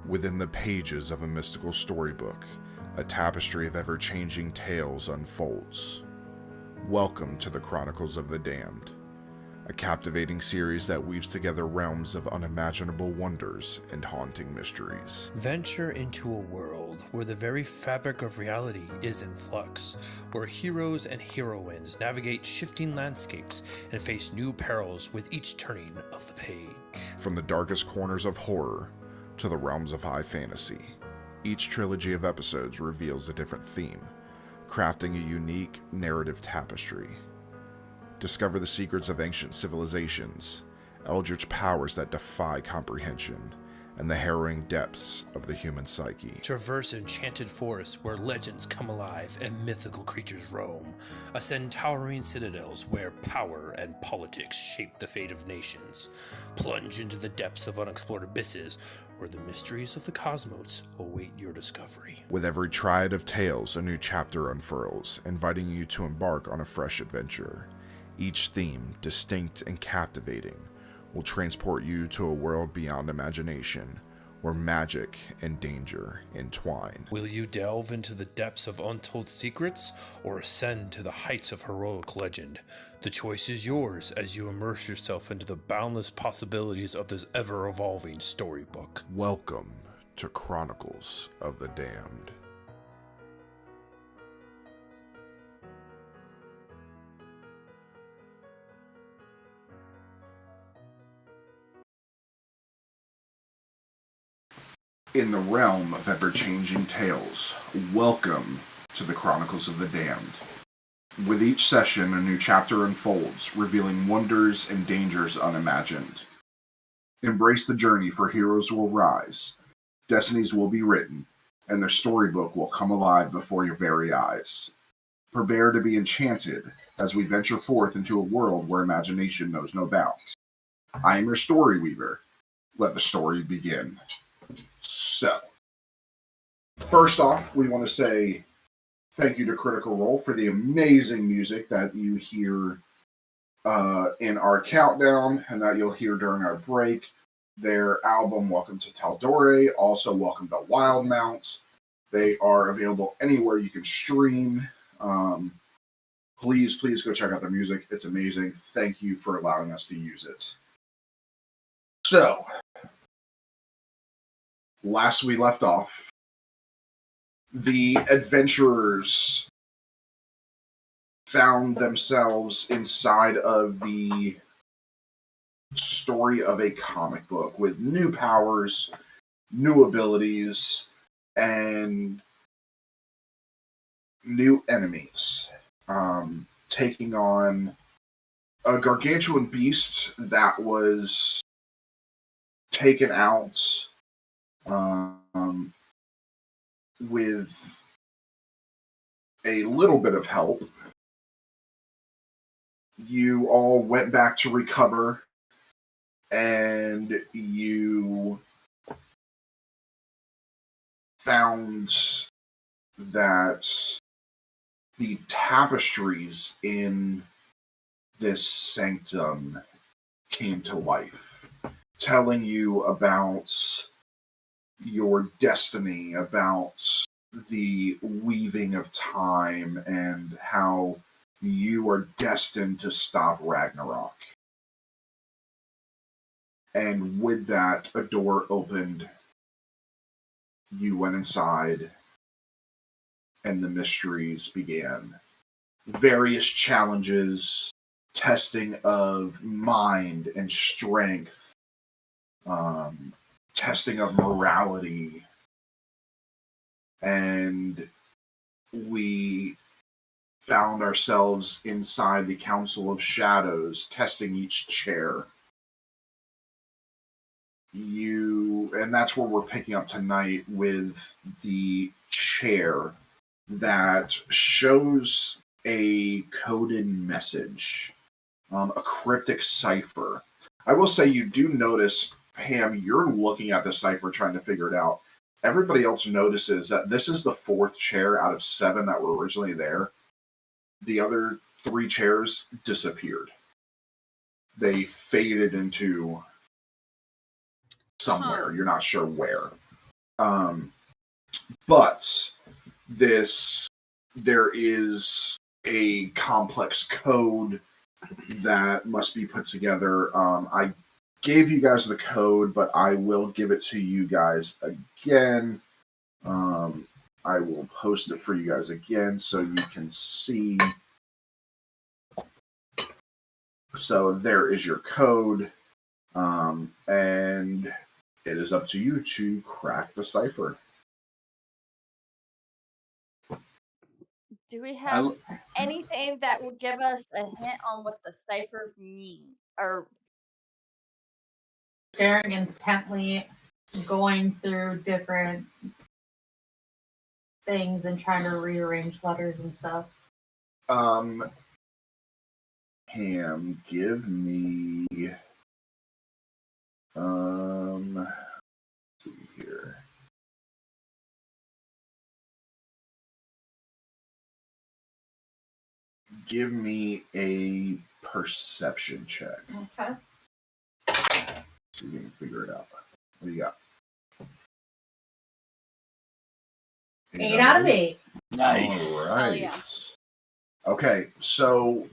Within the pages of a mystical storybook, a tapestry of ever-changing tales unfolds. Welcome to the Chronicles of the DaMmed, a captivating series that weaves together realms of unimaginable wonders and haunting mysteries. Venture into a world where the very fabric of reality is in flux, where heroes and heroines navigate shifting landscapes and face new perils with each turning of the page. From the darkest corners of horror to the realms of high fantasy, each trilogy of episodes reveals a different theme, crafting a unique narrative tapestry. Discover the secrets of ancient civilizations, eldritch powers that defy comprehension, and the harrowing depths of the human psyche. Traverse enchanted forests where legends come alive and mythical creatures roam. Ascend towering citadels where power and politics shape the fate of nations. Plunge into the depths of unexplored abysses where the mysteries of the cosmos await your discovery. With every triad of tales, a new chapter unfurls, inviting you to embark on a fresh adventure. Each theme, distinct and captivating, will transport you to a world beyond imagination, where magic and danger entwine. Will you delve into the depths of untold secrets, or ascend to the heights of heroic legend? The choice is yours as you immerse yourself into the boundless possibilities of this ever-evolving storybook. Welcome to Chronicles of the DaMmed. In the realm of ever-changing tales, welcome to the Chronicles of the DaMmed. With each session, a new chapter unfolds, revealing wonders and dangers unimagined. Embrace the journey, for heroes will rise, destinies will be written, and their storybook will come alive before your very eyes. Prepare to be enchanted as we venture forth into a world where imagination knows no bounds. I am your story weaver. Let the story begin. So, first off, we want to say thank you to Critical Role for the amazing music that you hear in our countdown and that you'll hear during our break. Their album, Welcome to Taldore, also Welcome to Wildmount. They are available anywhere you can stream. Please go check out their music. It's amazing. Thank you for allowing us to use it. So, last we left off, the adventurers found themselves inside of the story of a comic book with new powers, new abilities, and new enemies. Taking on a gargantuan beast that was taken out with a little bit of help. You all went back to recover, and you found that the tapestries in this sanctum came to life, telling you about your destiny, about the weaving of time, and how you are destined to stop Ragnarok. And with that, a door opened. You went inside, and the mysteries began. Various challenges, testing of mind and strength, testing of morality, and we found ourselves inside the Council of Shadows, testing each chair. And that's where we're picking up tonight, with the chair that shows a coded message, a cryptic cipher. I will say, you do notice, Pam, you're looking at the cipher trying to figure it out. Everybody else notices that this is the fourth chair out of 7 that were originally there. The other 3 chairs disappeared. They faded into somewhere. You're not sure where. But there is a complex code that must be put together. I gave you guys the code, but I will give it to you guys again. I will post it for you guys again so you can see. So there is your code, and it is up to you to crack the cipher. Do we have anything that will give us a hint on what the cipher means? Or staring intently, going through different things and trying to rearrange letters and stuff. Ham, give me let's see here. Give me a perception check. Okay. So you can figure it out. What do you got? 8 out of 8. Nice. All right. yeah. Okay, so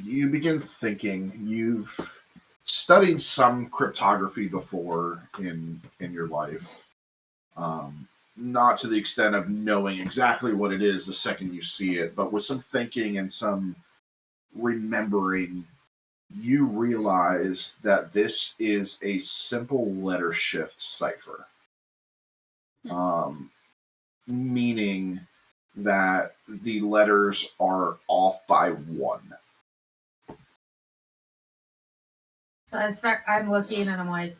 you begin thinking. You've studied some cryptography before in your life. Not to the extent of knowing exactly what it is the second you see it, but with some thinking and some remembering, you realize that this is a simple letter shift cipher. Meaning that the letters are off by 1. So I'm looking and I'm like,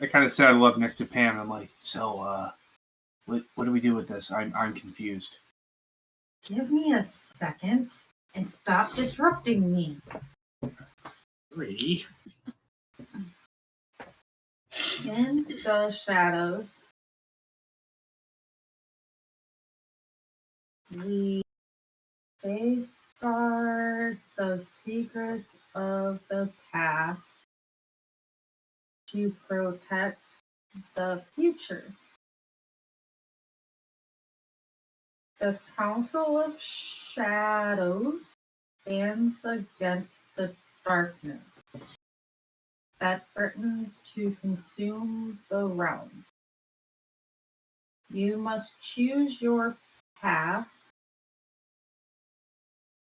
I kind of saddle up next to Pam. And I'm like, so, what do we do with this? I'm confused. give me a second and stop disrupting me. 3. In the shadows, we safeguard the secrets of the past to protect the future. The Council of Shadows stands against the darkness that threatens to consume the realms. You must choose your path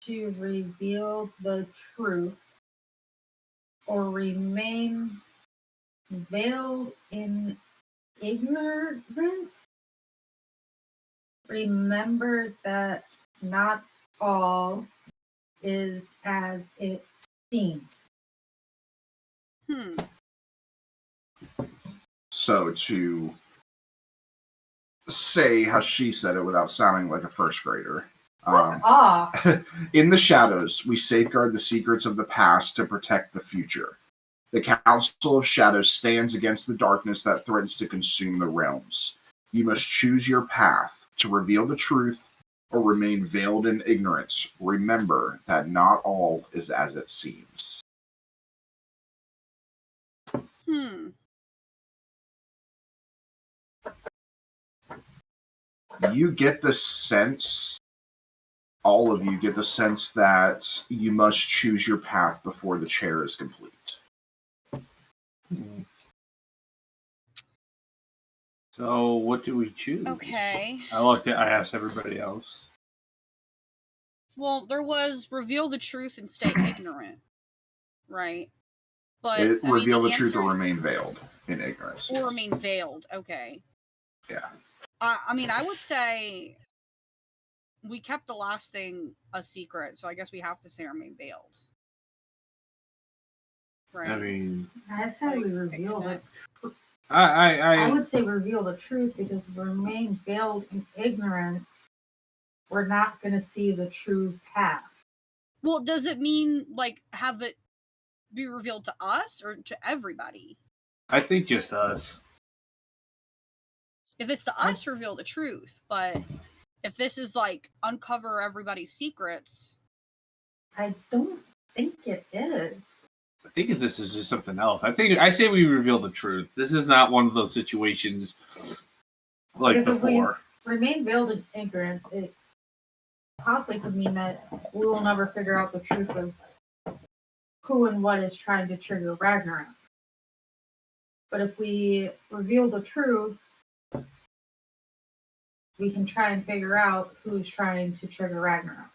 to reveal the truth or remain veiled in ignorance. Remember that not all is as it seems. So to say how she said it without sounding like a first grader. In the shadows, we safeguard the secrets of the past to protect the future. The Council of Shadows stands against the darkness that threatens to consume the realms. You must choose your path to reveal the truth or remain veiled in ignorance. Remember that not all is as it seems. You get the sense, all of you get the sense that you must choose your path before the chair is complete. So, what do we choose? Okay. I asked everybody else. Well, there was reveal the truth and stay ignorant, right? But Reveal the truth or remain veiled in ignorance. Or remain veiled. Okay. Yeah. I would say we kept the last thing a secret, so I guess we have to say remain veiled. Right. I mean, That's how we reveal the truth. I would say reveal the truth because if we remain veiled in ignorance, we're not going to see the true path. Well, does it mean like have it be revealed to us or to everybody? I think just us. If it's to us, reveal the truth. But if this is like uncover everybody's secrets, I don't think it is. think this is just something else. I say we reveal the truth. This is not one of those situations like Because if we before. remain veiled in ignorance, it possibly could mean that we will never figure out the truth of who and what is trying to trigger Ragnarok. But if we reveal the truth, we can try and figure out who's trying to trigger Ragnarok.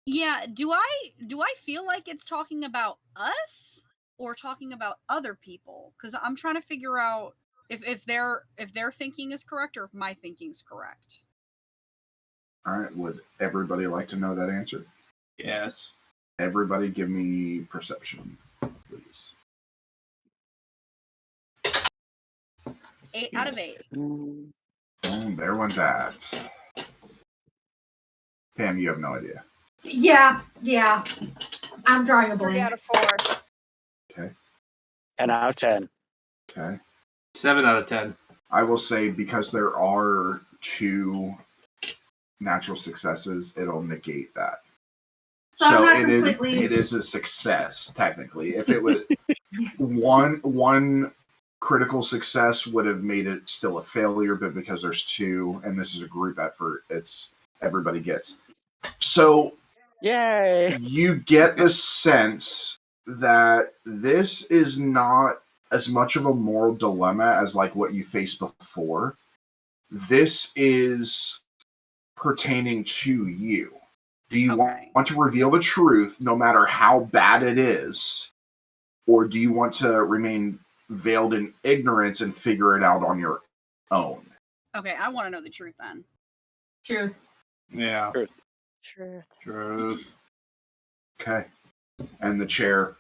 Yeah, do I feel like it's talking about us or talking about other people? Because I'm trying to figure out if their thinking is correct or if my thinking's correct. All right. Would everybody like to know that answer? Yes. Everybody give me perception, please. 8 out of 8. Oh, there went that. Pam, you have no idea. Yeah. I'm drawing a 3 blank. out of 4. Okay. 10 out of 10. Okay. 7 out of 10. I will say because there are 2 natural successes, it'll negate that. So I'm not it is a success technically. If it was one critical success would have made it still a failure, but because there's 2 and this is a group effort, it's everybody gets. So Yay! you get the sense that this is not as much of a moral dilemma as like what you faced before. This is pertaining to you. Do you want to reveal the truth no matter how bad it is? Or do you want to remain veiled in ignorance and figure it out on your own? Okay, I want to know the truth then. Truth. Yeah. Truth. Okay. And the chair.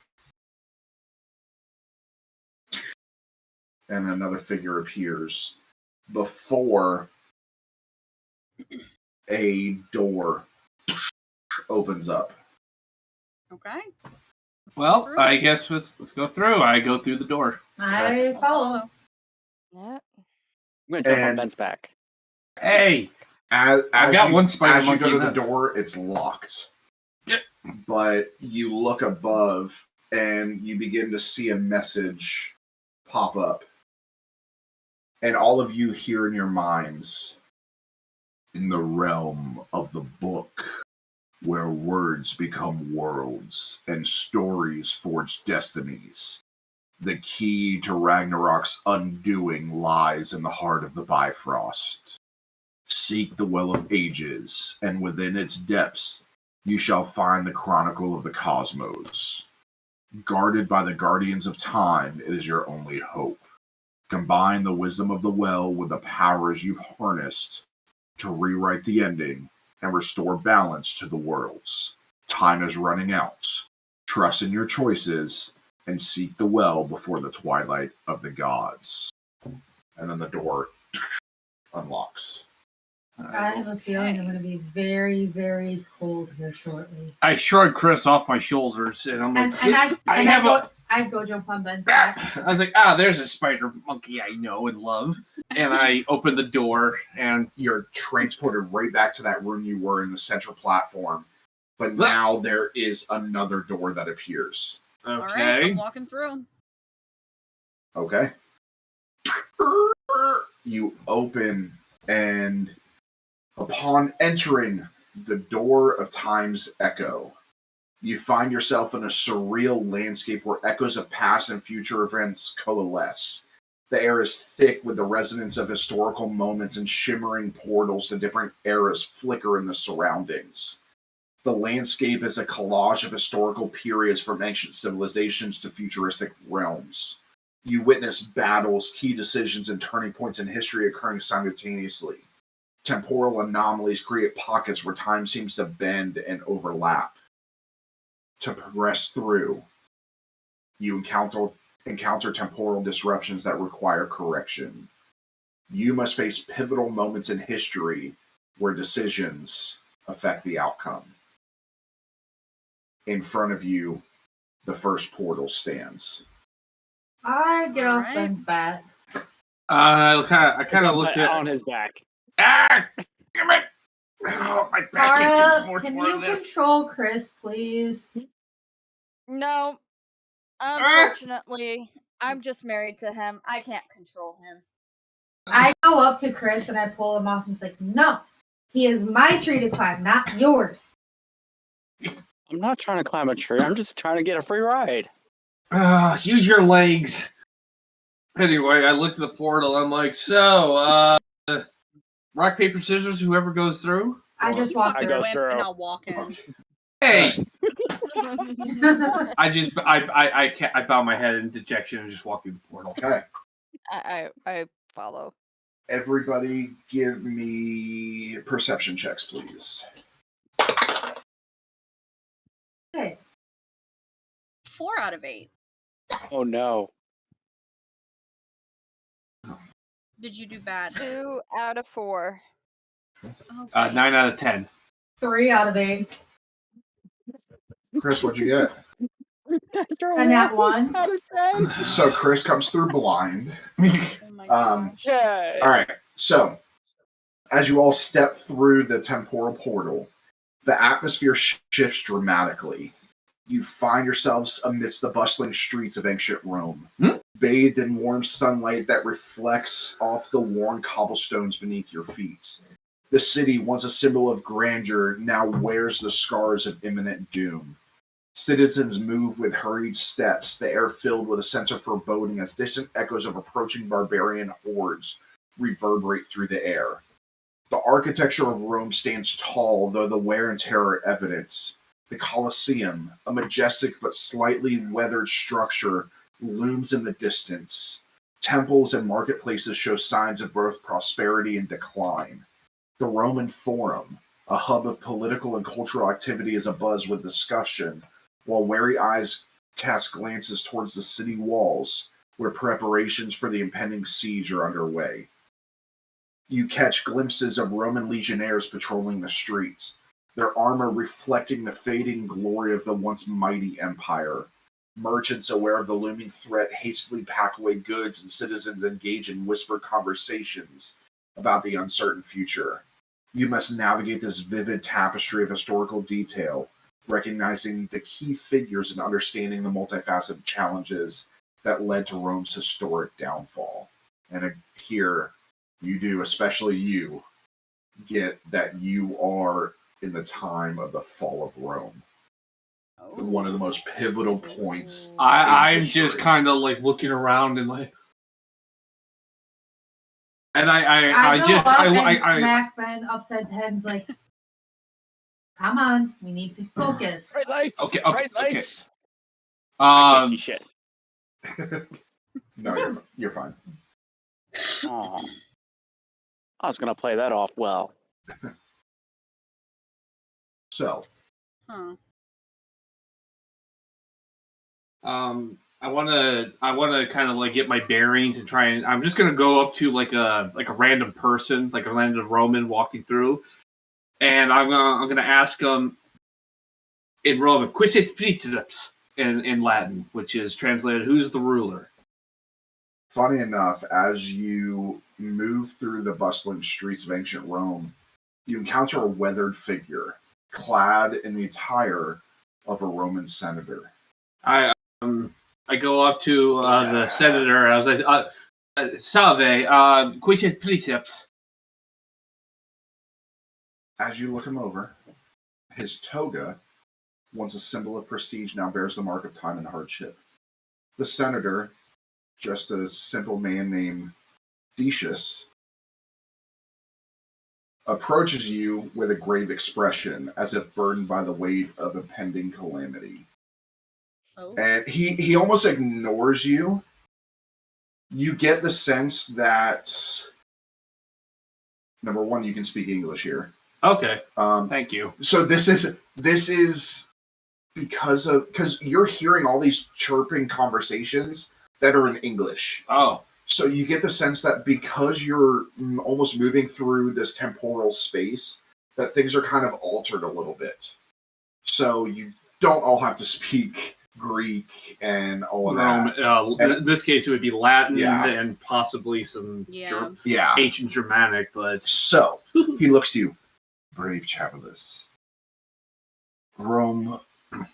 And another figure appears before a door opens up. Okay. Well, I guess let's go through. I go through the door. I follow. Yeah. I'm going to jump on And- Ben's back. Hey! As got you, one spider as you monkey go to the enough. door, it's locked. Yep. But you look above and you begin to see a message pop up. And all of you hear in your minds, in the realm of the book, where words become worlds and stories forge destinies, the key to Ragnarok's undoing lies in the heart of the Bifrost. Seek the Well of Ages, and within its depths you shall find the Chronicle of the Cosmos. Guarded by the Guardians of Time, it is your only hope. Combine the wisdom of the Well with the powers you've harnessed to rewrite the ending and restore balance to the worlds. Time is running out. Trust in your choices and seek the Well before the twilight of the gods. And then the door unlocks. I have a feeling I'm going to be very, very cold here shortly. I shrug Chris off my shoulders, and I'm like, I'd go jump on Ben's back. I was like, there's a spider monkey I know and love. And I open the door, and You're transported right back to that room you were in the central platform. But now there is another door that appears. All right, okay. I'm walking through. Okay. You open, and upon entering the door of time's echo, you find yourself in a surreal landscape where echoes of past and future events coalesce. The air is thick with the resonance of historical moments, and shimmering portals to different eras flicker in the surroundings. The landscape is a collage of historical periods from ancient civilizations to futuristic realms. You witness battles, key decisions, and turning points in history occurring simultaneously. Temporal anomalies create pockets where time seems to bend and overlap. To progress through, you encounter temporal disruptions that require correction. You must face pivotal moments in history where decisions affect the outcome. In front of you, the first portal stands. I get off Alright. Ben's back. I kind of looked at on his back. damn it! Oh, my back Tara, is more can toward you this. control Chris, please? No, Unfortunately, I'm just married to him. I can't control him. I go up to Chris and I pull him off and he's like, no, he is my tree to climb, not yours. I'm not trying to climb a tree. I'm just trying to get a free ride. Use your legs. Anyway, I looked at the portal. I'm like, so, rock, paper, scissors, whoever goes through? I just You walk fucking go through. wimp, through. and I'll walk in. Hey! I bow my head in dejection and just walk through the portal. Okay. I follow. Everybody give me perception checks, please. Okay. 4 out of 8. Oh no. Did you do bad? 2 out of 4. Oh, great. 9 out of 10. 3 out of 8. Chris, what'd you get? And that 1. Out of 10. So Chris comes through blind. Oh my gosh. Yay. All right. So, as you all step through the temporal portal, the atmosphere shifts dramatically. You find yourselves amidst the bustling streets of ancient Rome, bathed in warm sunlight that reflects off the worn cobblestones beneath your feet. The city, once a symbol of grandeur, now wears the scars of imminent doom. Citizens move with hurried steps, the air filled with a sense of foreboding as distant echoes of approaching barbarian hordes reverberate through the air. The architecture of Rome stands tall, though the wear and tear are evident. The Colosseum, a majestic but slightly weathered structure, looms in the distance. Temples and marketplaces show signs of both prosperity and decline. The Roman Forum, a hub of political and cultural activity, is abuzz with discussion, while wary eyes cast glances towards the city walls, where preparations for the impending siege are underway. You catch glimpses of Roman legionnaires patrolling the streets, their armor reflecting the fading glory of the once mighty empire. Merchants aware of the looming threat hastily pack away goods, and citizens engage in whispered conversations about the uncertain future. You must navigate this vivid tapestry of historical detail, recognizing the key figures and understanding the multifaceted challenges that led to Rome's historic downfall. And here, you do, especially you, get that you are in the time of the fall of Rome. One of the most pivotal points. I'm just kind of like looking around and like, and I go just up and I smack Ben upside the head and is like, come on, we need to focus. Bright lights. Okay, Bright lights. okay. I can't see shit. No, you're fine. Aw. I was gonna play that off well. So, Huh. I want to kind of like get my bearings and try and I'm just gonna go up to like a random person, like a random Roman walking through, and I'm gonna ask them in Roman, "Quis est praetorius," in Latin, which is translated, "Who's the ruler?" funny enough, as you move through the bustling streets of ancient Rome, you encounter a weathered figure, clad in the attire of a Roman senator. I go up to the senator. I was like, "Salve, quis est praetorius?" As you look him over, his toga, once a symbol of prestige, now bears the mark of time and hardship. The senator, just a simple man named Decius, approaches you with a grave expression, as if burdened by the weight of impending calamity. Oh. And he almost ignores you. You get the sense that, number one, you can speak English here. Okay, thank you. So this is because you're hearing all these chirping conversations that are in English. Oh, So you get the sense that because you're almost moving through this temporal space, that things are kind of altered a little bit. So you don't all have to speak Greek and all of that. In this case, it would be Latin Yeah. and possibly some Yeah. ancient Germanic, but So he looks to you, brave travelers. Rome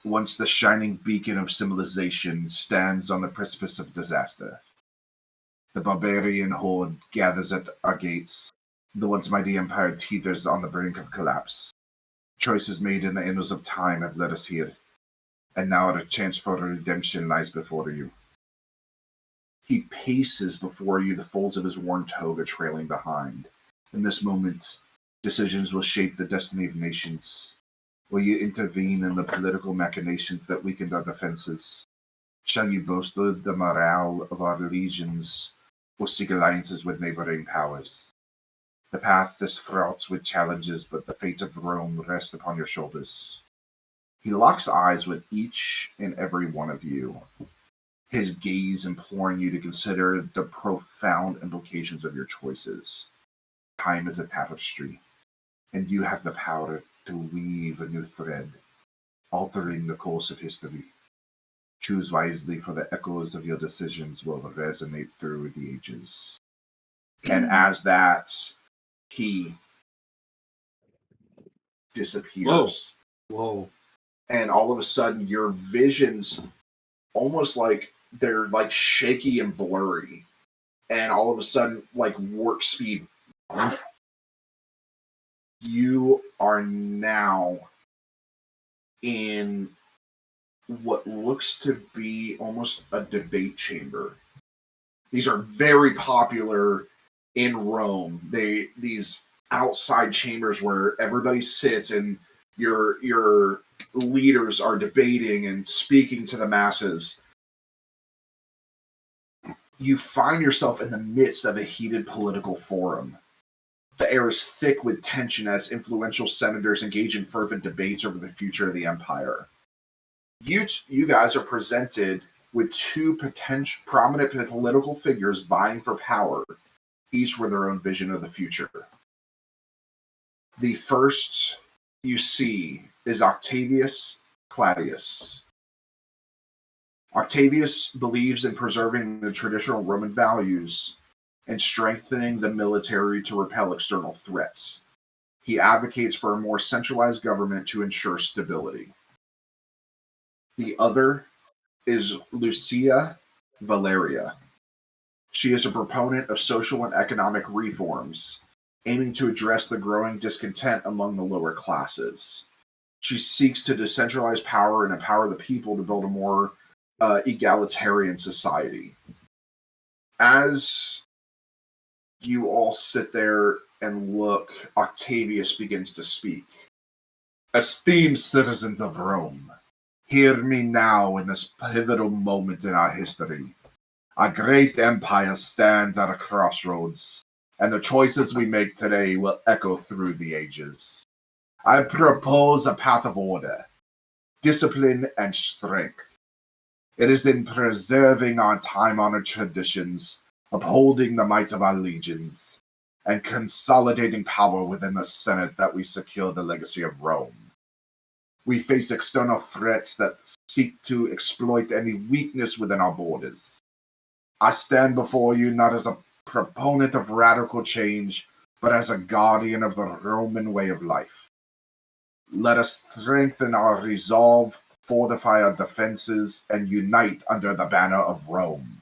Once the shining beacon of civilization stands on the precipice of disaster, the barbarian horde gathers at our gates. The once mighty empire teeters on the brink of collapse. Choices made in the annals of time have led us here, and now a chance for redemption lies before you. He paces before you, the folds of his worn toga trailing behind. In this moment, decisions will shape the destiny of nations. Will you intervene in the political machinations that weakened our defenses? Shall you bolster the morale of our legions, or seek alliances with neighboring powers? The path is fraught with challenges, but the fate of Rome rests upon your shoulders. He locks eyes with each and every one of you, his gaze imploring you to consider the profound implications of your choices. Time is a tapestry, and you have the power to weave a new thread, altering the course of history. Choose wisely, for the echoes of your decisions will resonate through the ages. And as that, he disappears. Whoa. And all of a sudden, your visions almost like they're like shaky and blurry. And all of a sudden, like warp speed, you are now in what looks to be almost a debate chamber. These are very popular in Rome. These outside chambers where everybody sits and your leaders are debating and speaking to the masses. You find yourself in the midst of a heated political forum. The air is thick with tension as influential senators engage in fervent debates over the future of the empire. You guys are presented with two potential prominent political figures vying for power, each with their own vision of the future. The first you see is Octavius Claudius. Octavius believes in preserving the traditional Roman values and strengthening the military to repel external threats. He advocates for a more centralized government to ensure stability. The other is Lucia Valeria. She is a proponent of social and economic reforms, aiming to address the growing discontent among the lower classes. She seeks to decentralize power and empower the people to build a more egalitarian society. As you all sit there and look, Octavius begins to speak. Esteemed citizens of Rome, hear me now in this pivotal moment in our history. A great empire stands at a crossroads, and the choices we make today will echo through the ages. I propose a path of order, discipline, and strength. It is in preserving our time-honored traditions, upholding the might of our legions, and consolidating power within the Senate that we secure the legacy of Rome. We face external threats that seek to exploit any weakness within our borders. I stand before you not as a proponent of radical change, but as a guardian of the Roman way of life. Let us strengthen our resolve, fortify our defenses, and unite under the banner of Rome.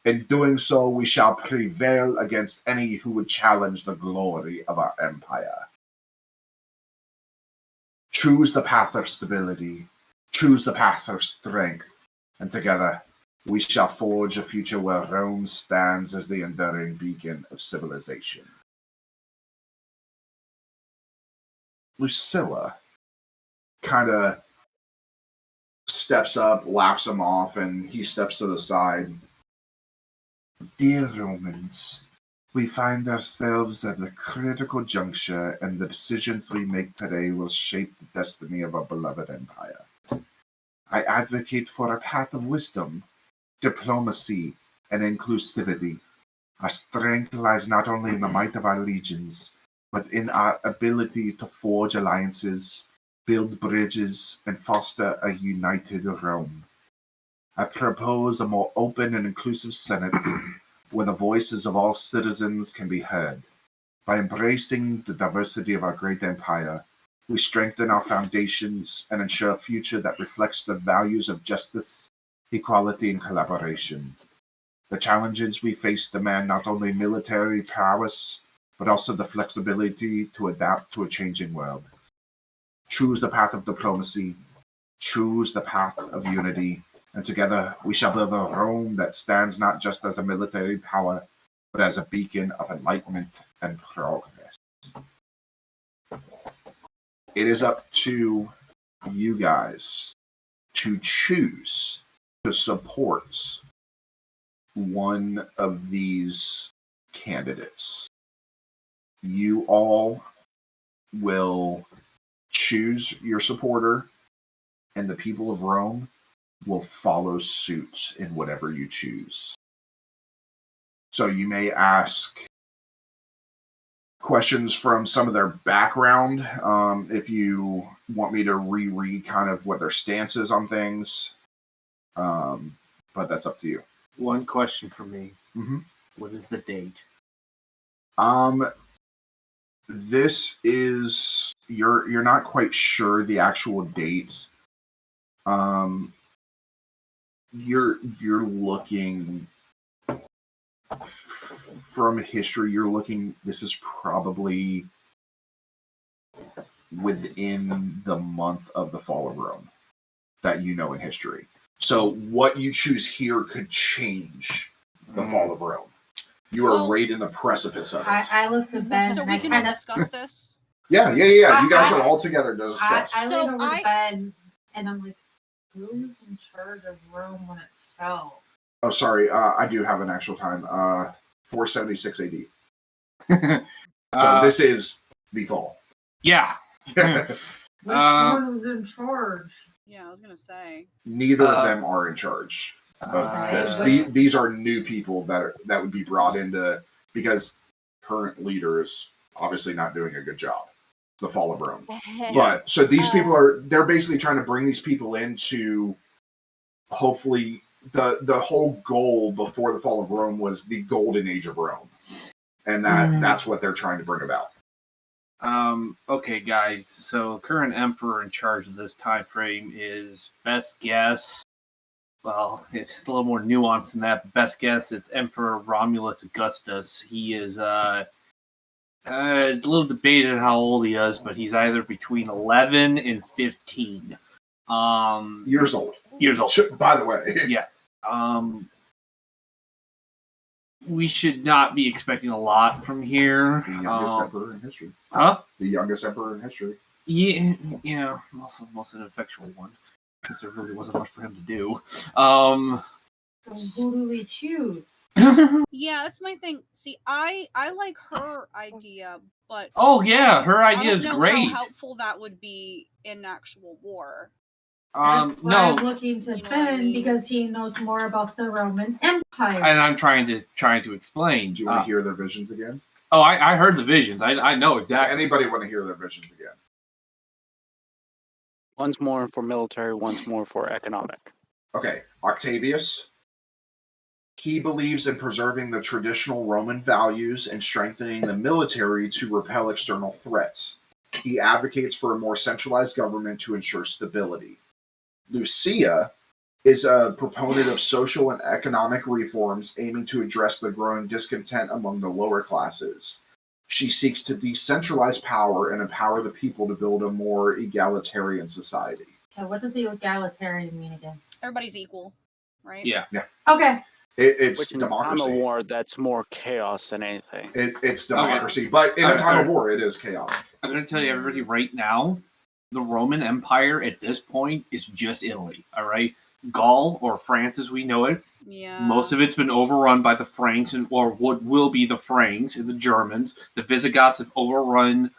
In doing so, we shall prevail against any who would challenge the glory of our empire. Choose the path of stability, choose the path of strength, and together we shall forge a future where Rome stands as the enduring beacon of civilization. Lucilla kind of steps up, laughs him off, and he steps to the side. Dear Romans, we find ourselves at a critical juncture, and the decisions we make today will shape the destiny of our beloved empire. I advocate for a path of wisdom, diplomacy, and inclusivity. Our strength lies not only in the might of our legions, but in our ability to forge alliances, build bridges, and foster a united Rome. I propose a more open and inclusive Senate where the voices of all citizens can be heard. By embracing the diversity of our great empire, we strengthen our foundations and ensure a future that reflects the values of justice, equality, and collaboration. The challenges we face demand not only military prowess, but also the flexibility to adapt to a changing world. Choose the path of diplomacy, choose the path of unity, and together we shall build a Rome that stands not just as a military power, but as a beacon of enlightenment and progress. It is up to you guys to choose to support one of these candidates. You all will choose your supporter, and the people of Rome will follow suit in whatever you choose. So you may ask questions from some of their background, if you want me to reread kind of what their stance is on things, but that's up to you. One question for me. Mm-hmm. What is the date? This is you're not quite sure the actual date. You're looking from history. You're looking. This is probably within the month of the fall of Rome that you know in history. So what you choose here could change the fall of Rome. You are right in the precipice of it. I looked at Ben. So and we I can kinda, discuss this. Yeah. You guys are all together to discuss. I So leaned over I- to Ben, and I'm like, who was in charge of Rome when it fell? Oh, sorry. I do have an actual time. 476 AD. So this is the fall. Yeah. Which one was in charge? Yeah, I was gonna say. Neither of them are in charge of this. These are new people that would be brought into, because current leader is obviously not doing a good job. It's the fall of Rome. But so these people they're basically trying to bring these people into, hopefully the whole goal before the fall of Rome was the golden age of Rome. And that's what they're trying to bring about. Okay, guys. So current emperor in charge of this time frame is, best guess. Well, it's a little more nuanced than that. But best guess, it's Emperor Romulus Augustus. He is it's a little debated how old he is, but he's either between 11 and 15. Years old. Years old. By the way. Yeah. We should not be expecting a lot from here. The youngest emperor in history. Huh? The youngest emperor in history. Yeah, most an effectual one, because there really wasn't much for him to do. So who do we choose? Yeah, that's my thing. See, I like her idea, but oh yeah, her idea is I don't know great. how helpful that would be in actual war. That's why I'm looking to You know Ben what I mean? because he knows more about the Roman Empire. And I'm trying to explain. Do you want to hear their visions again? Oh, I heard the visions. I know exactly. Does anybody want to hear their visions again? One's more for military, one's more for economic. Okay, Octavius. He believes in preserving the traditional Roman values and strengthening the military to repel external threats. He advocates for a more centralized government to ensure stability. Lucia is a proponent of social and economic reforms aiming to address the growing discontent among the lower classes. She seeks to decentralize power and empower the people to build a more egalitarian society. Okay, what does the egalitarian mean again? Everybody's equal, right? Yeah. Okay. It's Which in democracy. a time of war, that's more chaos than anything. It's democracy, but in a time of war, it is chaotic. I'm going to tell you everybody right now, the Roman Empire at this point is just Italy, all right? Gaul, or France as we know it, Yeah. most of it's been overrun by the Franks, or what will be the Franks and the Germans. The Visigoths have overrun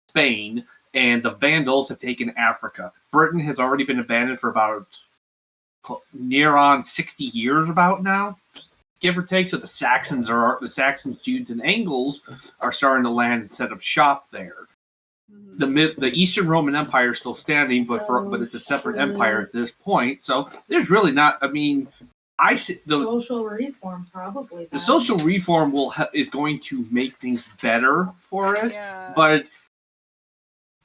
Spain, and the Vandals have taken Africa. Britain has already been abandoned for about near on 60 years about now, give or take. So the Saxons, Jutes, and Angles are starting to land and set up shop there. The Eastern Roman Empire is still standing, but it's a separate empire at this point. So there's really not. I mean, social reform probably. The social reform is going to make things better for it, Yeah. but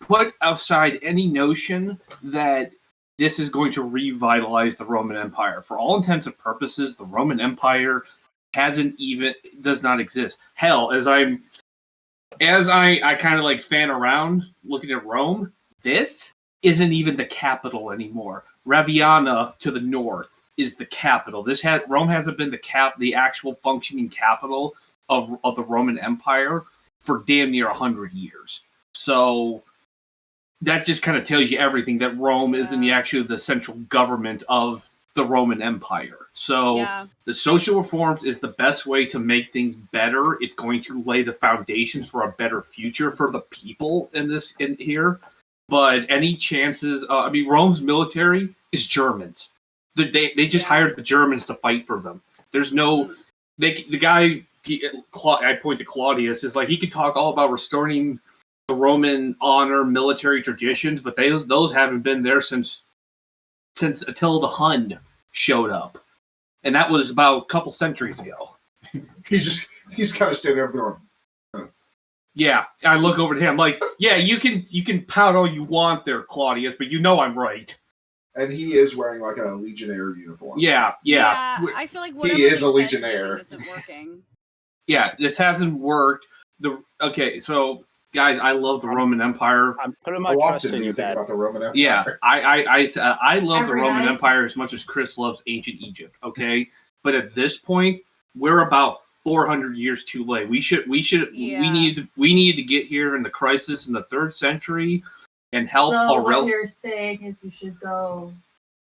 put aside any notion that this is going to revitalize the Roman Empire. For all intents and purposes, the Roman Empire does not exist. Hell, as I kind of like fan around looking at Rome, this isn't even the capital anymore. Ravenna to the north is the capital. Rome hasn't been the actual functioning capital of the Roman Empire for damn near 100 years. So that just kind of tells you everything, that Rome isn't the central government of the Roman Empire. So the social reforms is the best way to make things better. It's going to lay the foundations for a better future for the people in here. But any chances, Rome's military is Germans. They just hired the Germans to fight for them. There's no, the guy, I point to Claudius, is like, he could talk all about restoring the Roman honor, military traditions, but those haven't been there since until the Hun showed up, and that was about a couple centuries ago. He's kind of sitting over there. Yeah, I look over to him like, yeah, you can pout all you want there, Claudius, but you know I'm right. And he is wearing like a legionnaire uniform. Yeah. I feel like whatever he is a he's been legionnaire. doing isn't working. Yeah, this hasn't worked. So guys, I love the Roman Empire. I'm putting my trust in you, think about the Roman Empire? Yeah, I love the Roman night. Empire as much as Chris loves ancient Egypt. Okay, but at this point, we're about 400 years too late. We need to get here in the crisis in the 3rd century and help. So what you're saying is we should go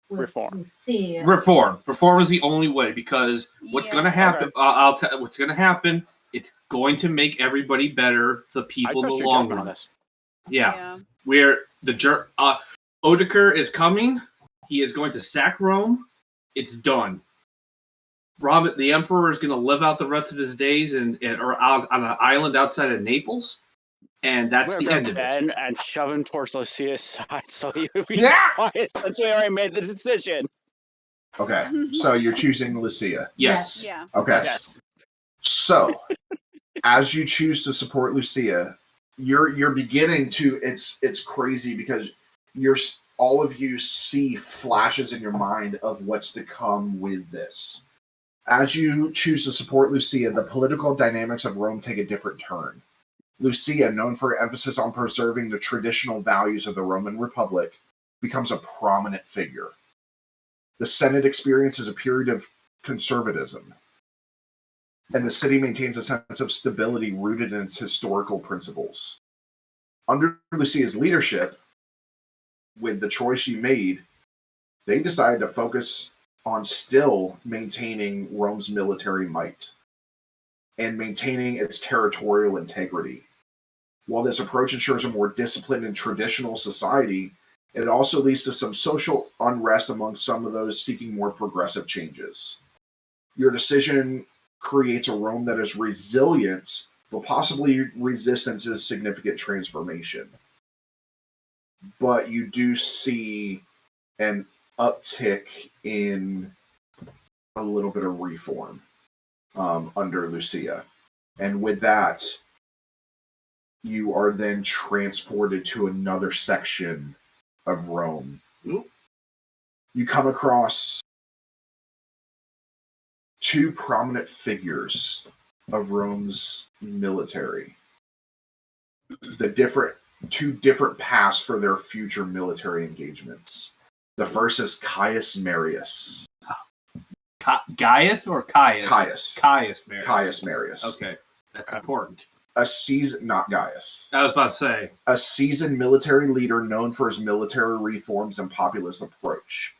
with Reform. Lucia. Reform is the only way, because what's going to happen? Okay. I'll tell what's going to happen. It's going to make everybody better. The people, I in trust the your long judgment run. on this. Yeah. Where Odoacer is coming. He is going to sack Rome. It's done. Robert, the Emperor, is going to live out the rest of his days or out on an island outside of Naples, and that's the end of it. And shove him towards Lucia's side so he would be quiet since we already made the decision. Okay, so you're choosing Lucia. Yes. Yeah. Okay. Yes. So, as you choose to support Lucia, you're beginning to. It's crazy because all of you see flashes in your mind of what's to come with this. As you choose to support Lucia, the political dynamics of Rome take a different turn. Lucia, known for her emphasis on preserving the traditional values of the Roman Republic, becomes a prominent figure. The Senate experiences a period of conservatism, and the city maintains a sense of stability rooted in its historical principles. Under Lucia's leadership, with the choice she made, they decided to focus on still maintaining Rome's military might and maintaining its territorial integrity. While this approach ensures a more disciplined and traditional society, it also leads to some social unrest among some of those seeking more progressive changes. Your decision creates a Rome that is resilient, but possibly resistant to significant transformation. But you do see an uptick in a little bit of reform under Lucia. And with that, you are then transported to another section of Rome. Ooh. You come across 2 prominent figures of Rome's military. Two different paths for their future military engagements. The first is Caius Marius. Gaius or Caius? Caius. Caius Marius. Caius Marius. Okay, that's important. Not Gaius. I was about to say. A seasoned military leader known for his military reforms and populist approach.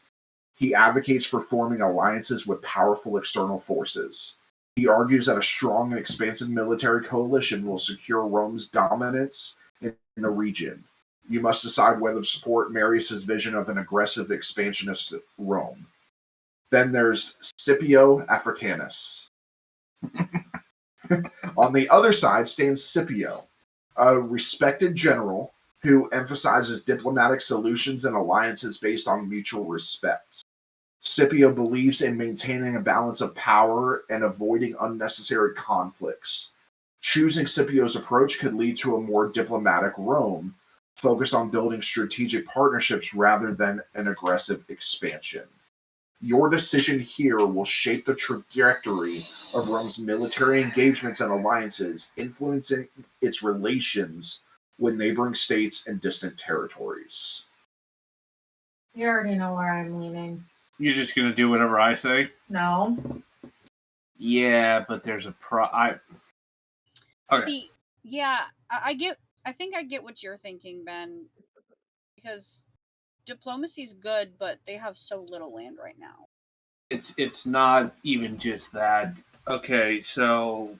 He advocates for forming alliances with powerful external forces. He argues that a strong and expansive military coalition will secure Rome's dominance in the region. You must decide whether to support Marius's vision of an aggressive expansionist Rome. Then there's Scipio Africanus. On the other side stands Scipio, a respected general who emphasizes diplomatic solutions and alliances based on mutual respect. Scipio believes in maintaining a balance of power and avoiding unnecessary conflicts. Choosing Scipio's approach could lead to a more diplomatic Rome, focused on building strategic partnerships rather than an aggressive expansion. Your decision here will shape the trajectory of Rome's military engagements and alliances, influencing its relations with neighboring states and distant territories. You already know where I'm leaning. You're just gonna do whatever I say? No. Yeah, but there's a Okay. See, yeah, I think I get what you're thinking, Ben, because diplomacy's good, but they have so little land right now. It's not even just that. Okay, so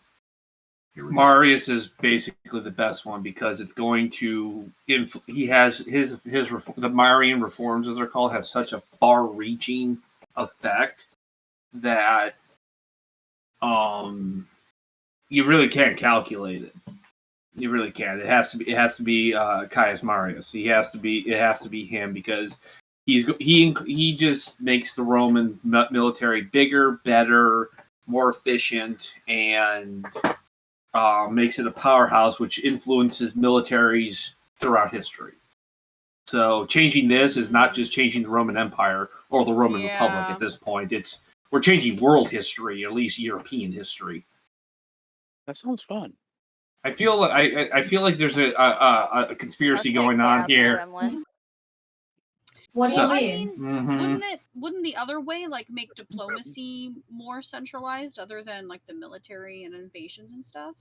Here we go. Marius is basically the best one because it's going to. He has the Marian reforms, as they're called, have such a far-reaching effect that you really can't calculate it. You really can't. It has to be Caius Marius. It has to be him because he just makes the Roman military bigger, better, more efficient, and makes it a powerhouse, which influences militaries throughout history. So changing this is not just changing the Roman Empire or the Roman Republic at this point. We're changing world history, at least European history. That sounds fun. I feel like there's a conspiracy going on here. What do you I mean? mean, wouldn't the other way like make diplomacy more centralized, other than like the military and invasions and stuff?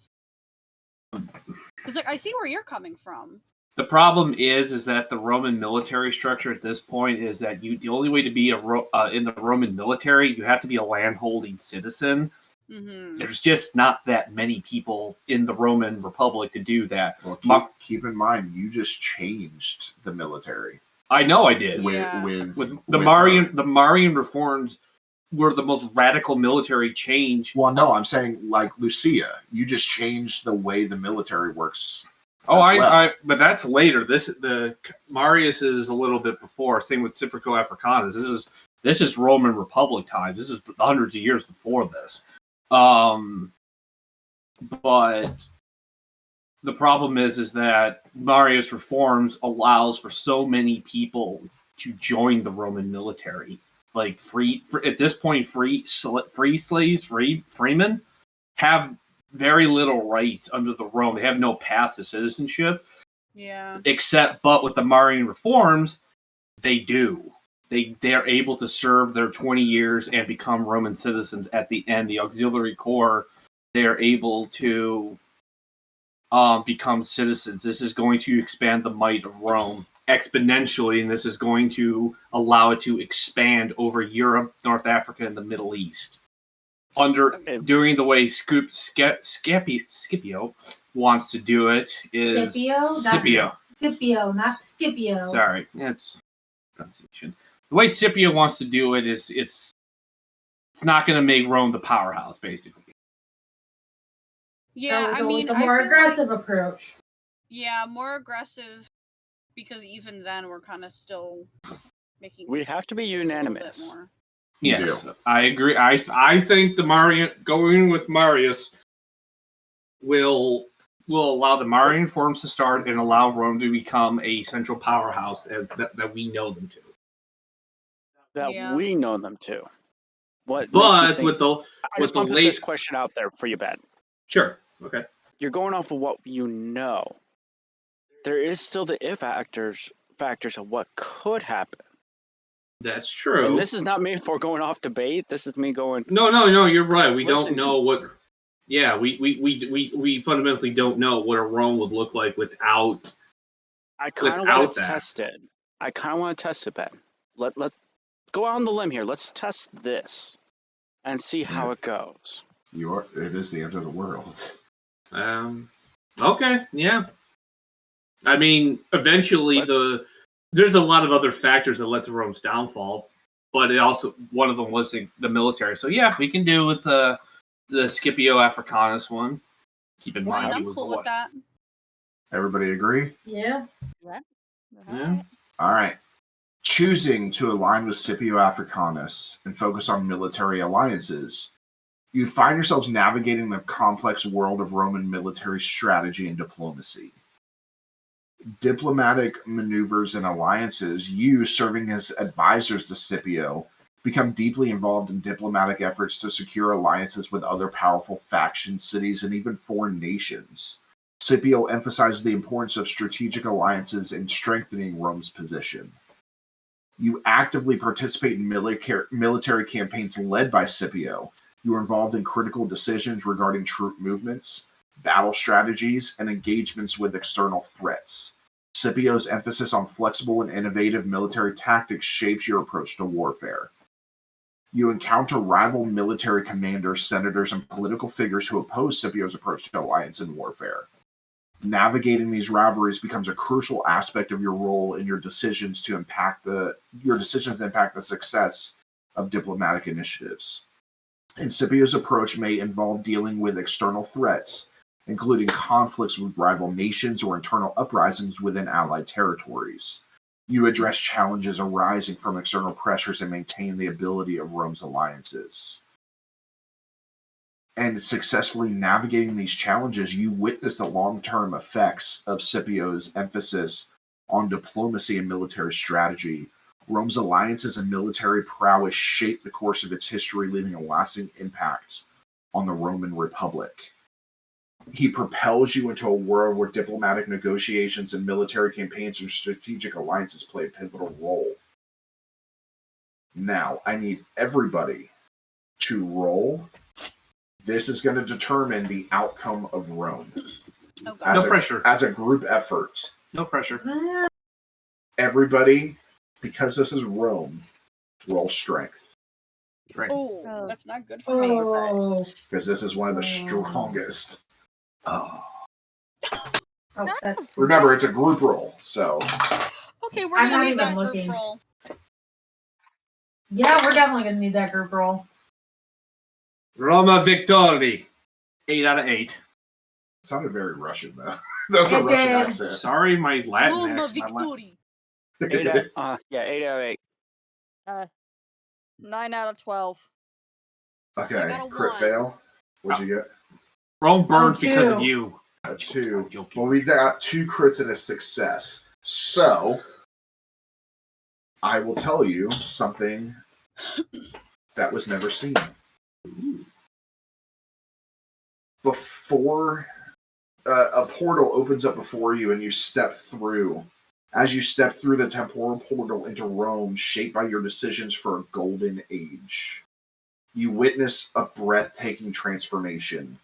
Because like I see where you're coming from. The problem is that the Roman military structure at this point is that the only way to be in the Roman military, you have to be a landholding citizen. Mm-hmm. There's just not that many people in the Roman Republic to do that. Well, keep in mind, you just changed the military. I know I did. With the Marian reforms were the most radical military change. Well, no, I'm saying like Lucia, you just changed the way the military works. But that's later. The Marius is a little bit before. Same with Cyprico Africanus. This is Roman Republic times. This is hundreds of years before this. But the problem is that Marius reforms allows for so many people to join the Roman military, like at this point, free slaves, freemen have very little rights under the Rome. They have no path to citizenship. Yeah. But with the Marian reforms, they do. They are able to serve their 20 years and become Roman citizens at the end. The auxiliary corps, they are able to become citizens. This is going to expand the might of Rome exponentially, and this is going to allow it to expand over Europe, North Africa, and the Middle East. During the way Scipio wants to do it is Scipio, not Scipio. Sorry, it's pronunciation. The way Scipio wants to do it is it's not going to make Rome the powerhouse, basically. Yeah, I mean, the more aggressive approach. Yeah, more aggressive, because even then we're kind of still making. We have to be unanimous. More. Yes, I agree. I think going with Marius will allow the Marian reforms to start and allow Rome to become a central powerhouse that we know them to. We know them to. But with the put this question out there for you, Ben. Sure. Okay. You're going off of what you know. There is still the if factors of what could happen. That's true. And this is not me for going off debate. This is me going. No. You're right. We don't know what. Yeah, we fundamentally don't know what a Rome would look like without. I kind of want to test it. I kind of want to test it, Ben. Let's go out on the limb here. Let's test this and see how it goes. It is the end of the world. Okay. Yeah. I mean, eventually there's a lot of other factors that led to Rome's downfall, but one of them was the military. So yeah, we can do with the Scipio Africanus one. Keep in mind he was cool with that. Everybody agree? Yeah. Yeah. All right. Choosing to align with Scipio Africanus and focus on military alliances, you find yourselves navigating the complex world of Roman military strategy and diplomacy. Diplomatic maneuvers and alliances, you serving as advisors to Scipio, become deeply involved in diplomatic efforts to secure alliances with other powerful factions, cities, and even foreign nations. Scipio emphasizes the importance of strategic alliances in strengthening Rome's position. You actively participate in military campaigns led by Scipio. You are involved in critical decisions regarding troop movements, battle strategies, and engagements with external threats. Scipio's emphasis on flexible and innovative military tactics shapes your approach to warfare. You encounter rival military commanders, senators, and political figures who oppose Scipio's approach to alliance and warfare. Navigating these rivalries becomes a crucial aspect of your role in your decisions to impact the success of diplomatic initiatives. And Scipio's approach may involve dealing with external threats, including conflicts with rival nations or internal uprisings within allied territories. You address challenges arising from external pressures and maintain the ability of Rome's alliances. And successfully navigating these challenges, you witness the long-term effects of Scipio's emphasis on diplomacy and military strategy. Rome's alliances and military prowess shape the course of its history, leaving a lasting impact on the Roman Republic. He propels you into a world where diplomatic negotiations and military campaigns and strategic alliances play a pivotal role. Now, I need everybody to roll. This is going to determine the outcome of Rome. Okay. No pressure. As a group effort. No pressure. Everybody, because this is Rome, roll strength. Strength. Oh, that's not good for me. Oh. Because this is one of the strongest. Oh. Remember, it's a group roll, so. Okay, we're I'm gonna not need even that looking. group roll. Yeah, we're definitely gonna need that group roll. Roma Victori. 8 out of 8. It sounded very Russian, though. That was a It Russian did. accent. Sorry, my Latin Roma accent. Victori. 8 out, 8 out of 8. 9 out of 12. I Okay, got a crit 1. fail. What'd you get? Rome burned Oh, because of 2. you. A 2. I'm joking. Well, we got 2 crits and a success. So, I will tell you something that was never seen. Before a portal opens up before you and you step through. As you step through the temporal portal into Rome, shaped by your decisions for a golden age, you witness a breathtaking transformation.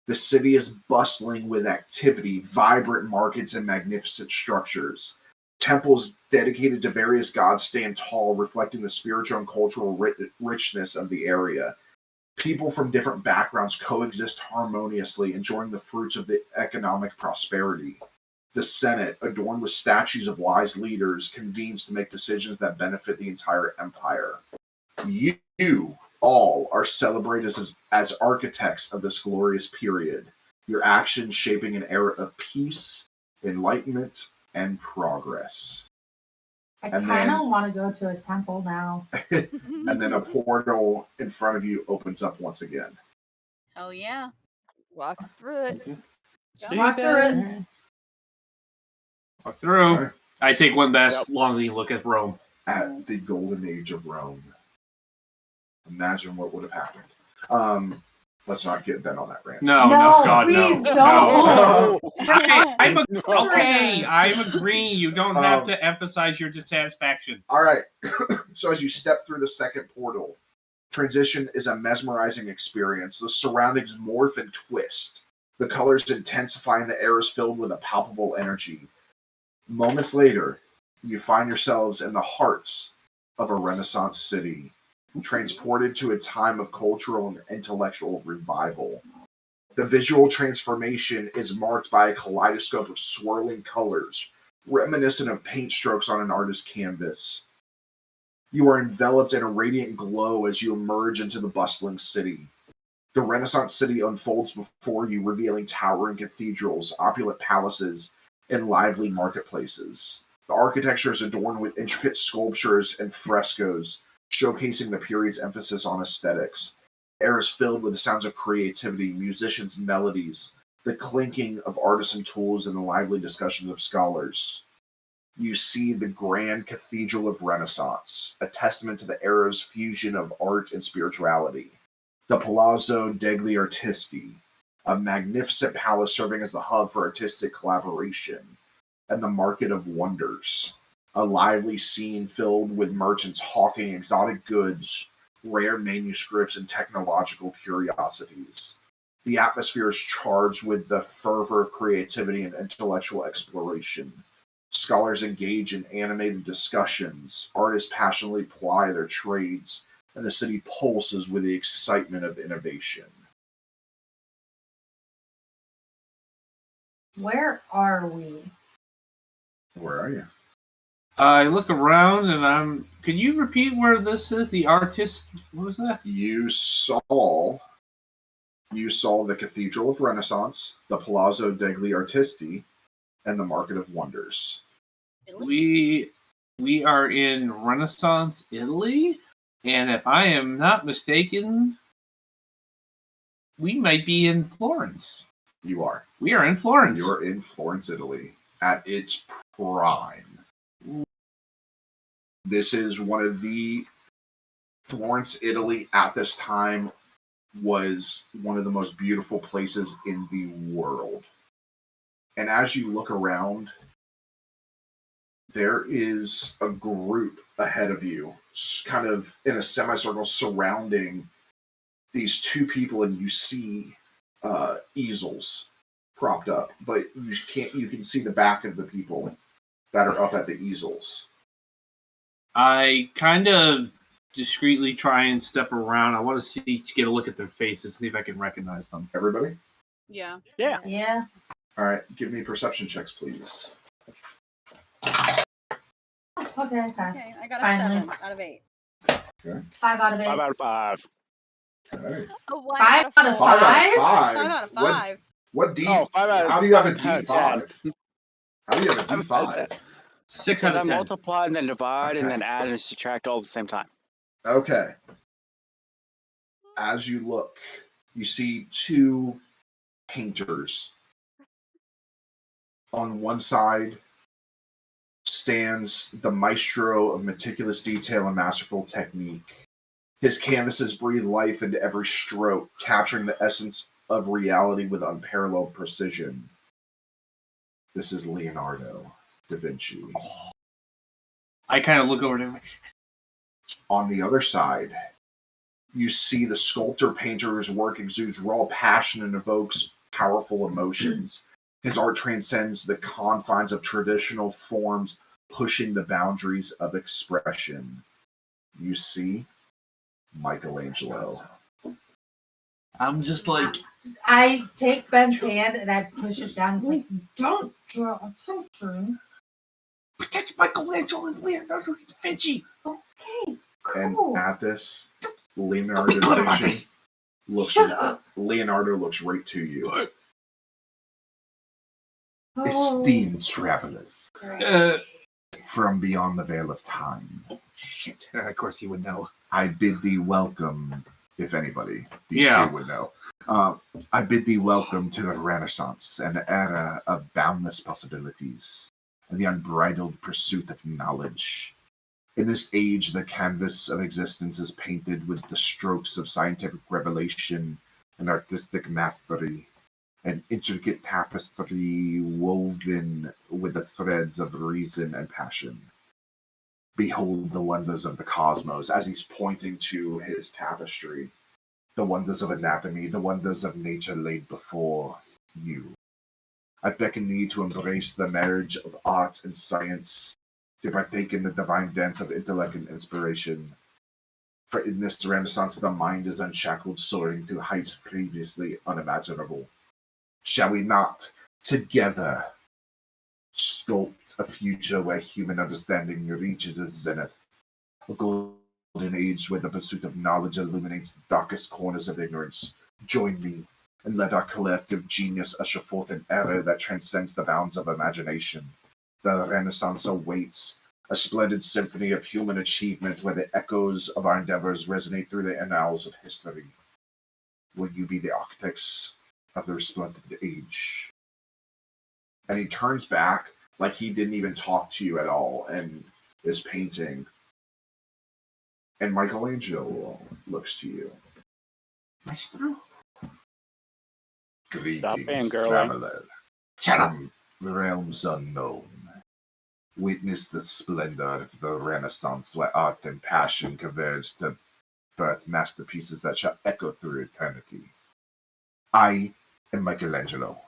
The city is bustling with activity, vibrant markets, and magnificent structures. Temples dedicated to various gods stand tall, reflecting the spiritual and cultural richness of the area. People from different backgrounds coexist harmoniously, enjoying the fruits of the economic prosperity. The Senate, adorned with statues of wise leaders, convenes to make decisions that benefit the entire empire. You all are celebrated as architects of this glorious period, your actions shaping an era of peace, enlightenment, and progress. I And kind then- of want to go to a temple now. And then a portal in front of you opens up once again. Oh yeah. Walk through it. Walk through it. Walk through. Okay. I take one last longing look at Rome. At the golden age of Rome. Imagine what would have happened. Let's not get bent on that rant. No, God, please no. don't. Okay, I'm agreeing. You don't have to emphasize your dissatisfaction. All right. So as you step through the second portal, transition is a mesmerizing experience. The surroundings morph and twist. The colors intensify and the air is filled with a palpable energy. Moments later, you find yourselves in the hearts of a Renaissance city, transported to a time of cultural and intellectual revival. The visual transformation is marked by a kaleidoscope of swirling colors, reminiscent of paint strokes on an artist's canvas. You are enveloped in a radiant glow as you emerge into the bustling city. The Renaissance city unfolds before you, revealing towering cathedrals, opulent palaces, and lively marketplaces. The architecture is adorned with intricate sculptures and frescoes, showcasing the period's emphasis on aesthetics. Air is filled with the sounds of creativity, musicians' melodies, the clinking of artisan tools, and the lively discussions of scholars. You see the grand cathedral of Renaissance, a testament to the era's fusion of art and spirituality. The Palazzo degli Artisti, a magnificent palace serving as the hub for artistic collaboration. And the Market of Wonders, a lively scene filled with merchants hawking exotic goods, rare manuscripts, and technological curiosities. The atmosphere is charged with the fervor of creativity and intellectual exploration. Scholars engage in animated discussions, artists passionately ply their trades, and the city pulses with the excitement of innovation. Where are we? Where are you? I look around and Can you repeat where this is? The artist. What was that? You saw the Cathedral of Renaissance, the Palazzo degli Artisti, and the Market of Wonders. We are in Renaissance, Italy, and if I am not mistaken, we might be in Florence. You are. We are in Florence. You are in Florence, Italy, at its prime. This is one of the Florence, Italy at this time was one of the most beautiful places in the world. And as you look around, there is a group ahead of you, kind of in a semicircle surrounding these two people, and you see easels propped up, but you can see the back of the people that are up at the easels. I kind of discreetly try and step around. I want to get a look at their faces, see if I can recognize them. Everybody? Yeah. Yeah. All right, give me perception checks, please. Okay, I passed. Okay, I got a Finally. 7 out of 8. Okay. 5 out of 8. 5 out of 5. All right. 5 out of 5? 5 out of 5. What D? Oh, 5 out of How do you have a out of D5? How do you have a D5? 6 Because out I of 10. multiply and then divide and Okay. then add and subtract all at the same time. Okay. As you look, you see two painters. On one side stands the maestro of meticulous detail and masterful technique. His canvases breathe life into every stroke, capturing the essence of reality with unparalleled precision. This is Leonardo da Vinci. I kind of look over to him. On the other side, you see the sculptor painter's work exudes raw passion and evokes powerful emotions. His art transcends the confines of traditional forms, pushing the boundaries of expression. You see Michelangelo. I'm just like, I take Ben's hand and I push it down. It's like, don't draw attention. but that's Michelangelo and Leonardo da Vinci. Okay, And cool. at this, Don't be Leonardo good da about Vinci this. looks. Shut up. Leonardo looks right to you. Oh. Esteemed travelers Uh, from beyond the veil of time, shit. Of course he would know. I bid thee welcome. If anybody, these Yeah. two would know. I bid thee welcome to the Renaissance, an era of boundless possibilities, and the unbridled pursuit of knowledge. In this age, the canvas of existence is painted with the strokes of scientific revelation and artistic mastery, an intricate tapestry woven with the threads of reason and passion. Behold the wonders of the cosmos, as he's pointing to his tapestry. The wonders of anatomy, the wonders of nature laid before you. I beckon thee to embrace the marriage of art and science, to partake in the divine dance of intellect and inspiration. For in this Renaissance, the mind is unshackled, soaring to heights previously unimaginable. Shall we not, together, sculpt a future where human understanding reaches its zenith? A golden age where the pursuit of knowledge illuminates the darkest corners of ignorance. Join me, and let our collective genius usher forth an era that transcends the bounds of imagination. The Renaissance awaits, a splendid symphony of human achievement where the echoes of our endeavors resonate through the annals of history. Will you be the architects of the resplendent age. And he turns back like he didn't even talk to you at all and is painting. And Michelangelo looks to you. Maestro? Greetings, traveler. From realms unknown. Witness the splendor of the Renaissance where art and passion converge to birth masterpieces that shall echo through eternity. I am Michelangelo,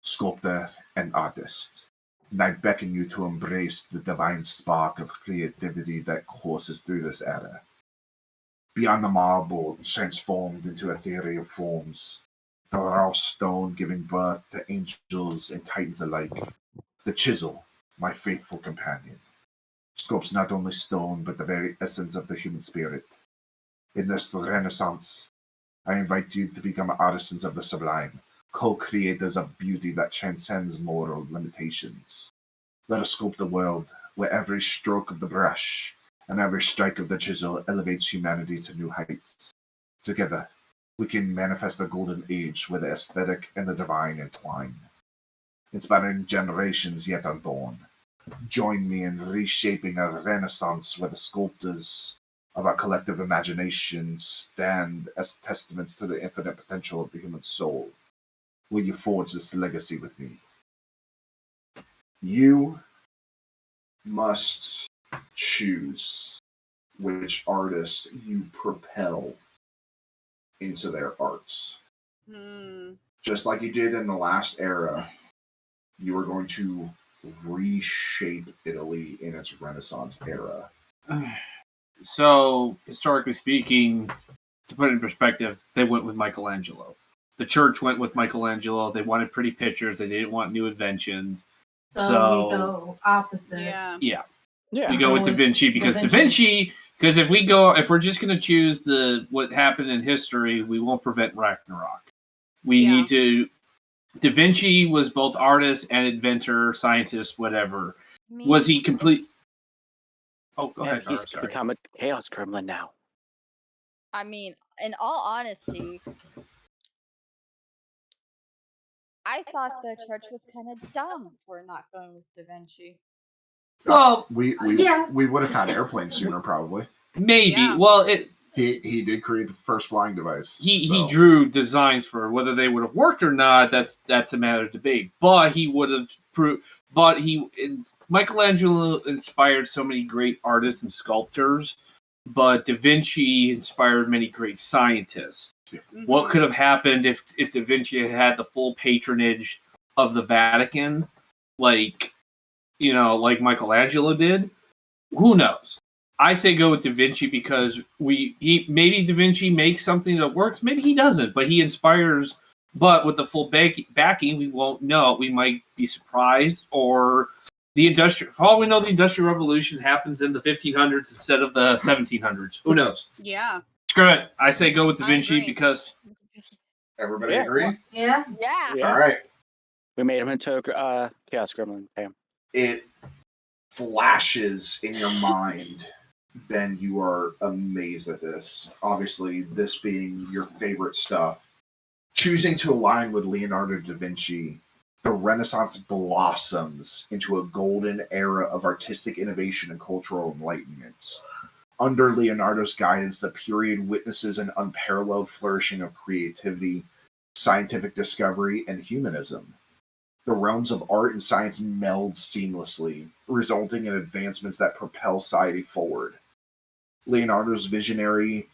sculptor and artist, and I beckon you to embrace the divine spark of creativity that courses through this era. Beyond the marble transformed into ethereal forms, the raw stone giving birth to angels and titans alike, the chisel, my faithful companion, sculpts not only stone but the very essence of the human spirit. In this Renaissance, I invite you to become artisans of the sublime, co-creators of beauty that transcends moral limitations. Let us sculpt a world where every stroke of the brush and every strike of the chisel elevates humanity to new heights. Together, we can manifest a golden age where the aesthetic and the divine entwine, inspiring generations yet unborn. Join me in reshaping a Renaissance where the sculptors of our collective imagination stand as testaments to the infinite potential of the human soul. Will you forge this legacy with me? You must choose which artist you propel into their arts. Just like you did in the last era, you are going to reshape Italy in its Renaissance era. So, historically speaking, to put it in perspective, they went with Michelangelo. The church went with Michelangelo. They wanted pretty pictures. They didn't want new inventions. So we go opposite. Yeah. We go with Da Vinci because Da Vinci. Because if we're just going to choose what happened in history, we won't prevent Ragnarok. We need to. Da Vinci was both artist and inventor, scientist, whatever. Was he complete? Oh, go ahead. He's become a chaos gremlin now. I mean, in all honesty, I thought the church was kind of dumb for not going with Da Vinci. Well, we would have had airplanes sooner, probably. Maybe. Yeah. Well, he did create the first flying device. He drew designs for whether they would have worked or not. That's a matter of debate. But he would have proved. But Michelangelo inspired so many great artists and sculptors. But Da Vinci inspired many great scientists. Mm-hmm. What could have happened if Da Vinci had had the full patronage of the Vatican, like Michelangelo did? Who knows? I say go with Da Vinci because maybe Da Vinci makes something that works, maybe he doesn't, but he inspires. But with the full backing, we won't know. We might be surprised, or for all we know, the Industrial Revolution happens in the 1500s instead of the 1700s. Who knows? Yeah. Screw it. I say go with Da Vinci because. Everybody agree? Yeah. All right. We made him into a chaos gremlin. Damn. It flashes in your mind. Ben, you are amazed at this. Obviously, this being your favorite stuff. Choosing to align with Leonardo da Vinci, the Renaissance blossoms into a golden era of artistic innovation and cultural enlightenment. Under Leonardo's guidance, the period witnesses an unparalleled flourishing of creativity, scientific discovery, and humanism. The realms of art and science meld seamlessly, resulting in advancements that propel society forward. Leonardo's visionary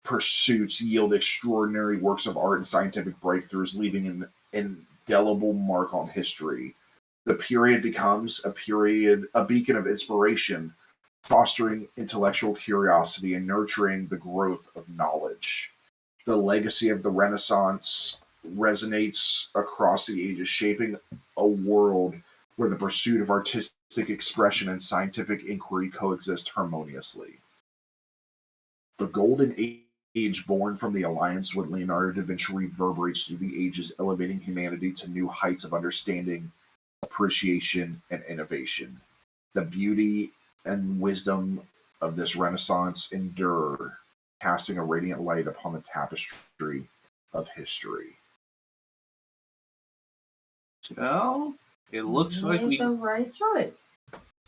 pursuits yield extraordinary works of art and scientific breakthroughs, leaving an indelible mark on history. The period becomes a beacon of inspiration, fostering intellectual curiosity and nurturing the growth of knowledge. The legacy of the Renaissance resonates across the ages, shaping a world where the pursuit of artistic expression and scientific inquiry coexist harmoniously. The golden age born from the alliance with Leonardo da Vinci reverberates through the ages, elevating humanity to new heights of understanding, appreciation, and innovation. The beauty and wisdom of this Renaissance endure, casting a radiant light upon the tapestry of history. So it looks You like made we. the right choice.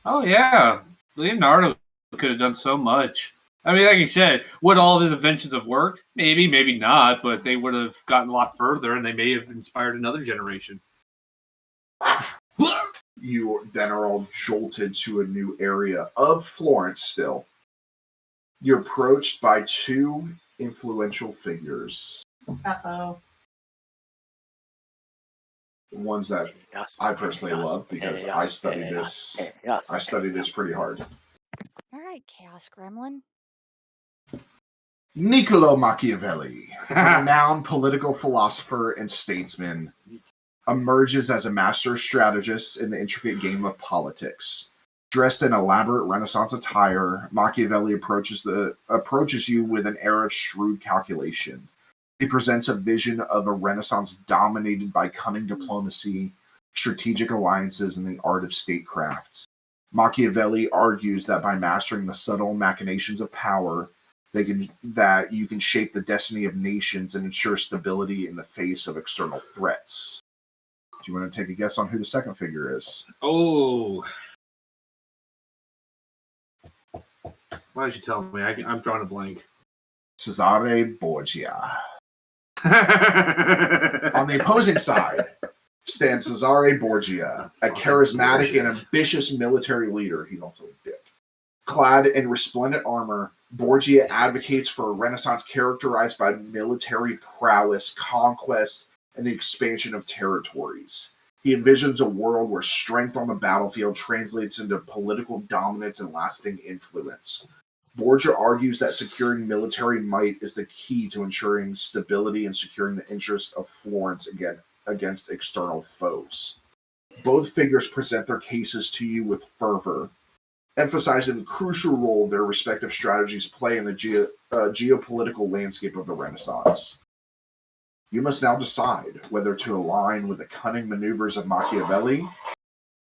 Oh yeah, Leonardo could have done so much. I mean, like you said, would all of his inventions have worked? Maybe, maybe not, but they would have gotten a lot further, and they may have inspired another generation. You then are all jolted to a new area of Florence still. You're approached by two influential figures. Uh-oh. Ones that I personally love because I studied this. I studied this pretty hard. All right, Chaos Gremlin. Niccolo Machiavelli, a renowned political philosopher and statesman, emerges as a master strategist in the intricate game of politics. Dressed in elaborate Renaissance attire, Machiavelli approaches you with an air of shrewd calculation. He presents a vision of a Renaissance dominated by cunning diplomacy, strategic alliances, and the art of statecraft. Machiavelli argues that by mastering the subtle machinations of power, that you can shape the destiny of nations and ensure stability in the face of external threats. Do you want to take a guess on who the second figure is? Oh. Why did you tell me? I'm drawing a blank. Cesare Borgia. On the opposing side stands Cesare Borgia, a charismatic and ambitious military leader. He's also a dick. Clad in resplendent armor, Borgia advocates for a Renaissance characterized by military prowess, conquest, and the expansion of territories. He envisions a world where strength on the battlefield translates into political dominance and lasting influence. Borgia argues that securing military might is the key to ensuring stability and securing the interests of Florence against external foes. Both figures present their cases to you with fervor, emphasizing the crucial role their respective strategies play in the geopolitical landscape of the Renaissance. You must now decide whether to align with the cunning maneuvers of Machiavelli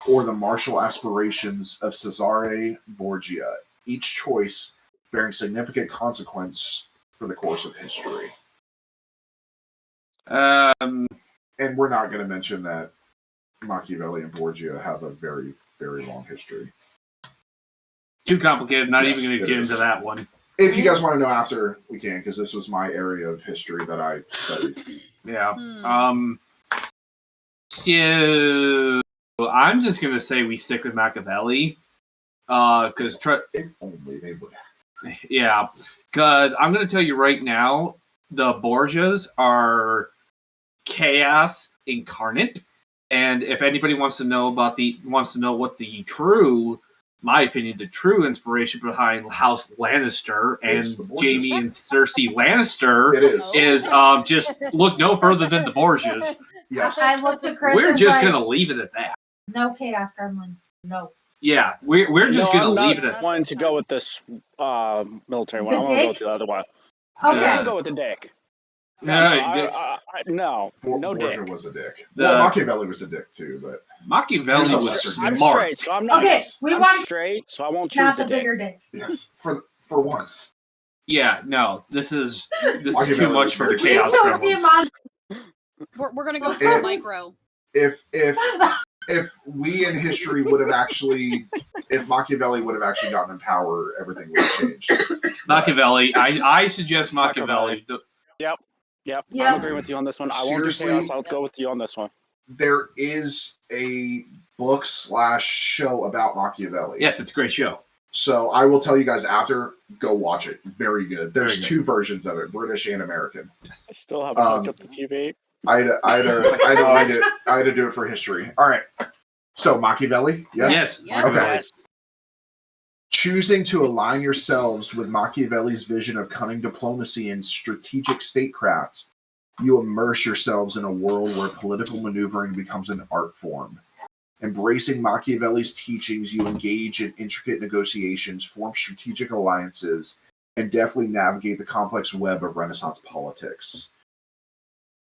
or the martial aspirations of Cesare Borgia, each choice bearing significant consequence for the course of history. And we're not going to mention that Machiavelli and Borgia have a very, very long history. Too complicated. Not even going to get into that one. If you guys want to know after, we can, because this was my area of history that I studied. Yeah. So I'm just going to say we stick with Machiavelli. Because if only they would have. Yeah. Because I'm going to tell you right now, the Borgias are chaos incarnate. And if anybody wants to know what the true, my opinion, the true inspiration behind House Lannister and Jaime and Cersei Lannister is just look no further than the Borgias. Yes. I looked at Chris. We're just going to leave it at that. No Chaos Gremlin. No. Yeah, we're just going to leave it at that. I'm wanting to go with this military one. I want to go with the other one. Okay. I'm going to go with the dick. No, Borgia dick. was a dick. Machiavelli was a dick too, but Machiavelli was smart. I'm straight, so I'm not. Okay, I'm straight, so I won't choose not the the dick. bigger dick. Yes, for once. Yeah, no, this is too much for the Chaos Gremlins. We're gonna go for micro. If we in history would have actually, if Machiavelli would have actually gotten in power, everything would have changed. Machiavelli, I suggest Machiavelli. Yep. I'm agreeing with you on this one. I won't do chaos. I'll go with you on this one. There is a book/show about Machiavelli. Yes, it's a great show. So I will tell you guys after. Go watch it. Very good. There's two versions of it, British and American. I still haven't hooked up the TV. I had to do it for history. All right. So Machiavelli, yes. Yes. Okay. Yes. Choosing to align yourselves with Machiavelli's vision of cunning diplomacy and strategic statecraft, you immerse yourselves in a world where political maneuvering becomes an art form. Embracing Machiavelli's teachings, you engage in intricate negotiations, form strategic alliances, and deftly navigate the complex web of Renaissance politics.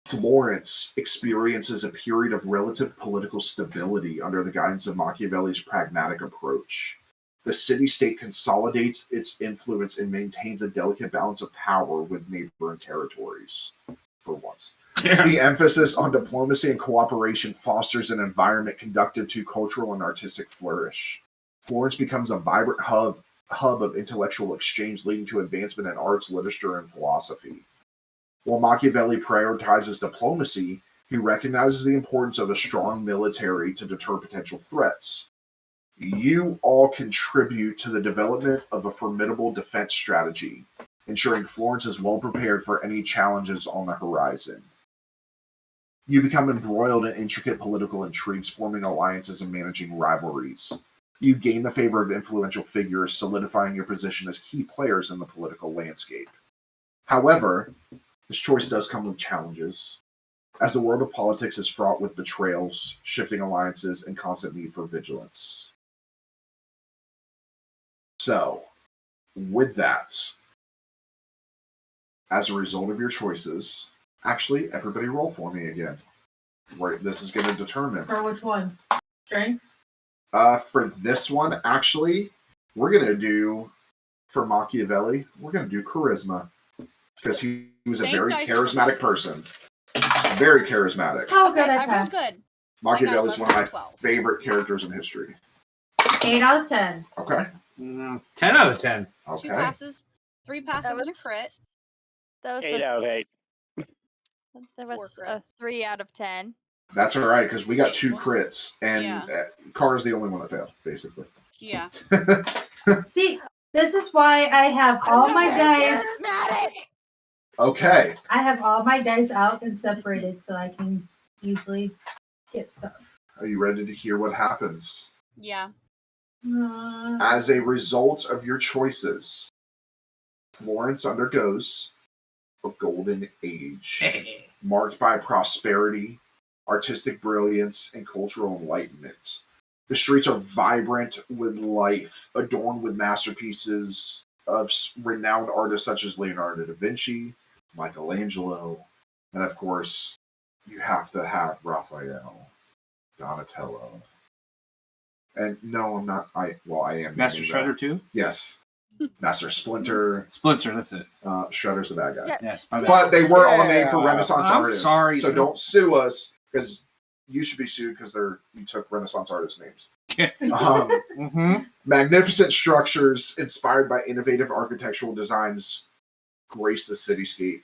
Florence experiences a period of relative political stability under the guidance of Machiavelli's pragmatic approach. The city-state consolidates its influence and maintains a delicate balance of power with neighboring territories, for once. The emphasis on diplomacy and cooperation fosters an environment conducive to cultural and artistic flourish. Florence becomes a vibrant hub of intellectual exchange, leading to advancement in arts, literature, and philosophy. While Machiavelli prioritizes diplomacy, he recognizes the importance of a strong military to deter potential threats. You all contribute to the development of a formidable defense strategy, ensuring Florence is well prepared for any challenges on the horizon. You become embroiled in intricate political intrigues, forming alliances and managing rivalries. You gain the favor of influential figures, solidifying your position as key players in the political landscape. However, this choice does come with challenges, as the world of politics is fraught with betrayals, shifting alliances, and constant need for vigilance. So, with that, as a result of your choices, actually, everybody roll for me again. Right, this is going to determine. For which one? Strength? For this one, actually, we're going to do, for Machiavelli, we're going to do charisma. Because he was a very charismatic person. Very charismatic. Oh, good, I rolled good. Machiavelli is one of my favorite characters in history. 8 out of 10. Okay. 10 out of 10. Okay. 2 passes, 3 passes, and a crit. That was 8 out of 8. That was a 3 out of 10. That's all right, because we got 2 crits, and Kara's the only one that failed, basically. Yeah. See, this is why I have all my dice. Okay. I have all my dice out and separated so I can easily get stuff. Are you ready to hear what happens? Yeah. As a result of your choices, Florence undergoes a golden age, marked by prosperity, artistic brilliance, and cultural enlightenment. The streets are vibrant with life, adorned with masterpieces of renowned artists such as Leonardo da Vinci, Michelangelo, and of course, you have to have Raphael, Donatello. And no, I'm not. I am. Master Shredder too? Yes. Master Splinter. Splinter, that's it. Shredder's the bad guy. Yeah. Yes, my bad. But they were all named for Renaissance I'm artists. sorry. So don't sue us, because you should be sued because you took Renaissance artist names. Magnificent structures inspired by innovative architectural designs grace the cityscape.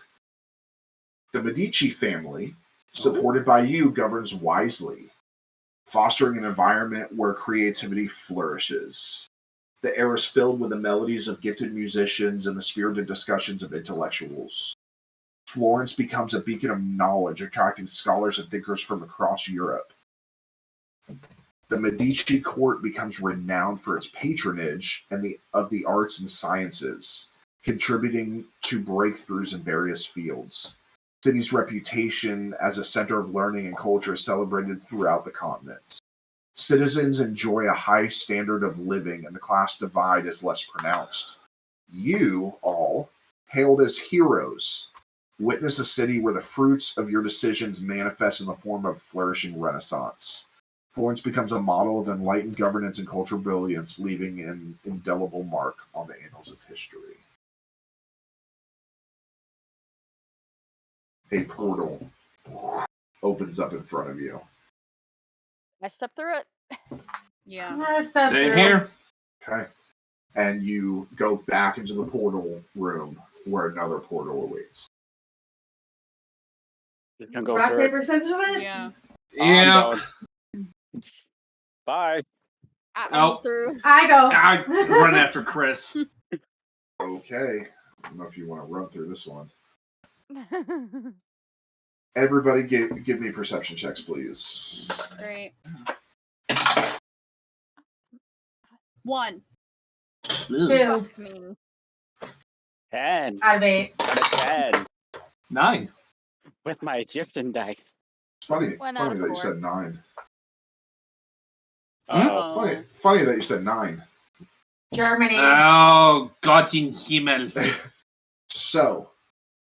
The Medici family, supported by you, governs wisely, fostering an environment where creativity flourishes. The air is filled with the melodies of gifted musicians and the spirited discussions of intellectuals. Florence becomes a beacon of knowledge, attracting scholars and thinkers from across Europe. The Medici court becomes renowned for its patronage of the arts and sciences, contributing to breakthroughs in various fields. The city's reputation as a center of learning and culture is celebrated throughout the continent. Citizens enjoy a high standard of living, and the class divide is less pronounced. You all, hailed as heroes, witness a city where the fruits of your decisions manifest in the form of flourishing renaissance. Florence becomes a model of enlightened governance and cultural brilliance, leaving an indelible mark on the annals of history. A portal opens up in front of you. I stepped through it. Yeah. Same here. Okay. And you go back into the portal room where another portal awaits. You can go Rock, through it. paper, scissors, then? Yeah. Yeah. Bye. I went through. I go. I run after Chris. Okay. I don't know if you want to run through this one. Everybody give me perception checks, please. Great. 1. 2 10 out of 8. out of 10 9. with my Egyptian dice. It's funny, One out funny of that you 4. said 9. Oh. Funny that you said 9. Germany. Oh, Gott in Himmel. So,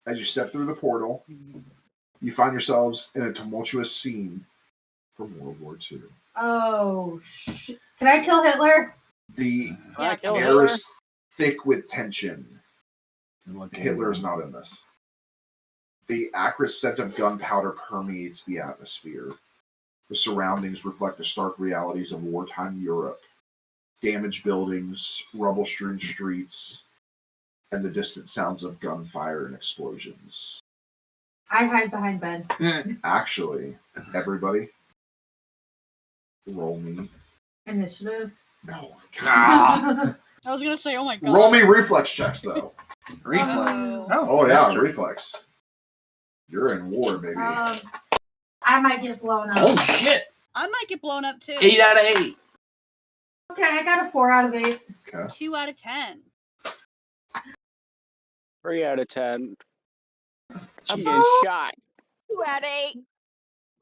as you step through the portal, you find yourselves in a tumultuous scene from World War II. Oh, shit. Can I kill Hitler? The Yeah, kill air Hitler. is thick with tension. Hitler is not in this. The acrid scent of gunpowder permeates the atmosphere. The surroundings reflect the stark realities of wartime Europe. Damaged buildings, rubble-strewn streets, and the distant sounds of gunfire and explosions. I hide behind Ben. Actually, everybody, roll me. Initiative. No. Ah, I was gonna say, oh my god. Roll me reflex checks, though. reflex. Oh, yeah, reflex. You're in war, baby. I might get blown up. Oh shit! I might get blown up too. 8 out of 8. Okay, I got a 4 out of 8. Okay. 2 out of 10. 3 out of 10. I'm Jesus. getting shot. 2 out of 8.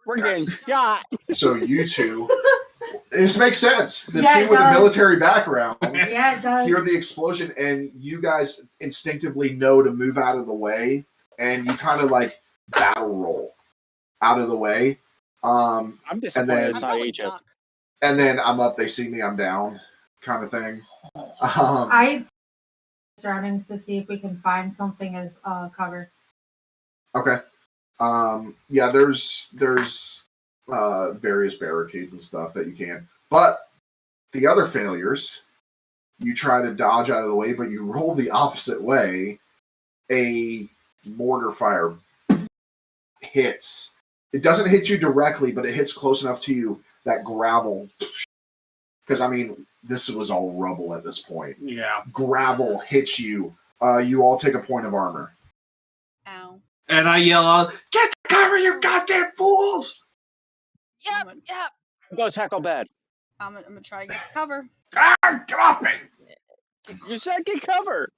We're getting shot. So you two, this makes sense. The Yeah, two it with the does. military background Yeah, it does. hear the explosion, and you guys instinctively know to move out of the way, and you kind of like battle roll out of the way. I'm disappointed then- it's I'm not probably Egypt. Doc. And then I'm up, they see me, I'm down, kind of thing. I surroundings to see if we can find something as cover. Okay. Yeah, there's various barricades and stuff that you can. But the other failures, you try to dodge out of the way, but you roll the opposite way. A mortar fire hits. It doesn't hit you directly, but it hits close enough to you that gravel. Because, I mean, this was all rubble at this point. Yeah. Gravel hits you. You all take a point of armor. Ow. And I yell out, "Get the cover, you goddamn fools!" Yep, yep. Go tackle bed. I'm gonna try to get to cover. Ah, get off me! You said get cover.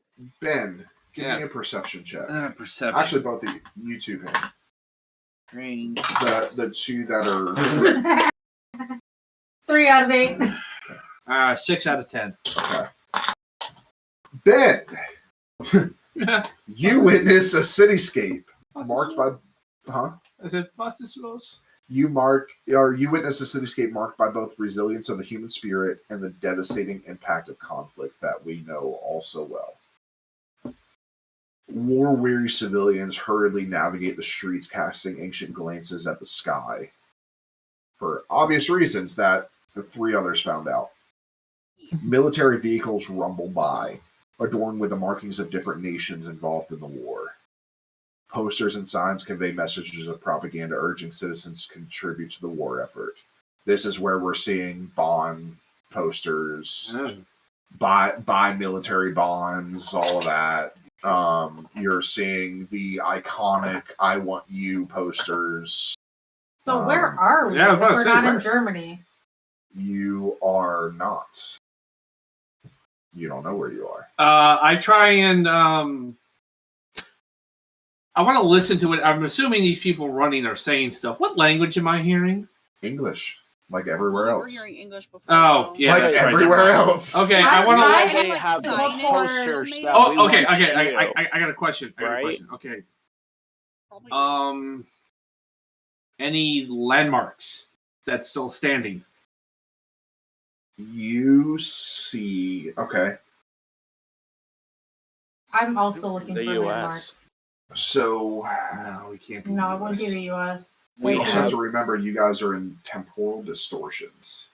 Ben, give me Yes. a perception check. Perception. Actually, both of you two can. Range. The two that are 3 out of 8. 6 out of 10. okay. Ben, you witness a cityscape marked by, Is it Fascismos? you witness a cityscape marked by both resilience of the human spirit and the devastating impact of conflict that we know all so well. War-weary civilians hurriedly navigate the streets, casting ancient glances at the sky, for obvious reasons that the three others found out. Military vehicles rumble by, adorned with the markings of different nations involved in the war. Posters and signs convey messages of propaganda urging citizens to contribute to the war effort. This is where we're seeing bond posters, buy military bonds, all of that. You're seeing the iconic "I Want You" posters. So where are we? Yeah, I was if about to we're say, not where? in Germany. You are not. You don't know where you are. I try and I want to listen to it. I'm assuming these people running are saying stuff. What language am I hearing? English, like everywhere We're else. hearing English before. Oh, yeah, like that's right, everywhere never mind. else. Okay, I want to. I- They like have signage posters maybe? that Oh, we okay, want okay. you. I got a question. Right? Okay. Probably Any landmarks that's still standing? You see. Okay. I'm also looking The for US. landmarks. So No, we can't. No, it wouldn't be the US. we We also have- have to remember you guys are in temporal distortions.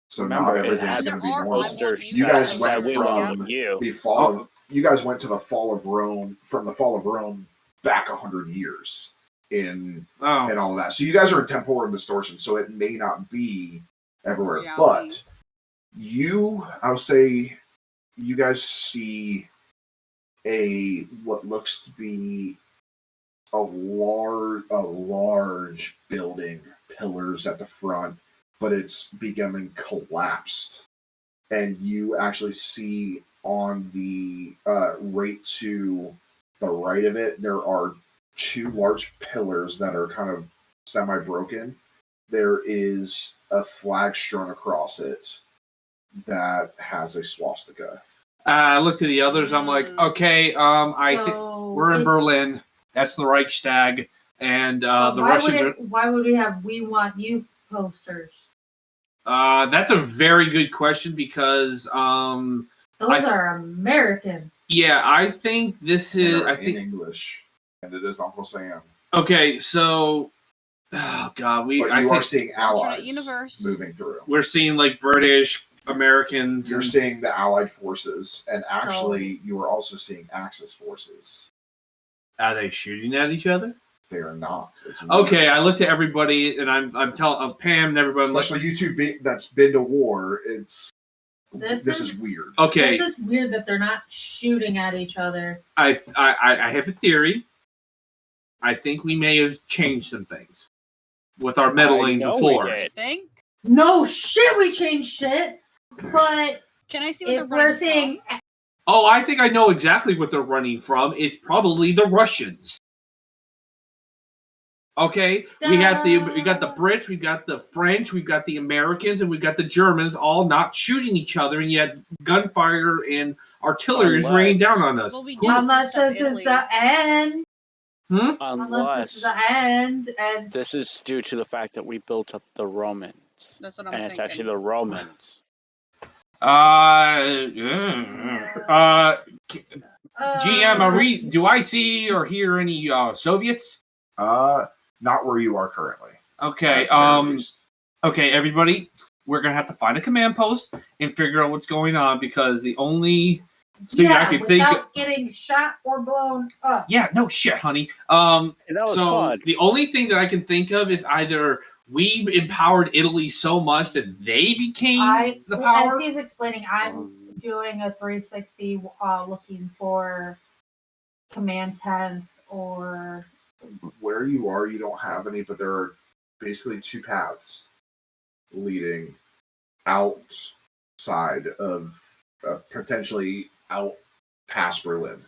So Remember, not it everything's had going to be There are normal. posters You that guys said went we from want you. the fall of, you guys went to the fall of Rome, from the fall of Rome back 100 years in Oh, and all of that. So you guys are in temporal distortion, so it may not be everywhere. Reality. But I would say you guys see what looks to be a large building, pillars at the front, but it's becoming collapsed. And you actually see on the right to the right of it, there are two large pillars that are kind of semi-broken. There is a flag strewn across it that has a swastika. I look to the others. I'm like, okay. I think So we're in it- Berlin. That's the Reichstag, and but the why Russians would why would we have "We Want You" posters? are. That's a very good question because, Those I- are American. yeah, I think this is. They're I in think English. and it is Uncle Sam. Okay, so oh god, But you are seeing Alternate allies universe. moving through. we're seeing like British, Americans. You're and- seeing the Allied forces, and actually, you are also seeing Axis forces. Are they shooting at each other? They are not. It's Okay, weird. I looked at everybody, and I'm telling Pam and everybody. Especially you two that's been to war. This is weird. Okay, This is weird that they're not shooting at each other. I have a theory. I think we may have changed some things with our meddling I know before. we did. Think? No shit, we changed shit. But Can I see what if they're we're running saying from? Oh, I think I know exactly what they're running from. It's probably the Russians. Okay, we got the Brits, we got the French, we got the Americans, and we got the Germans all not shooting each other, and yet gunfire and artillery is raining down on us. Well, we did unless boost up this is Italy. the end. Unless this is Unless the end, and this is due to the fact that we built up the Romans. That's what I'm And it's thinking. actually the Romans. GM, do I see or hear any Soviets? Not where you are currently. Okay, At the very least. okay, everybody, we're gonna have to find a command post and figure out what's going on because the only thing I can think without getting shot or blown up. yeah, no shit, honey. That was so fun. the only thing that I can think of is either we empowered Italy so much that they became the power. As he's explaining, I'm doing a 360 looking for command tents or Where you are, you don't have any, but there are basically two paths leading outside of potentially out past Berlin.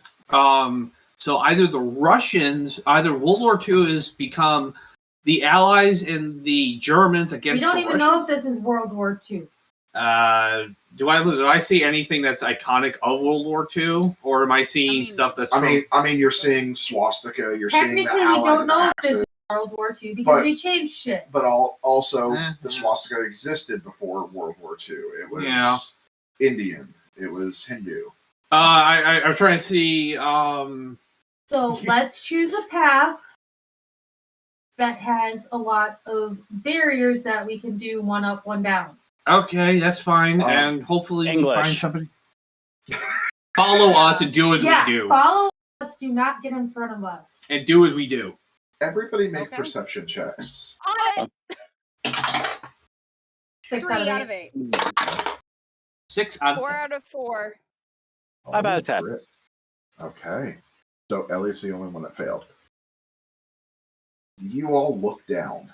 So either the Russians, either World War II has become the Allies and the Germans against the we don't even Russians. know if this is World War II. Do I see anything that's iconic of World War II, or am I seeing stuff that's? I mean, you're seeing swastika. You're seeing the Technically, Allied we don't know if this Axis, is World War II because But- we changed shit. but also Eh, the eh. swastika existed before World War II. It was Yeah. Indian. It was Hindu. I'm trying to see. So let's choose a path that has a lot of barriers that we can do one up, one down. Okay, that's fine, and hopefully we find somebody. Follow us and do as we do. Follow us. Do not get in front of us. And do as we do. Everybody make Okay. perception checks. 6 3 out of 8. 6 out of 4 10. out of 4. How about a 10? Crit. Okay. So Ellie's the only one that failed. You all look down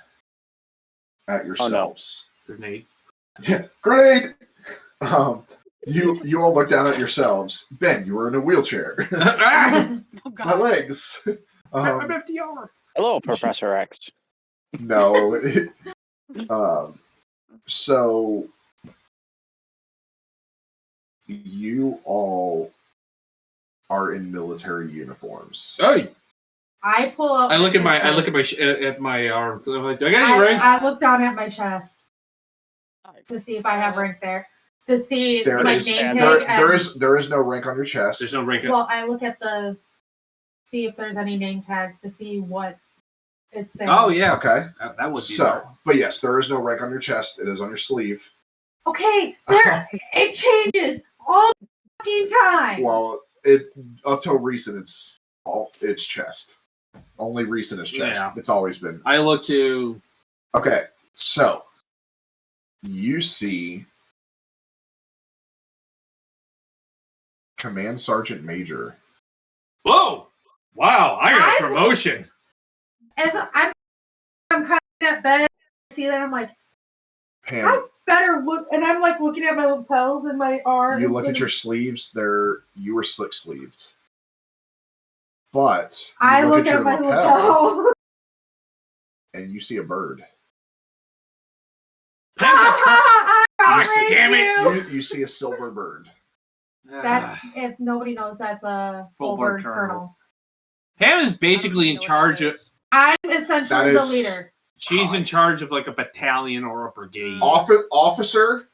at yourselves. Grenade. Yeah, grenade! You all look down at yourselves. Ben, you were in a wheelchair. Ah! Oh My god. legs. I'm FDR. Hello, Professor X. No. So you all are in military uniforms. Hey, I pull up. I look at my pistol. at my arm. I'm like, do I got any rank? I look down at my chest to see if I have rank there. To see There my is name there, tag. there is no rank on your chest. There's no rank. Well, I look at see if there's any name tags to see what it's saying. Oh yeah. Okay. That would be So, there. but yes, there is no rank on your chest. It is on your sleeve. Okay, there it changes all the fucking time. Well, up till recent, it's chest. Only recent is chest. Yeah. It's always been. I look to. Okay, so you see Command Sergeant Major. Whoa! Wow! I got a I- promotion. As I'm kind of at bed, I see that I'm like, Pam, I better look, and I'm like looking at my lapels and my arm. you look at your sleeves. You were slick sleeved, but you I look your at my lapel lapel. and you see a bird. I Damn outraged it. you. You see a silver bird. That's if nobody knows. That's a Full full bird bird colonel. colonel. Pam is I don't basically even in know what charge that of. is. I'm essentially That the is- leader. She's in charge of like a battalion or a brigade. Officer,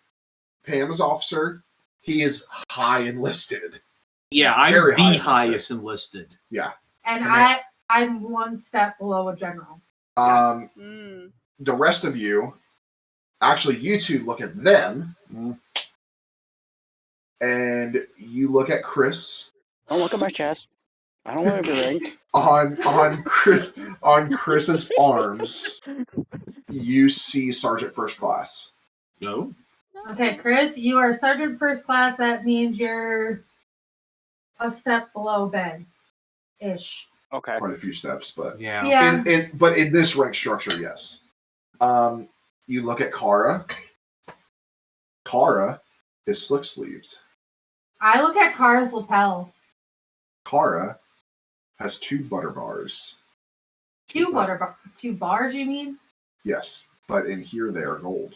Pam is officer. He is high enlisted. Yeah, I'm Very high the enlisted. highest enlisted. Yeah. And Command- I'm one step below a general. The rest of you, actually, you two look at them, and you look at Chris. Don't look at my chest. I don't want to be ranked. On Chris's arms, you see Sergeant First Class. No. Okay, Chris, you are Sergeant First Class. That means you're a step below Ben-ish. Okay. Quite a few steps, but Yeah. But in this rank structure, yes. You look at Kara. Kara is slick-sleeved. I look at Kara's lapel. Kara has 2 butter bars. 2 bars, you mean? Yes, but in here they are gold.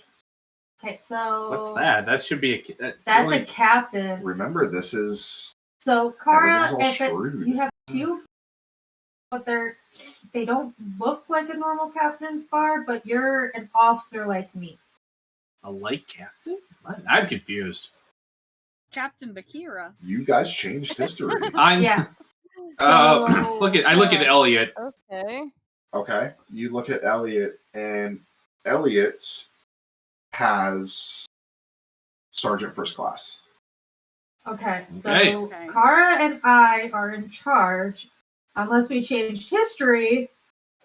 Okay, so What's that? That should be that's a captain. Remember, this is So Kara, everything's all if screwed. you have 2, but they don't look like a normal captain's bar, but you're an officer like me. a light captain. I'm confused. Captain Bakira. You guys changed history. Yeah. So, look at Elliot. Okay. Okay, you look at Elliot, and Elliot has Sergeant First Class. Okay, so Okay. Kara and I are in charge, unless we changed history,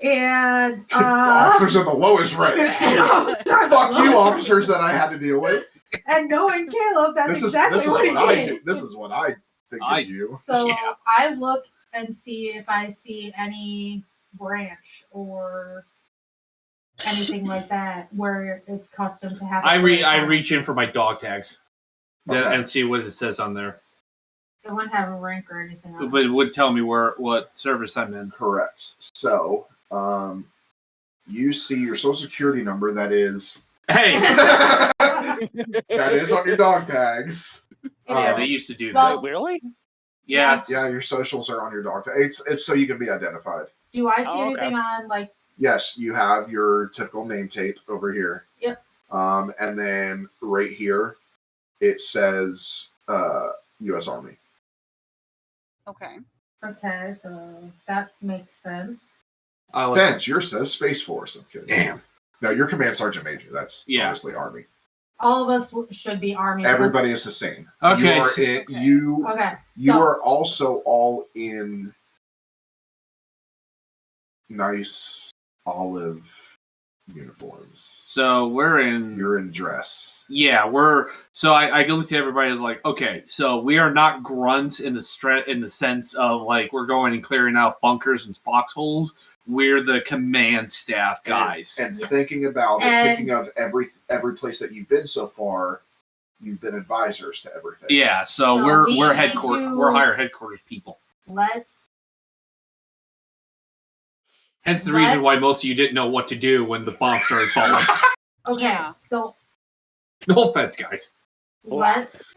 and Officers are the lowest rank. Fuck you, officers that I had to deal with. And knowing Caleb, that's This is exactly what he did. This is what I think of you. So Yeah. I look and see if I see any branch or anything like that where it's custom to have. I reach in for my dog tags Okay. and see what it says on there. It wouldn't have a rank or anything on But it. it would tell me what service I'm in. Correct. So, you see your social security number that is Hey, that is on your dog tags. yeah, they used to do Well, that. Really? Yes. Yeah, your socials are on your dog tag. It's so you can be identified. Do I see Oh, okay. anything on like? Yes, you have your typical name tape over here. Yep. And then right here, it says U.S. Army. Okay. Okay, so that makes sense. Bench, yours says Space Force. I'm kidding. Damn. No, you're Command Sergeant Major. That's Yeah. obviously Army. All of us should be Army. because- Everybody is the same. Okay, You are, so- Okay. you so, are also all in nice olive uniforms. So we're in. You're in dress. Yeah, we're. So I go to everybody like, okay, so we are not grunts in the sense of like we're going and clearing out bunkers and foxholes. We're the command staff guys. And thinking about it, thinking of every place that you've been so far, you've been advisors to everything. Yeah, so So we're we need to- we're higher headquarters people. let's. Hence the What? reason why most of you didn't know what to do when the bomb started falling. Okay. Yeah. So No offense, guys. let's.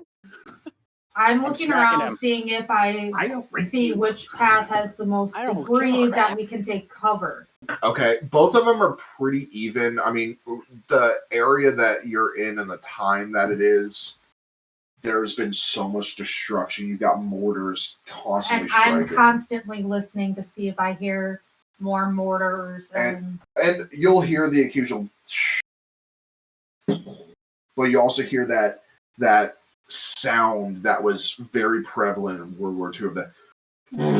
I'm looking smacking around, him. seeing if I don't see which path has the most I don't debris care. that we can take cover. Okay, both of them are pretty even. I mean, the area that you're in and the time that it is, there's been so much destruction. You've got mortars constantly And I'm striking. constantly listening to see if I hear more mortars and And you'll hear the occasional, but you also hear that sound that was very prevalent in World War II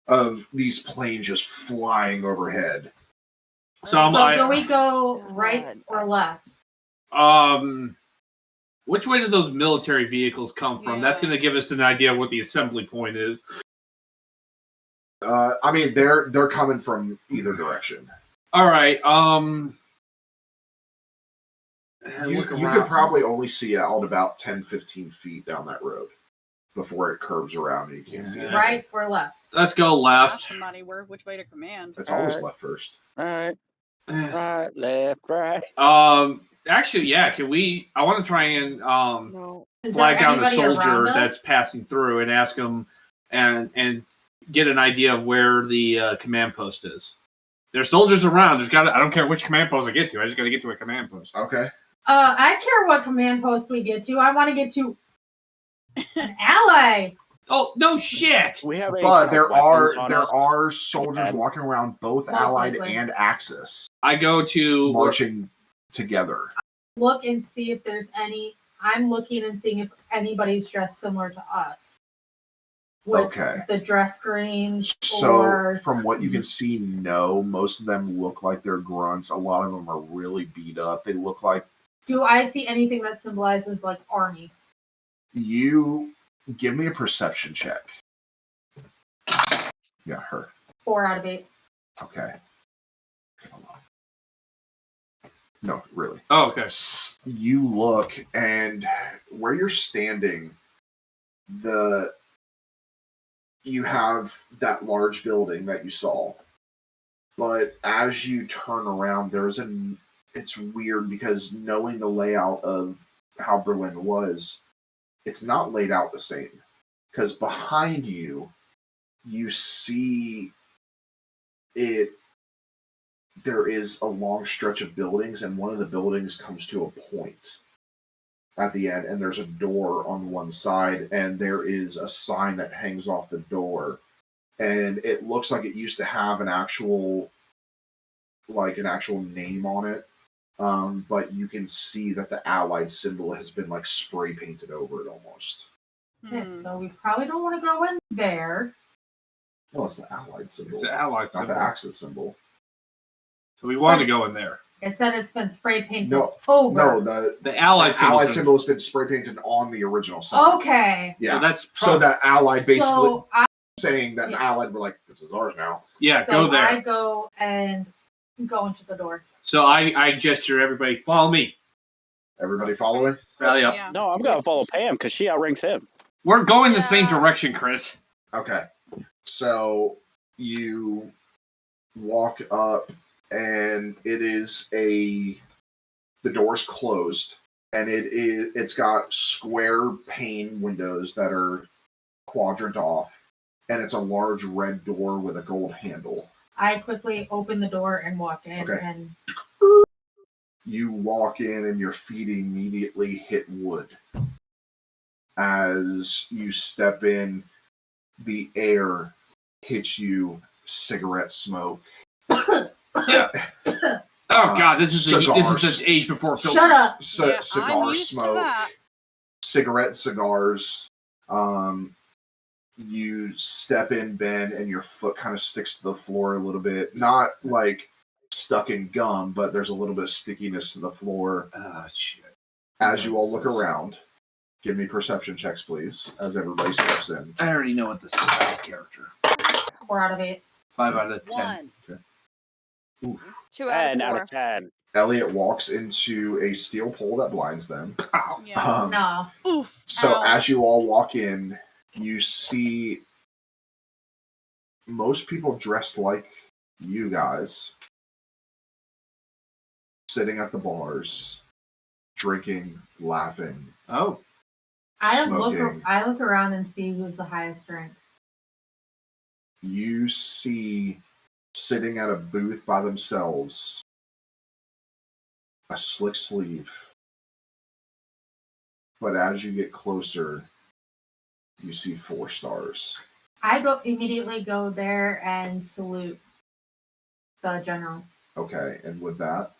of these planes just flying overhead. So I'm so like, do we go right God. or left? which way did those military vehicles come from? That's Yeah. going to give us an idea of what the assembly point is. I mean, they're coming from either direction. All right. You could probably only see out about 10, 15 feet down that road before it curves around and you can't see it. Right or left? Let's go Ask left. somebody which way to command. It's always Alright. left first. Right, right, left, right. Actually, yeah. Can we? I want to try and No. Is flag there down a anybody soldier around us? that's passing through and ask him and get an idea of where the command post is. There's soldiers around. I don't care which command post I get to. I just got to get to a command post. Okay. I care what command post we get to. I want to get to an ally. Oh no, shit! We have But there weapons on us. are soldiers And- walking around, both Most Allied likely. and Axis, I go to marching together. Look and see if there's any. I'm looking and seeing if anybody's dressed similar to us. With Okay. the dress greens So, or from what you can see, no, most of them look like they're grunts. A lot of them are really beat up. They look like do I see anything that symbolizes like army? you. Give me a perception check. Yeah, her. 4 out of 8. Okay. No, really. Oh, okay. You look, and where you're standing, you have that large building that you saw, but as you turn around, it's weird because knowing the layout of how Berlin was, it's not laid out the same. Because behind you, you see it. There is a long stretch of buildings, and one of the buildings comes to a point at the end, and there's a door on one side, and there is a sign that hangs off the door, and it looks like it used to have an actual name on it, but you can see that the Allied symbol has been like spray painted over it almost. Okay, so we probably don't want to go in there. Well, it's the Allied symbol, It's the Allied not symbol. the Axis symbol. So we want to go in there. It said it's been spray painted No, over. No, The Allied the symbol. Allied symbol has been spray painted on the original sign. Okay. Yeah. So that's So that Allied basically So saying that the Yeah. Allied were like, this is ours now. yeah. so Go there. I go and go into the door. So I gesture everybody, follow me. Everybody following? Rally up. Yeah. No, I'm gonna follow Pam because she outranks him. We're going the same Yeah. direction, Chris. Okay. So you walk up, and the door's closed, and it's got square pane windows that are quadrant off, and it's a large red door with a gold handle. I quickly open the door and walk in, Okay. and You walk in, and your feet immediately hit wood. As you step in, the air hits you, cigarette smoke. Oh God, this is cigars. the age before filters. shut up. Yeah, Cigar I'm used smoke. to that. Cigarette cigars. You step in, Ben, and your foot kind of sticks to the floor a little bit. Not like stuck in gum, but there's a little bit of stickiness to the floor. Oh shit. As you all look around, give me perception checks, please, as everybody steps in. I already know what this is about a character. 4 out of 8. 5 out of 10. 1. 2 out 10 of out 4. of 10. Elliot walks into a steel pole that blinds them. Ow. Yeah. No. Oof. So Ow. as you all walk in, you see most people dressed like you guys sitting at the bars, drinking, laughing. Oh. I Smoking. look around and see who's the highest rank. You see sitting at a booth by themselves a slick sleeve. But as you get closer, you see 4 stars. I immediately go there and salute the general. Okay, and with that,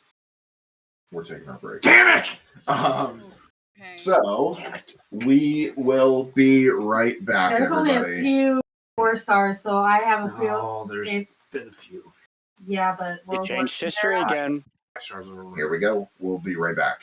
we're taking our break. Damn it! Okay. So, we will be right back, There's only everybody. a few 4 stars, so I have a few. Oh, there's Okay. been a few. Yeah, but We changed history again. Here we go. We'll be right back.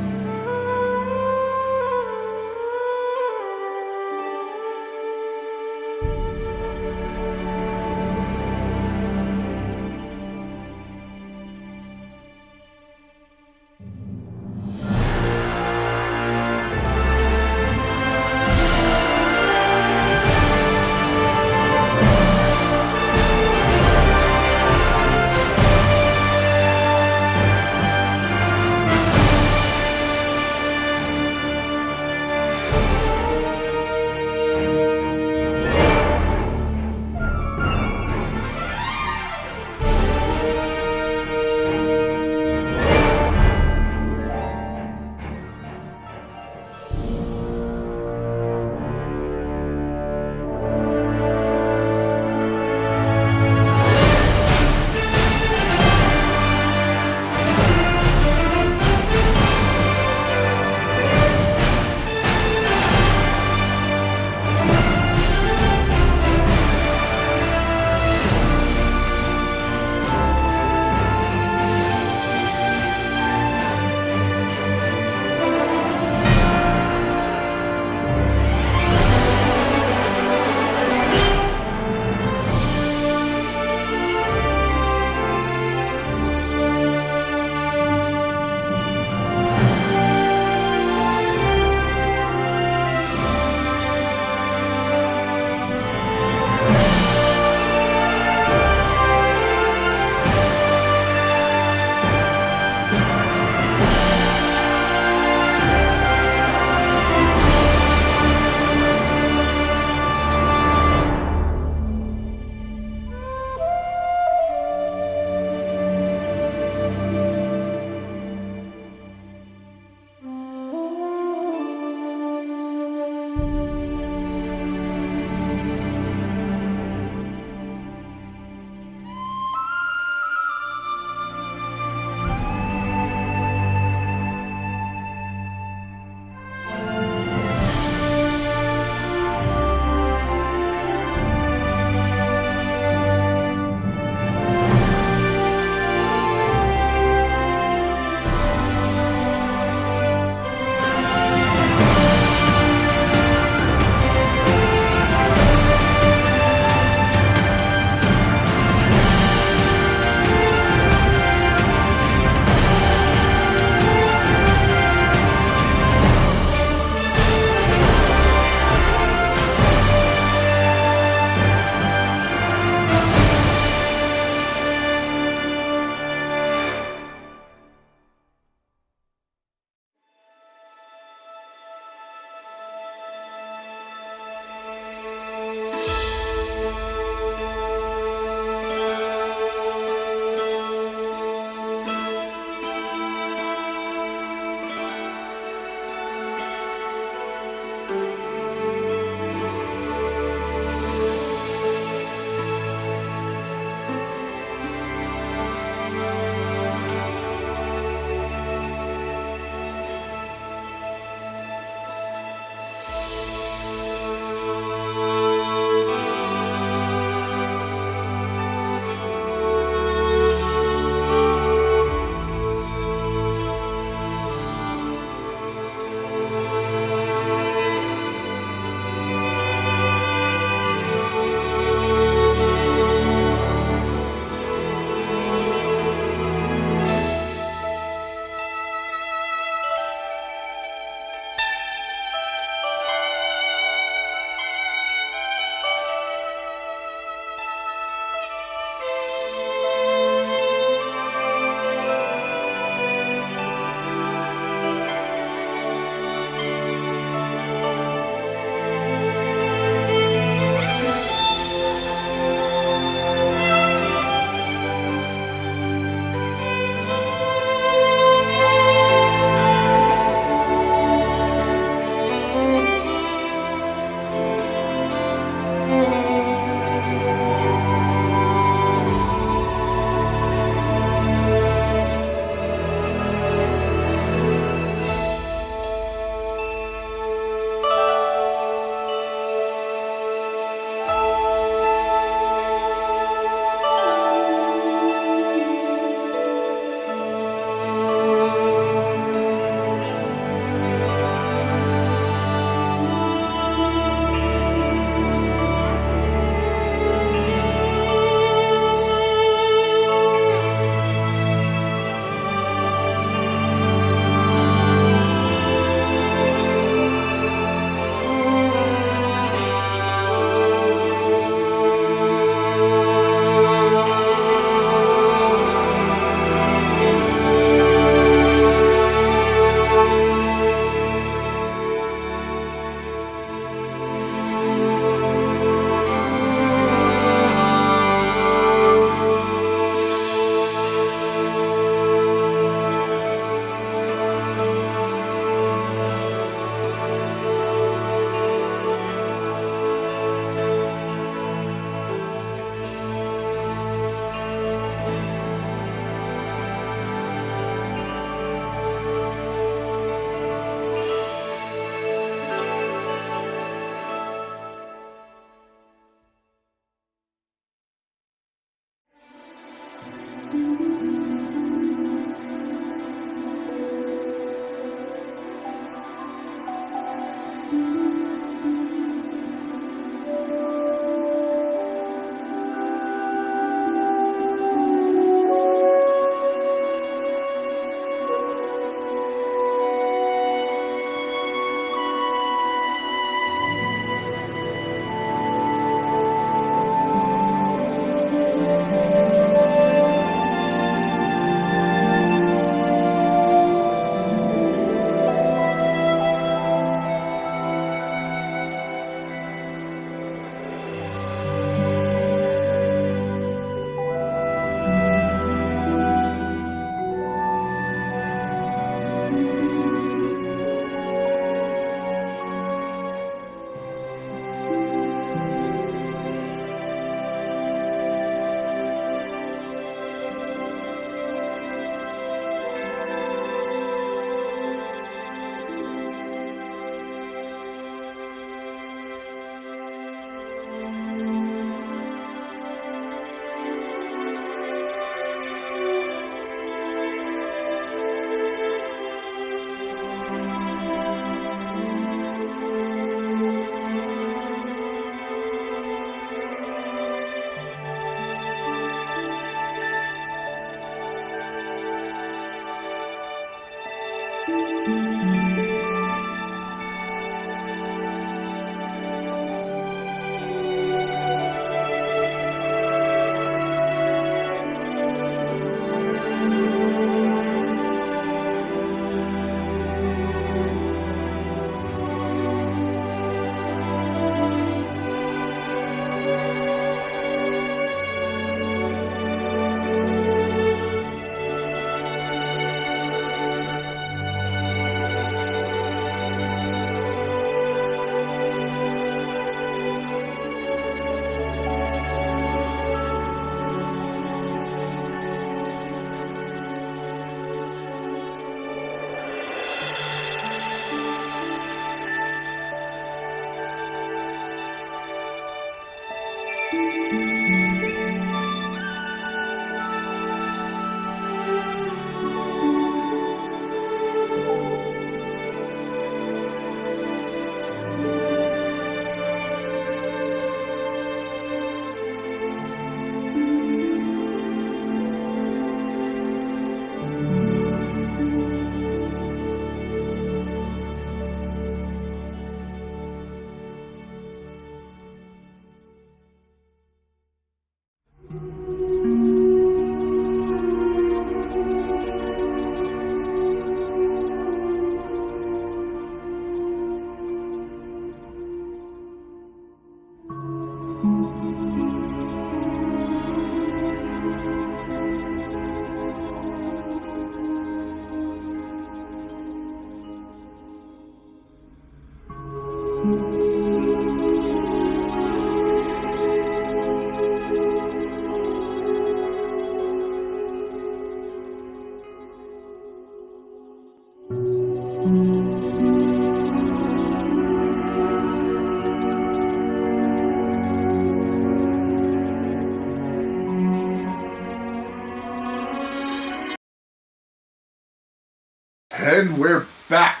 And we're back.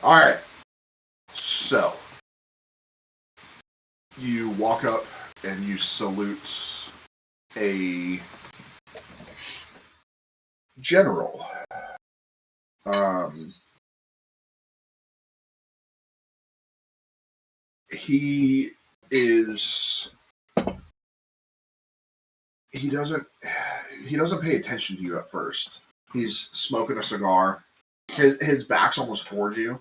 Alright. So, you walk up and you salute a general. He is... He doesn't pay attention to you at first. He's smoking a cigar. His back's almost towards you.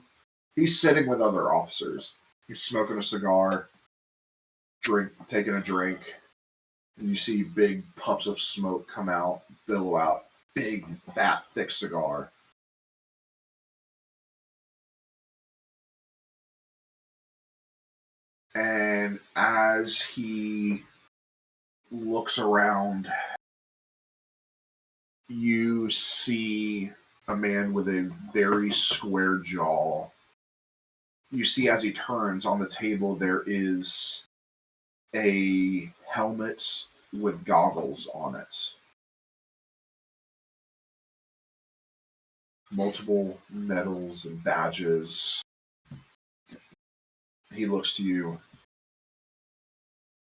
He's sitting with other officers. He's smoking a cigar, taking a drink. And you see big puffs of smoke come out, billow out. Big, fat, thick cigar. And as he looks around, you see a man with a very square jaw. You see as he turns on the table, there is a helmet with goggles on it. multiple medals and badges. He looks to you.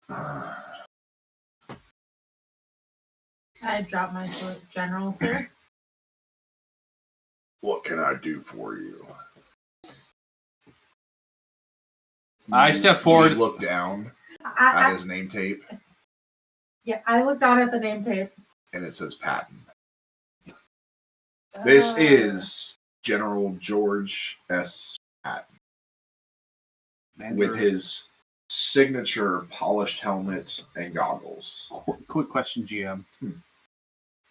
I drop my sword. General, sir. What can I do for you? I step forward. You look down at his name tape. Yeah, I look down at the name tape. And it says Patton. This is General George S. Patton. With his signature polished helmet and goggles. Quick question, GM.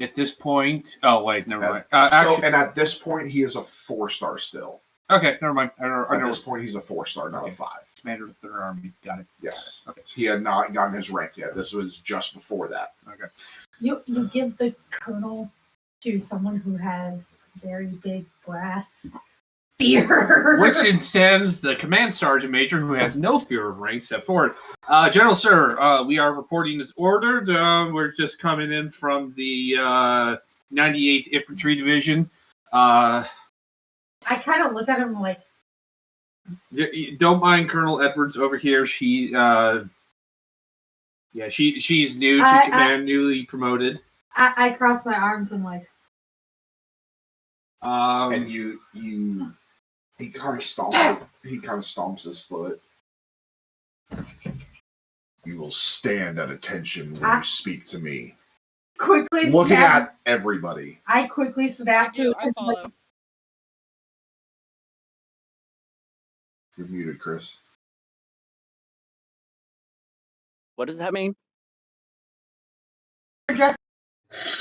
At this point... Oh, wait, never mind. And at this point, he is a 4-star still. Okay, never mind. At this point, he's a 4-star, not a 5. Commander of the 3rd Army. Got it. Yes. Okay. He had not gotten his rank yet. This was just before that. Okay. You give the colonel to someone who has very big brass fear. Which sends the command sergeant major, who has no fear of rank, step forward. General Sir, we are reporting as ordered. We're just coming in from the 98th Infantry Division. I kind of look at him like... Don't mind Colonel Edwards over here. She's new to command, newly promoted. I cross my arms and like... And he kind of stomps his foot. You will stand at attention when you speak to me. Quickly looking at everybody. I quickly snap to I follow. You're muted, Chris. What does that mean? Address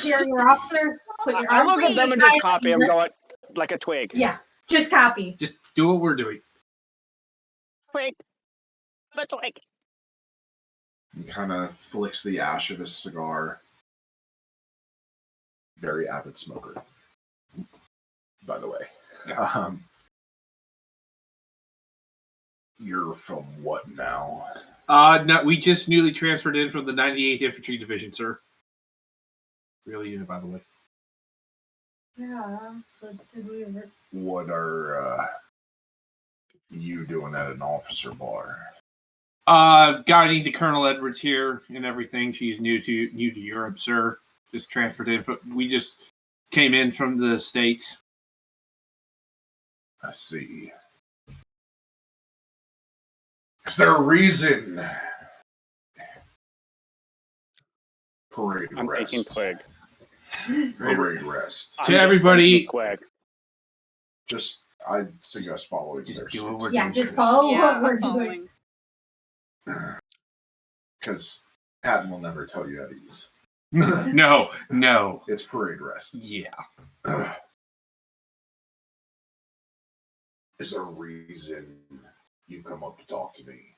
your officer. Put your I arm look at them and just copy. I'm going like a twig. Yeah, just copy. Just do what we're doing. Twig. A twig. He kind of flicks the ash of his cigar. Very avid smoker, by the way. Yeah. You're from what now? No, we just newly transferred in from the 98th Infantry Division, sir. Real unit, by the way. Yeah, but did we ever... What are you doing at an officer bar? Guiding to Colonel Edwards here and everything. She's new to Europe, sir. Just transferred in. We just came in from the States. I see. Is there a reason? Parade I'm rest. taking twig. Parade rest. To everybody, just I suggest following just their do what suits. we're Yeah, doing, just Chris. follow Yeah, what we're I'm following. doing. Because Patton will never tell you at ease. No. It's parade rest. Yeah. Is there a reason you come up to talk to me?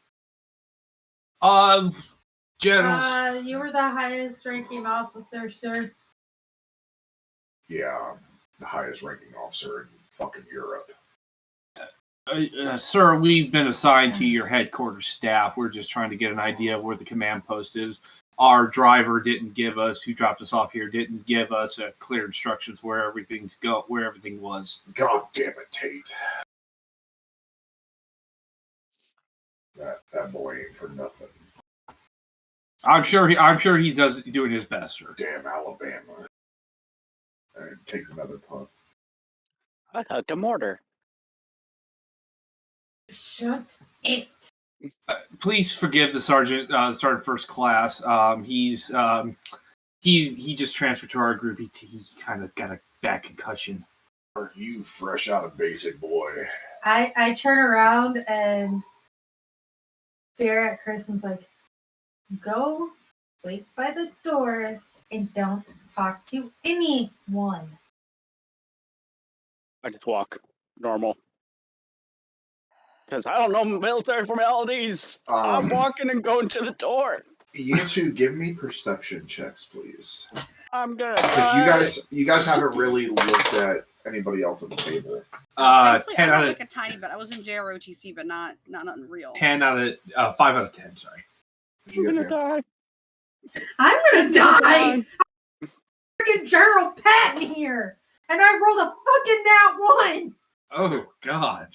Generals. You were the highest ranking officer, sir. Yeah, I'm the highest ranking officer in fucking Europe. Sir, we've been assigned to your headquarters staff. We're just trying to get an idea of where the command post is. Our driver who dropped us off here, didn't give us clear instructions where everything was. God damn it, Tate. That boy ain't for nothing. I'm sure he does doing his best, sir. Damn Alabama. And takes another puff. I hugged a mortar. Shut it. Please forgive the sergeant first class. He just transferred to our group. He kind of got a back concussion. Are you fresh out of basic, boy? I turn around and stare at Chris and's like, go wait by the door and don't talk to anyone. I just walk normal. Because I don't know military formalities. I'm walking and going to the door. You two give me perception checks, please. I'm gonna Because you guys haven't really looked at anybody else at the table. Thankfully, 10 I out had of like a tiny bit. I was in JROTC, but not nothing real. 5 out of 10. Sorry. Did you I'm get gonna there? die. I'm gonna die! Freaking General Patton here! And I rolled a fucking nat 1! Oh, God.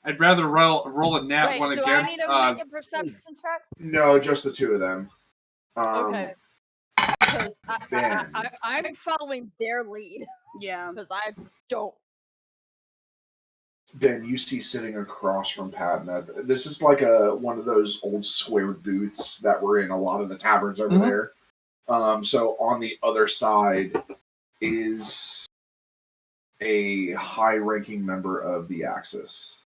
I'd rather roll a nat Wait, one do against... I need to make a perception check? No, just the two of them. Okay. Because Ben. I'm following their lead. Yeah. Because I don't. Ben, you see sitting across from Patna. This is like one of those old square booths that were in a lot of the taverns over there. So on the other side is a high-ranking member of the Axis.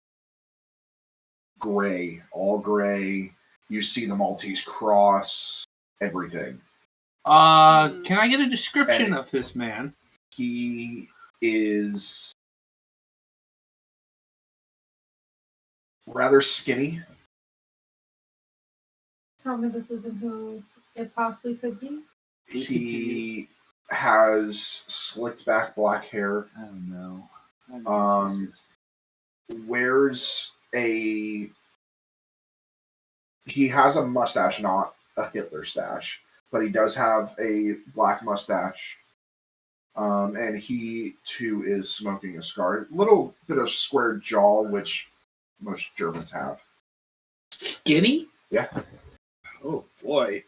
Gray, all gray. You see the Maltese cross, everything. Can I get a description of this man? He is rather skinny. Tell me this isn't who it possibly could be. He has slicked back black hair. Oh no. Wears he has a mustache, not a Hitler stash, but he does have a black mustache. And he too is smoking a cigar. Little bit of square jaw, which most Germans have. Skinny? Yeah. Oh boy.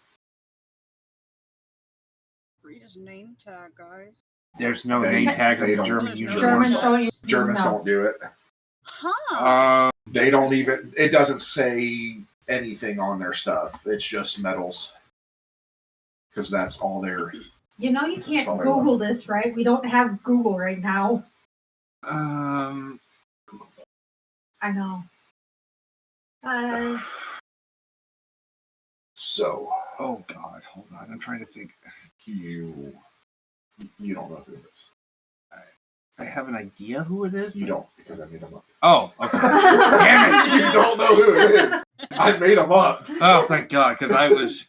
Read his name tag, guys. There's no name tag on the German uniform. Germans don't do it. Huh. They don't even. It doesn't say anything on their stuff. It's just medals. Because that's all they're. You know you can't Google this, right? We don't have Google right now. I know. So. Oh God, hold on. I'm trying to think. You don't know who it is. I have an idea who it is. You don't, because I made him up. Oh, okay. Damn it! You don't know who it is. I made him up. Oh, thank God, because I was.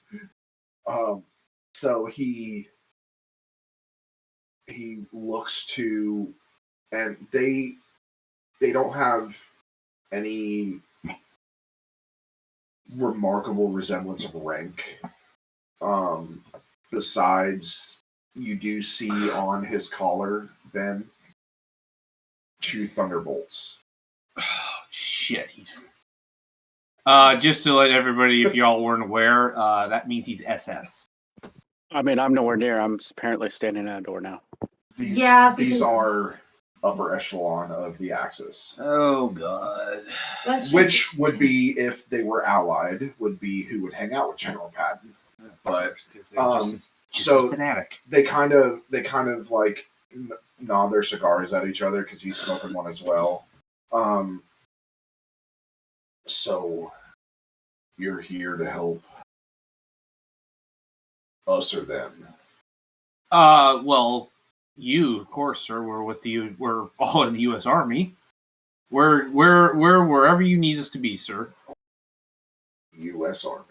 So he looks to, and they don't have any remarkable resemblance of rank. Besides, you do see on his collar, Ben, 2 thunderbolts. Oh, shit. He's. Just to let everybody, if y'all weren't aware, that means he's SS. I mean, I'm nowhere near. I'm apparently standing at a door now. These are upper echelon of the Axis. Oh, God. Which would be, if they were allied, would be who would hang out with General Patton. But so fanatic. They kind of like nod their cigars at each other because he's smoking one as well. So you're here to help us or them? Well, you, of course, sir. We're all in the U.S. Army. We're wherever you need us to be, sir. U.S. Army.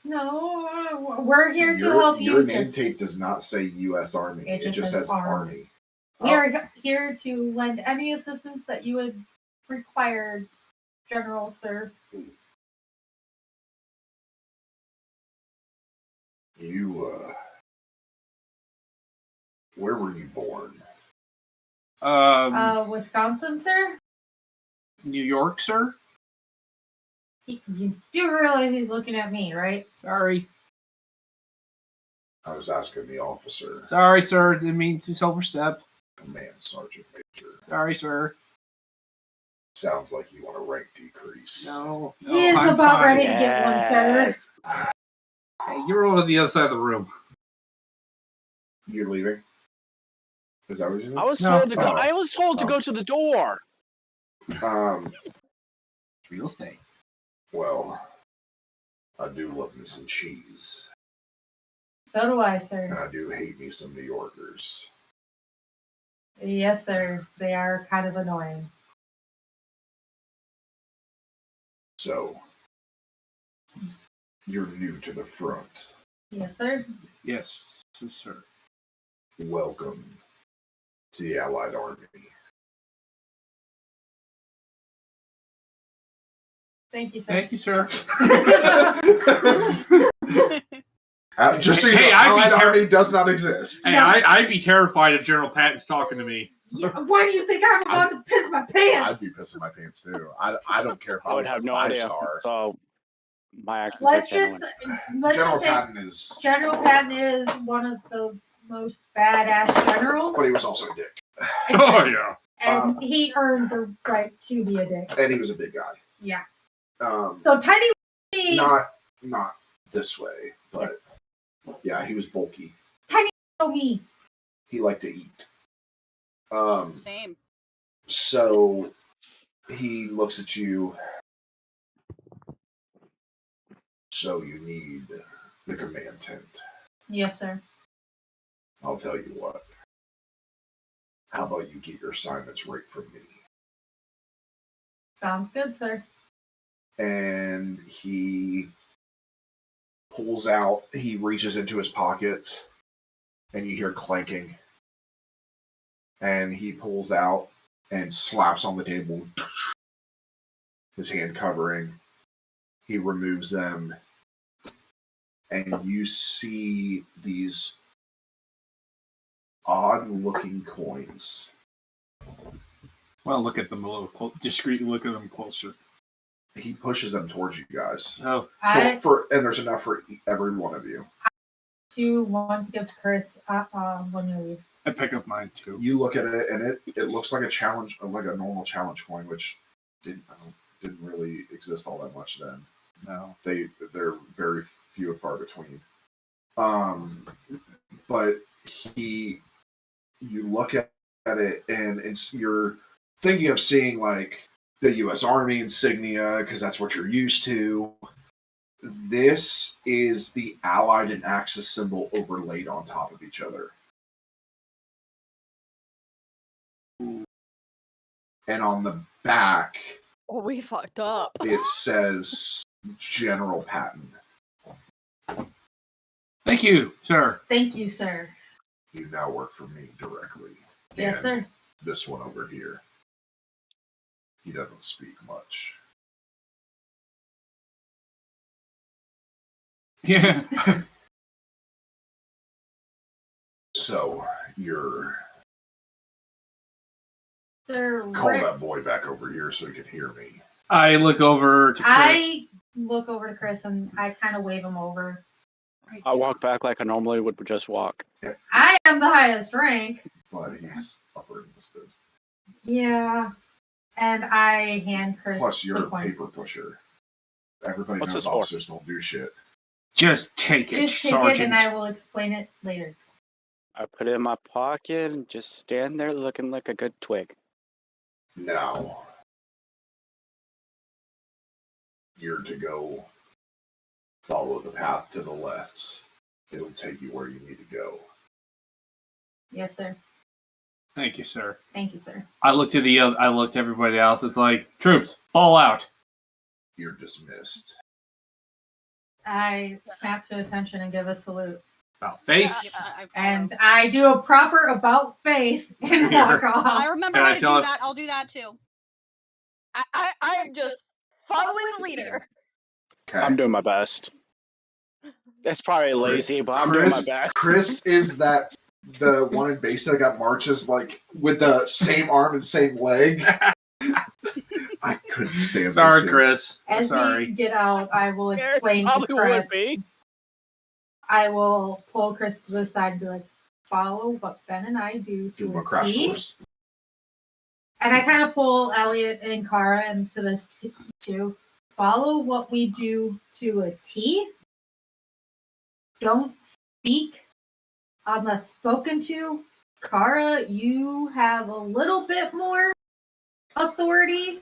No, we're here to help you. Your name tape does not say U.S. Army. It just says Army. We are here to lend any assistance that you would require, General, sir. You, where were you born? Wisconsin, sir? New York, sir? You do realize he's looking at me, right? Sorry. I was asking the officer. Sorry, sir. Didn't mean to overstep. Command Sergeant Major. Sorry, sir. Sounds like you want a rank decrease. No. He is about ready to get one, sir. Hey, you're over the other side of the room. You're leaving? Is that what you said? I was told to go. I was told to go to the door. Real estate. Well, I do love me some cheese. So do I, sir. And I do hate me some New Yorkers. Yes, sir. They are kind of annoying. So, you're new to the front. Yes, sir. Yes, sir. Welcome to the Allied Army. Thank you, sir. Thank you, sir. Just so you know, Allied Army does not exist. Hey, I'd be terrified if General Patton's talking to me. Yeah, why do you think I'm about to piss my pants? I'd be pissing my pants too. I don't care if I would have no idea. Star. So my let's just say Patton is General Patton is one of the most badass generals. But he was also a dick. Oh yeah. And he earned the right to be a dick. And he was a big guy. Yeah. So Tiny not this way, but yeah, he was bulky. Tiny me. He liked to eat. Same. So he looks at you. So you need the command tent. Yes, sir. I'll tell you what. How about you get your assignments right from me? Sounds good, sir. And he pulls out, he reaches into his pocket, and you hear clanking. And he pulls out and slaps on the table, his hand covering. He removes them, and you see these odd-looking coins. Well, look at them a little discreetly. Look at them closer. He pushes them towards you guys. Oh, and there's enough for every one of you. One to give to Chris when you leave. I pick up mine too. You look at it, and it looks like a challenge, like a normal challenge coin, which didn't really exist all that much then. No, they're very few and far between. But you look at it, and you're thinking of seeing like the U.S. Army insignia because that's what you're used to. This is the Allied and Axis symbol overlaid on top of each other. And on the back, we fucked up. It says General Patton. Thank you, sir. Thank you, sir. You now work for me directly. Yes, and sir. This one over here, he doesn't speak much. Yeah. So you're Sir, call that boy back over here so he can hear me. I look over to Chris. I look over to Chris and I kind of wave him over. I walk back like I normally would just walk. I am the highest rank. But he's upper enlisted. Yeah. And I hand Chris Plus, you're the a coin. paper pusher. Everybody What's knows this for? officers don't do shit. Just take it, Just take Sergeant. it and I will explain it later. I put it in my pocket and just stand there looking like a good twig. Now, you're to go follow the path to the left. It'll take you where you need to go. Yes, sir. Thank you, sir. Thank you, sir. I looked to everybody else. It's like, troops, fall out. You're dismissed. I snap to attention and give a salute. About face. And I do a proper about face and walk off. I remember how to do that. I'll do that too. I'm just following the leader. Okay. I'm doing my best. It's probably lazy, but I'm doing my best. Chris is the one in basic that marches like with the same arm and same leg. I couldn't stand. Sorry, Chris. As Sorry. we get out, I will explain to Probably would Chris. be. I will pull Chris to the side and be like, follow what Ben and I do Do to a a crash T. course. And I kind of pull Elliot and Kara into this too. Follow what we do to a T. Don't speak unless spoken to. Kara, you have a little bit more authority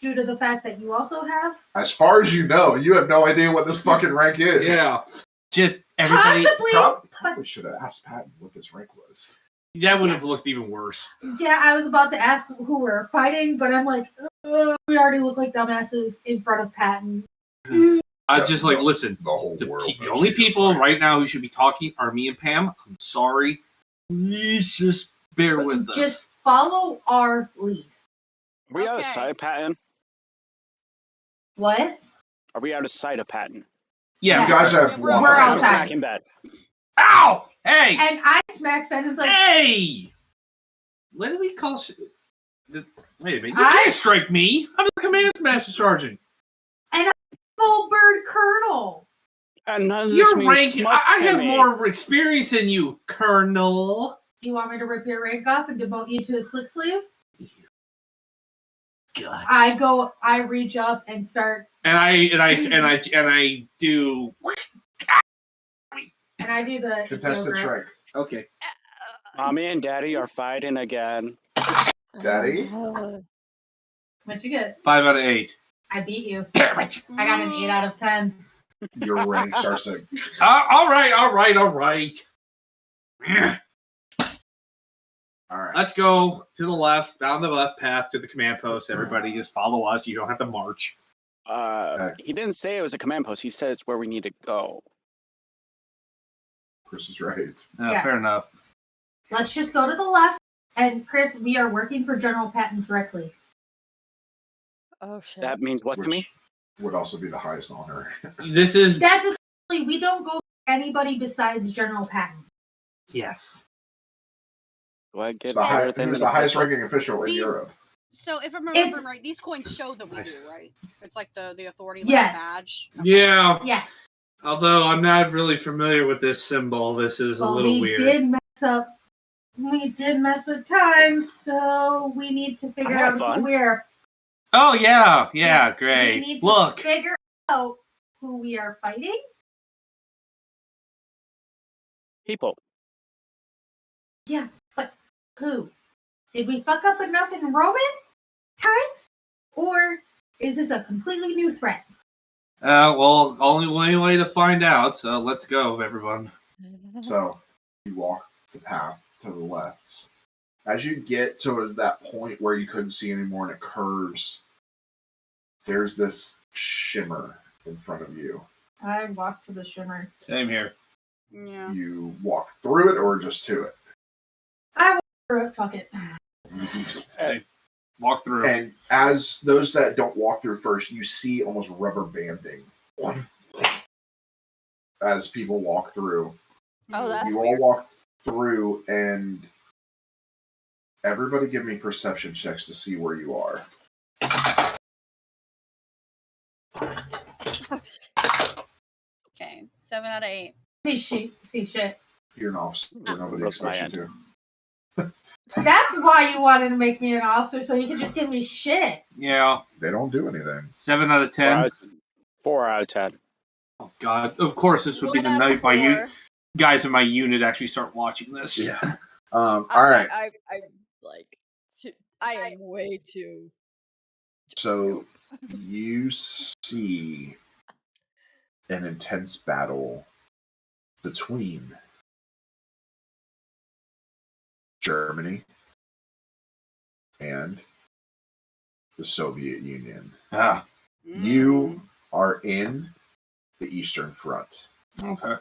due to the fact that you also have. As far as you know, you have no idea what this fucking rank is. Yeah. Just everybody. Possibly. Probably should have asked Patton what this rank was. That would have looked even worse. Yeah, I was about to ask who we're fighting, but I'm like, we already look like dumbasses in front of Patton. I just like listen. The whole The, world. the only people right now who should be talking are me and Pam. I'm sorry. Please just bear with us. Just follow our lead. Are we out of Okay. sight, Patton? What? Are we out of sight of Patton? Yeah, You guys have We're walked We're around. outside. Back in bed. Ow! Hey! And I smack Ben and it's like, Hey! What do we call... Wait a minute. You I- can't strike me. I'm the command master sergeant. full bird colonel. And none of this Your means rank... much I to have me. more experience than you, Colonel. Do you want me to rip your rank off and demote you to a slick sleeve? Guts. I reach up and start, And I do... and I do the Contested yoga. strength. Okay. Mommy and Daddy are fighting again. Daddy? What'd you get? 5 out of 8. I beat you. Damn it! I got an 8 out of 10. Your rank starts to... All right. All right. Let's go to the left, down the left path to the command post. Everybody just follow us. You don't have to march. He didn't say it was a command post. He said it's where we need to go. Chris is right. Yeah. Fair enough. Let's just go to the left. And Chris, we are working for General Patton directly. Oh shit. That means what to me? Which would also be the highest honor. This is... That's essentially, we don't go for anybody besides General Patton. Yes. Do I It's get the better than who's an the highest official? ranking official in These- Europe. So if I'm It's- remembering right, these coins show that we do, right? It's like the authority like Yes. badge. Yeah. Yes. Although I'm not really familiar with this symbol, this is a Well, little we weird. did mess up. We did mess with time, so we need to figure I had out fun. who we are. Oh yeah, We great. need to Look, figure out who we are fighting. People. Yeah, but who? Did we fuck up enough in Roman times? Or is this a completely new threat? well, only way to find out. So let's go, everyone. So you walk the path to the left. As you get to that point where you couldn't see anymore and it curves, there's this shimmer in front of you. I walk to the shimmer. Same here. Yeah. You walk through it or just to it? Fuck it. Hey, walk through. And as those that don't walk through first, you see almost rubber banding as people walk through. Oh, that's You all weird. walk through, and everybody give me perception checks to see where you are. Okay. 7 out of 8. See shit. You're an officer. Nobody Broke my expects you end. to. That's why you wanted to make me an officer, so you could just give me shit. Yeah, They don't do anything. 7 out of 10. 4 out of 10. Oh God! Of course, this would be the 1 out night of my 4. guys in my unit actually start watching this. Yeah. All right. I'm like, I am way too. So you see an intense battle between Germany and the Soviet Union. Ah, You are in the Eastern Front. okay.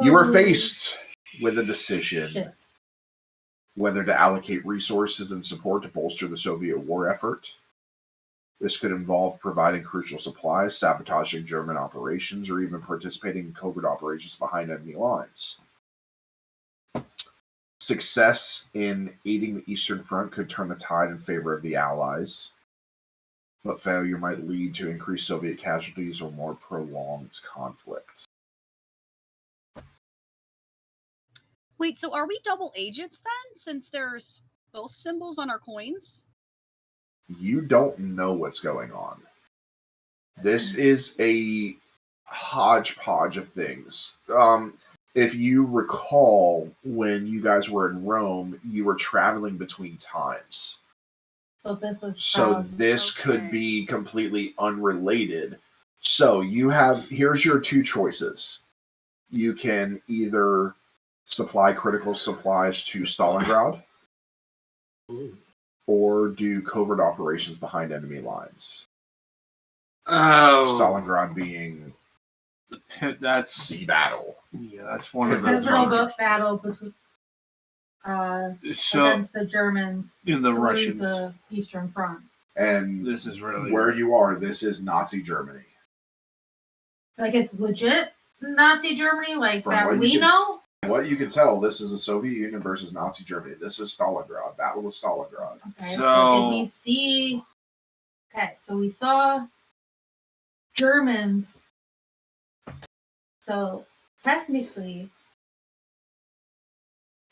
You are faced with a decision Shit. whether to allocate resources and support to bolster the Soviet war effort. This could involve providing crucial supplies, sabotaging German operations, or even participating in covert operations behind enemy lines. Success in aiding the Eastern Front could turn the tide in favor of the Allies, but failure might lead to increased Soviet casualties or more prolonged conflict. Wait, so are we double agents then? Since there's both symbols on our coins? You don't know what's going on. This is a hodgepodge of things. If you recall, when you guys were in Rome, you were traveling between times. So this is So this could okay. be completely unrelated. So here's your two choices. You can either supply critical supplies to Stalingrad or do covert operations behind enemy lines. Oh, Stalingrad being that's the battle. that's one of Pivotal the pivotal battle between so against the Germans in the to lose Russians. the Eastern Front. And This is really where you are, this is Nazi Germany. Like it's legit Nazi Germany, like From that what we you can- know. What you can tell, this is the Soviet Union versus Nazi Germany. This is Stalingrad. Battle of Stalingrad. Okay, So- did we see? Okay, so we saw Germans. So technically,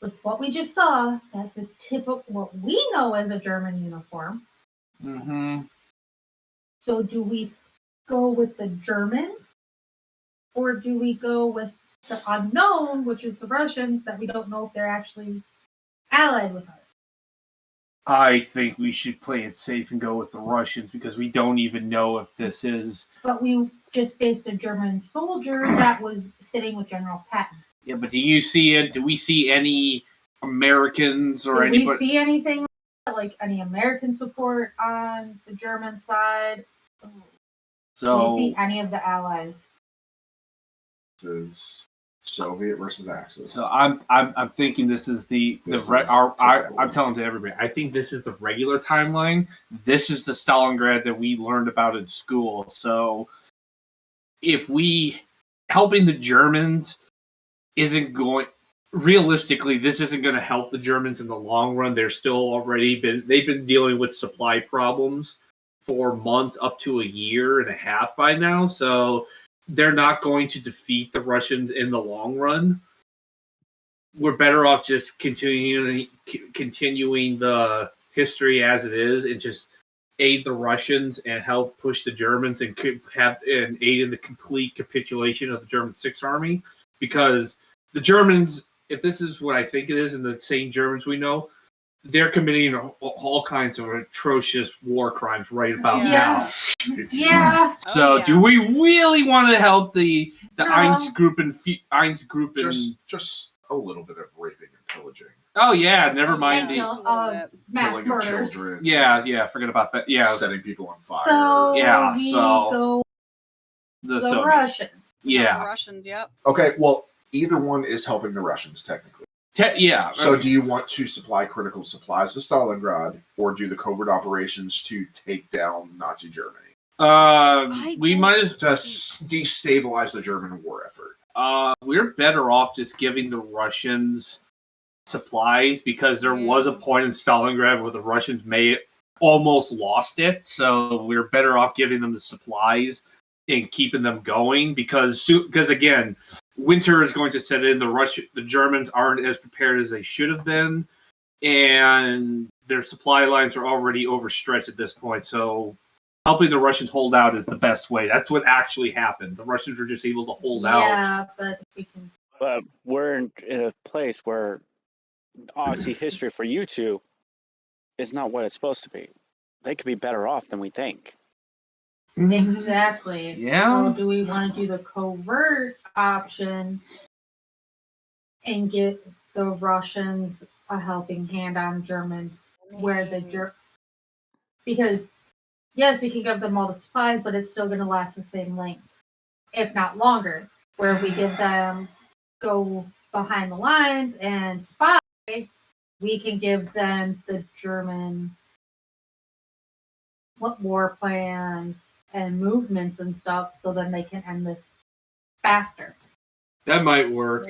with what we just saw, that's a typical what we know as a German uniform. Mm-hmm. So do we go with the Germans, or do we go with the unknown, which is the Russians, that we don't know if they're actually allied with us? I think we should play it safe and go with the Russians because we don't even know if this is. But we just faced a German soldier that was sitting with General Patton. Yeah, but do you see it? Do we see any Americans or Do we anybody? see anything like any American support on the German side? Do So we see any of the allies? This is Soviet versus Axis. So I'm thinking this is I'm telling to everybody. I think this is the regular timeline. This is the Stalingrad that we learned about in school. So if we helping the Germans isn't going realistically, this isn't going to help the Germans in the long run. They've been dealing with supply problems for months, up to a year and a half by now. So they're not going to defeat the Russians in the long run. We're better off just continuing the history as it is and just aid the Russians and help push the Germans and aid in the complete capitulation of the German Sixth Army. Because the Germans, if this is what I think it is, and the same Germans we know, they're committing all kinds of atrocious war crimes right about now. Yeah. So, do we really want to help the No. Einzgruppen? Just a little bit of raping and pillaging. Oh yeah, never mind yeah. the. Mass Killing of murders. children. Yeah, forget about that. Yeah, Setting people on fire. So Yeah, we so- go the the Soviets. Russians. We got Yeah. the Russians. Yep. Okay, well, either one is helping the Russians, technically. Yeah. So do you want to supply critical supplies to Stalingrad or do the covert operations to take down Nazi Germany? We don't- might as To destabilize the German war effort. we're better off just giving the Russians supplies because there was a point in Stalingrad where the Russians may almost lost it. So we're better off giving them the supplies and keeping them going because again, winter is going to set in. The Germans aren't as prepared as they should have been, and their supply lines are already overstretched at this point. So helping the Russians hold out is the best way. That's what actually happened. The Russians were just able to hold out. Yeah, but if we can. But we're in a place where obviously history for you two is not what it's supposed to be. They could be better off than we think. Exactly. Yeah. So do we want to do the covert option and give the Russians a helping hand on German, where the because yes, we can give them all the supplies, but it's still going to last the same length, if not longer. Where if we give them go behind the lines and spy, we can give them the German war plans and movements and stuff, so then they can end this faster. That might work.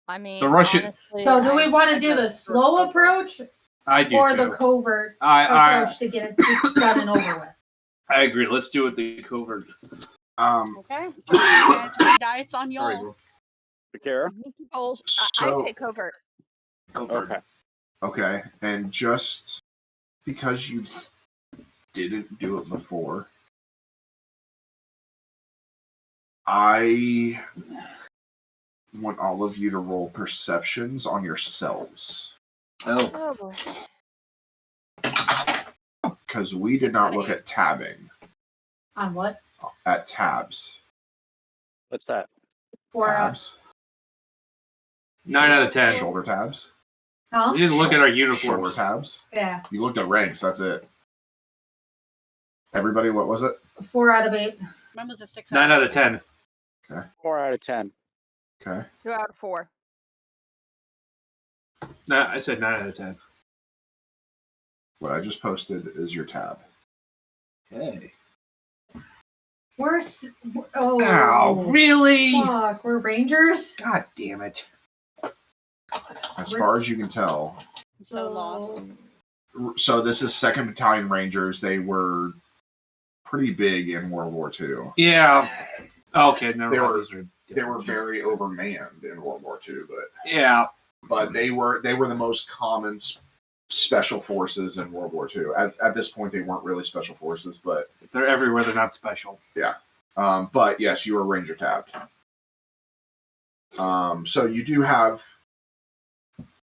I mean, The Russian- honestly, So do we want to I do go the for slow covert. approach I do or too. the covert I approach to get it just done and over with? I agree. Let's do it the covert. Okay. You guys ready? It's on All right, y'all. Kara? Nikki Bowles, So- I say covert. Covert. Okay. Okay, and just because you didn't do it before, I want all of you to roll perceptions on yourselves. Oh, Oh boy. Because we did not look at tabbing. On what? At tabs. What's that? For Tabs. 9 out of 10. Shoulder tabs. huh? We didn't look at our Shoulder uniforms. tabs. Yeah, You looked at ranks, that's it. Everybody, what was it? 4 out of 8. Mine was a 6. 9 out of 10. 4 out of 10. Okay. 2 out of 4. No, I said 9 out of 10. What I just posted is your tab. Okay. Oh, really? Fuck, we're Rangers? God damn it. As far as you can tell. I'm so lost. So this is 2nd Battalion Rangers. They were pretty big in World War II. Yeah. Okay, never mind. They were very overmanned in World War II, but they were the most common special forces in World War II. At this point, they weren't really special forces, but if they're everywhere. They're not special. Yeah. But yes, you are Ranger tabbed. So you do have,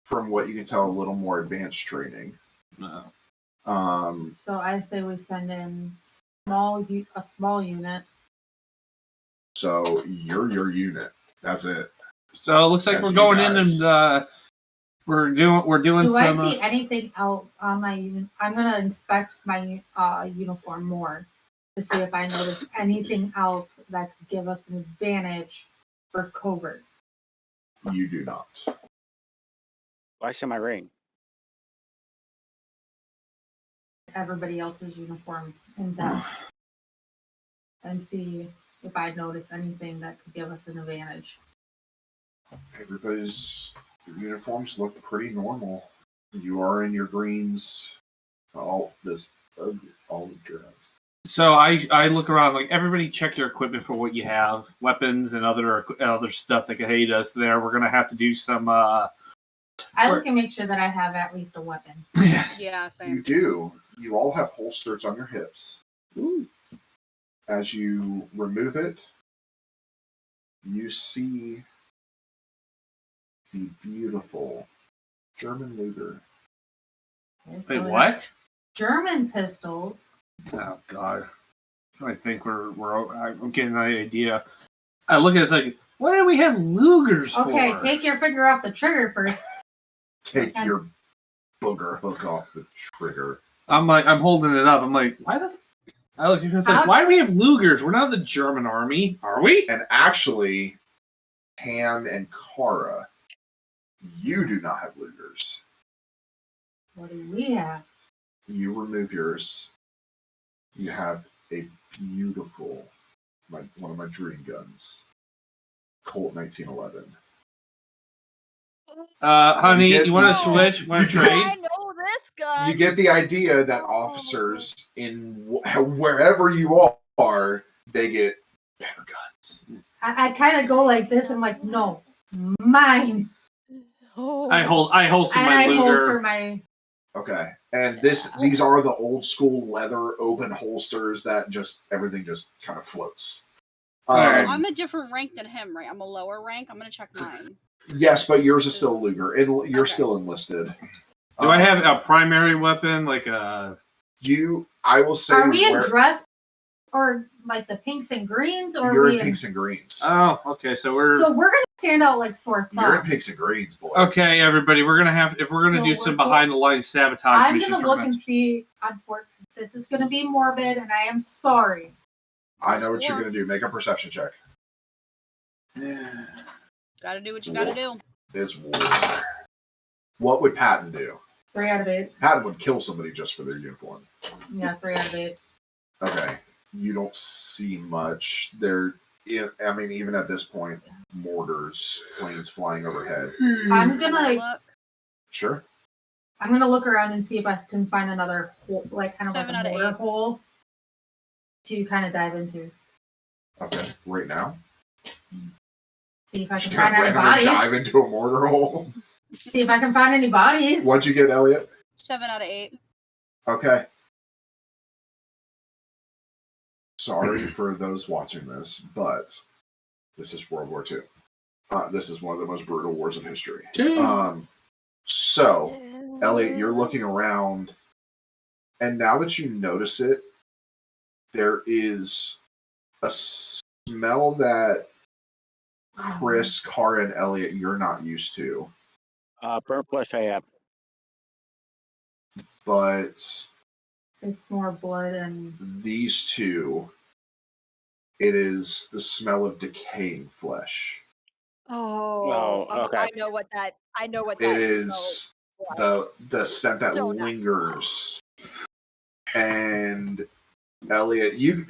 from what you can tell, a little more advanced training. So I say we send in a small unit. So you're your unit. That's it. So it looks like we're going in and we're doing. Do I see anything else on my unit? I'm gonna inspect my uniform more to see if I notice anything else that could give us an advantage for covert. You do not. I see my ring. Everybody else's uniform in depth and see if I notice anything that could give us an advantage. Everybody's uniforms look pretty normal. You are in your greens. All dress. So I look around, like, everybody check your equipment for what you have, weapons and other stuff that could aid us there. We're gonna have to do some. I look and make sure that I have at least a weapon. Yes. Yeah, same. You do. You all have holsters on your hips. Ooh. As you remove it, you see the beautiful German Luger. Okay, Wait, so what? German pistols. Oh God! I think I'm getting an idea. I look at it, it's like, what do we have Lugers for? Okay, take your finger off the trigger first. Take your booger hook off the trigger. I'm holding it up. I'm like, why the? I look at it, it's like, why do we have Lugers? We're not the German army, are we? And actually, Ham and Kara, you do not have Lugers. What do we have? You remove yours. You have a beautiful, one of my dream guns, Colt 1911. Honey, you want to switch? Want to trade? I know this gun. You get the idea that officers in wherever you are, they get better guns. I kind of go like this. I'm like, no, mine. Oh. I holster And my I Luger. holster my. Okay, and these are the old school leather open holsters that everything just kind of floats. I'm a different rank than him, right? I'm a lower rank. I'm gonna check mine. Yes, but yours is still Luger, and you're still enlisted. Do I have a primary weapon, like a? I will say. Are we in dress or like the pinks and greens, or you're are we in pinks and greens? Oh, okay. So we're gonna stand out like sore thumbs. You're in pinks and greens, boys. Okay, everybody. We're gonna if we're gonna do some behind the line sabotage I'm missions. gonna look and see. Unfortunately, this is gonna be morbid, and I am sorry. I know what you're gonna do. Make a perception check. Gotta do what you gotta do. It's war. What would Patton do? 3 out of 8. Patton would kill somebody just for their uniform. Yeah, 3 out of 8. Okay. You don't see much. Even at this point, mortars, planes flying overhead. I'm gonna Sure. I'm gonna look around and see if I can find another hole, like kind of 7 like a out of mortar 8. hole to kind of dive into. Okay. Right now. See if I can Just find kinda any randomly bodies. dive into a mortar hole. See if I can find any bodies. What'd you get, Elliot? 7 out of 8. Okay. Sorry for those watching this, but this is World War II. This is one of the most brutal wars in history. So, Elliot, you're looking around, and now that you notice it, there is a smell that Chris, Cara, and Elliot, you're not used to. Burnt flesh I have. But It's more blood and these two, it is the smell of decaying flesh. Oh, okay. I know what that. It is the scent that lingers, and Elliot, you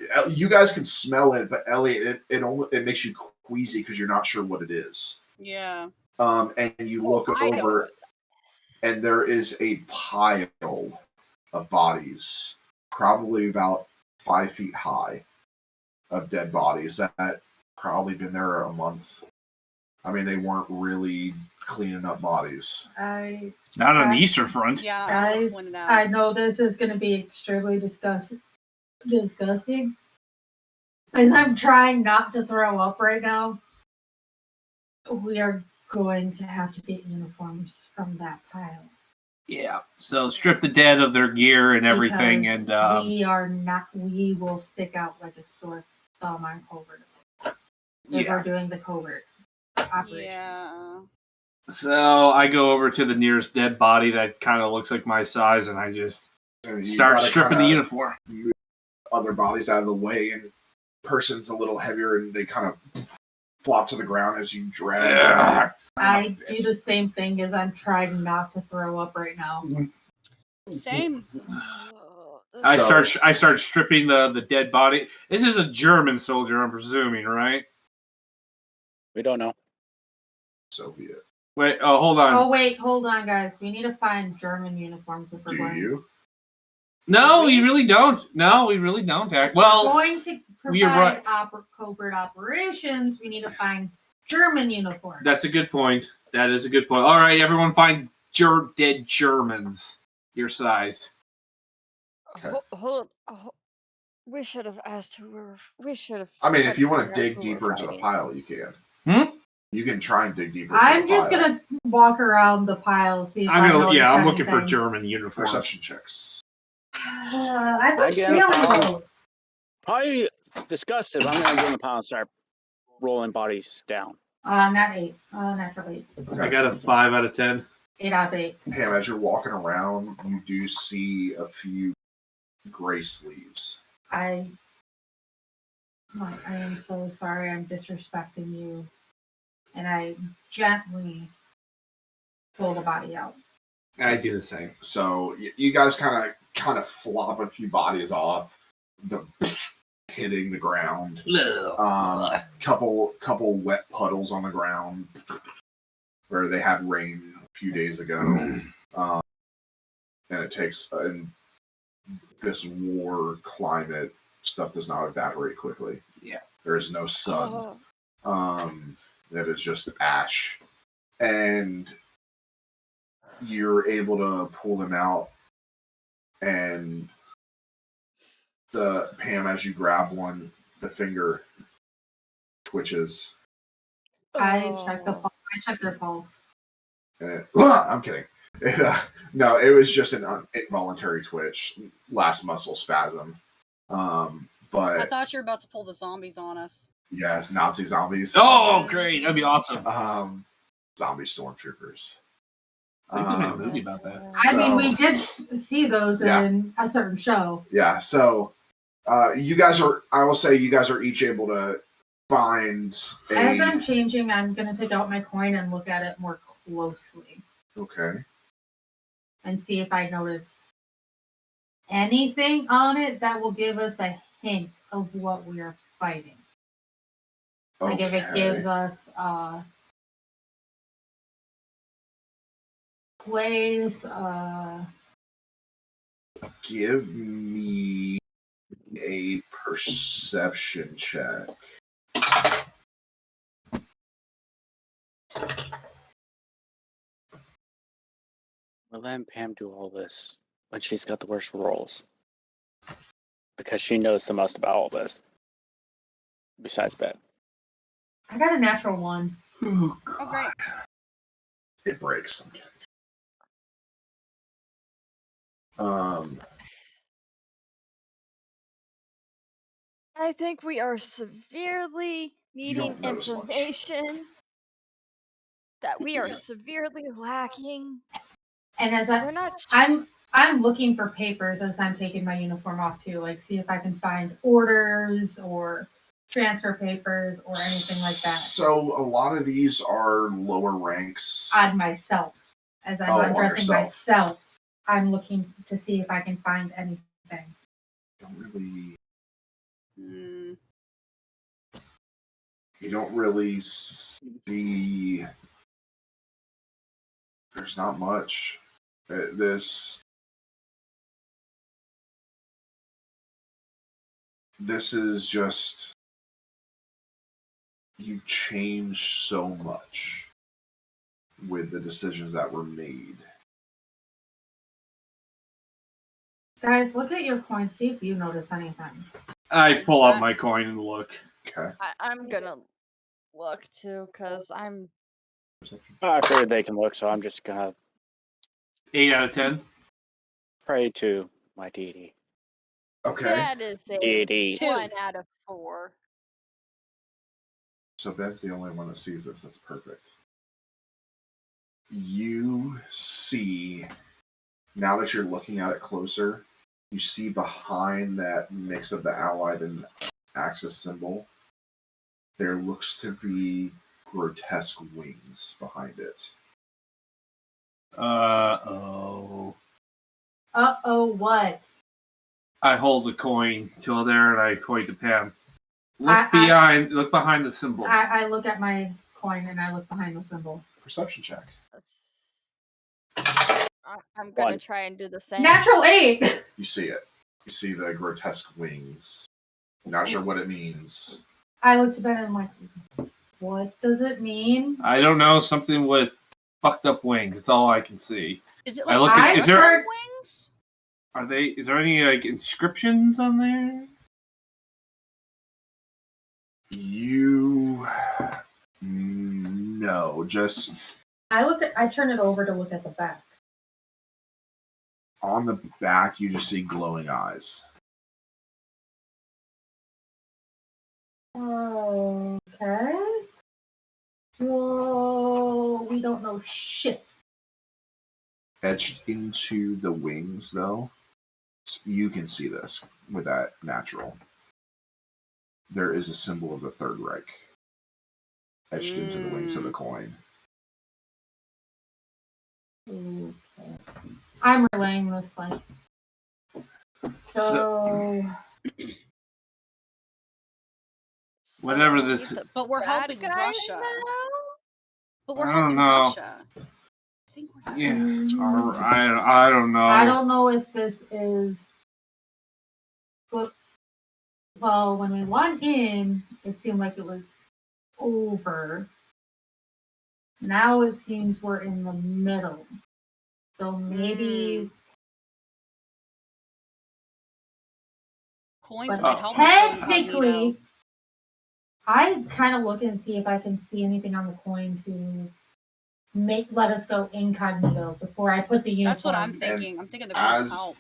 guys can smell it, but Elliot, it makes you queasy because you're not sure what it is. Yeah. And you look over, and there is a pile of bodies, probably about 5 feet high, of dead bodies that probably been there a month. I mean, they weren't really cleaning up bodies. Not on the Eastern Front. Yeah, guys, I know this is going to be extremely disgusting. As I'm trying not to throw up right now, we are going to have to get uniforms from that pile. Yeah. So strip the dead of their gear and everything, Because and we are not. We will stick out like a sore thumb on covert. If we're doing the covert operations. Yeah. So I go over to the nearest dead body that kind of looks like my size, and I just start stripping the uniform. Move other bodies out of the way, and person's a little heavier, and they kind of flop to the ground as you drag. Yeah. I do the same thing as I'm trying not to throw up right now. Same. I start stripping the dead body. This is a German soldier, I'm presuming, right? We don't know. So be it. Wait, hold on. Oh wait, hold on, guys. We need to find German uniforms if we're Do going. you? No, we really don't. No, we really don't. Well, we're going to provide covert operations. We need to find German uniforms. That's a good point. That is a good point. All right, everyone, find dead Germans your size. Hold on. We should have asked who we should have. I mean, if you want to dig deeper into the pile, you can. You can try and dig deeper. I'm just gonna walk around the pile, see if I'm looking for German uniforms. Perception checks. I thought failing those. Probably disgusted. I'm gonna go in the pile and start rolling bodies down. Not 8. Natural 8. Okay. I got a 5 out of 10. 8 out of 8. Pam, as you're walking around, you do see a few gray sleeves. I am so sorry. I'm disrespecting you. And I gently pull the body out. I do the same. So you guys kind of flop a few bodies off, hitting the ground. Couple wet puddles on the ground where they had rain a few days ago, and it takes in this war climate, stuff does not evaporate quickly. Yeah, there is no sun. That is just ash, and you're able to pull them out, and Pam, as you grab one, the finger twitches. I check their pulse. And I'm kidding. No, it was just an involuntary twitch, last muscle spasm. But I thought you were about to pull the zombies on us. Yes, Nazi zombies. Oh, great! That'd be awesome. Zombie stormtroopers. They made a movie about that. I mean, we did see those in a certain show. Yeah. So, you guys are. I will say, you guys are each able to find. As I'm changing, I'm going to take out my coin and look at it more closely. Okay. And see if I notice anything on it that will give us a hint of what we are fighting. Okay. Like if it gives us place. Give me a perception check. We'll let Pam do all this when she's got the worst rolls. Because she knows the most about all this. Besides Ben. I got a natural 1. Oh, great. It breaks. I'm kidding. I think we are severely needing information that we are severely lacking. And as I'm looking for papers as I'm taking my uniform off too, like see if I can find orders or transfer papers or anything like that. So a lot of these are lower ranks. On myself. As I'm undressing myself, I'm looking to see if I can find anything. Don't really. Hmm. You don't really see. There's not much. This is just. You've changed so much with the decisions that were made. Guys, look at your coin. See if you notice anything. I pull out my coin and look. Okay. I'm gonna look too, because I'm. I figured they can look, so I'm just gonna 8 out of 10. pray to my deity. Okay. That is a Deities. 1 out of 4. So Bev's the only one that sees this. That's perfect. You see, now that you're looking at it closer, you see behind that mix of the Allied and Axis symbol, there looks to be grotesque wings behind it. Uh-oh. Uh-oh, what? I hold the coin till there and I point to Pam. Look behind the symbol. I look at my coin and I look behind the symbol. Perception check. I'm gonna try and do the same. Natural 8! You see it. You see the grotesque wings. Not sure what it means. I looked at Ben and I'm like, what does it mean? I don't know. Something with fucked up wings. That's all I can see. Is it like is there wings? Are they? Is there any like inscriptions on there? No, just I turn it over to look at the back. on the back you just see glowing eyes. Okay. So we don't know shit. Etched into the wings though, you can see this with that natural. There is a symbol of the Third Reich etched into the wings of the coin. Okay. I'm relaying this like so Whatever this. But we're helping guys Russia. now? But we're I don't helping know. Russia. I think we're Yeah, I don't know. I don't know if this is. Well, when we went in, it seemed like it was over. Now it seems we're in the middle. So maybe. Coins But might help us go technically, incognito. I kind of look and see if I can see anything on the coin to let us go incognito before I put the uniform. That's what I'm thinking. I'm thinking the coins help.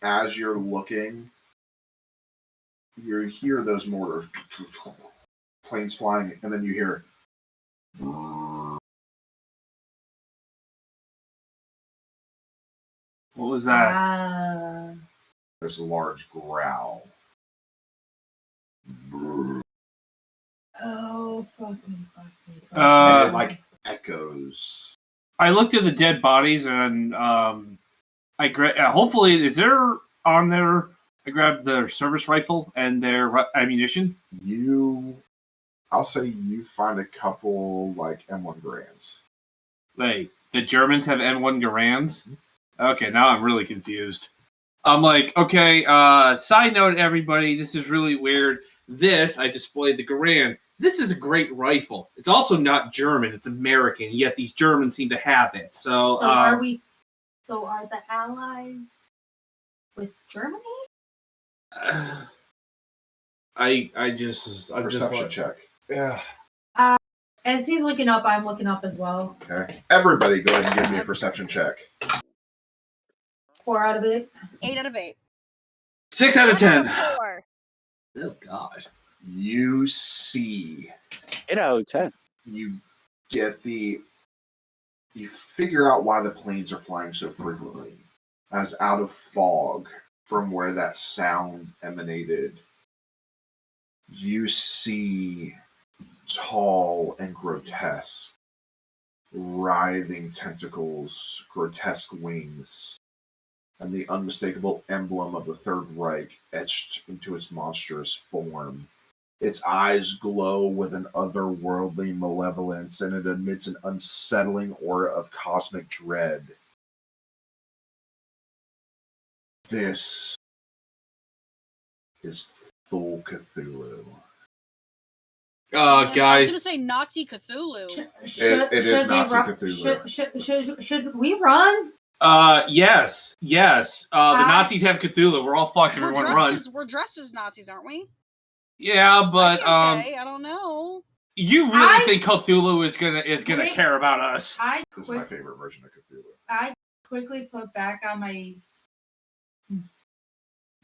As you're looking, you hear those mortars, planes flying, and then you hear. What was that? This large growl. Oh, fuck me. And it like echoes. I looked at the dead bodies and hopefully, is there on there? I grabbed their service rifle and their ammunition. I'll say you find a couple like M1 Garands. Wait, the Germans have M1 Garands? Okay, now I'm really confused. I'm like, okay, side note, everybody, this is really weird. I displayed the Garand. This is a great rifle. It's also not German, it's American, yet these Germans seem to have it. So are the Allies with Germany? I'm just Perception check. Yeah. As he's looking up, I'm looking up as well. Okay. Everybody go ahead and give me a perception check. 4 out of 8. 8 out of 8. 6 out of 10. 4. Oh God. You see. 8 out of 10. You figure out why the planes are flying so frequently. As out of fog from where that sound emanated, you see tall and grotesque, writhing tentacles, grotesque wings and the unmistakable emblem of the Third Reich etched into its monstrous form. Its eyes glow with an otherworldly malevolence, and it emits an unsettling aura of cosmic dread. This is Thul Cthulhu. I was Guys. gonna say Nazi Cthulhu. It is Nazi Cthulhu. Should we run? Yes. The Nazis have Cthulhu. We're all fucked. Everyone run. We're dressed as Nazis, aren't we? Yeah, but Okay, I don't know. You really think Cthulhu is gonna care about us? This is my favorite version of Cthulhu. I quickly put back on my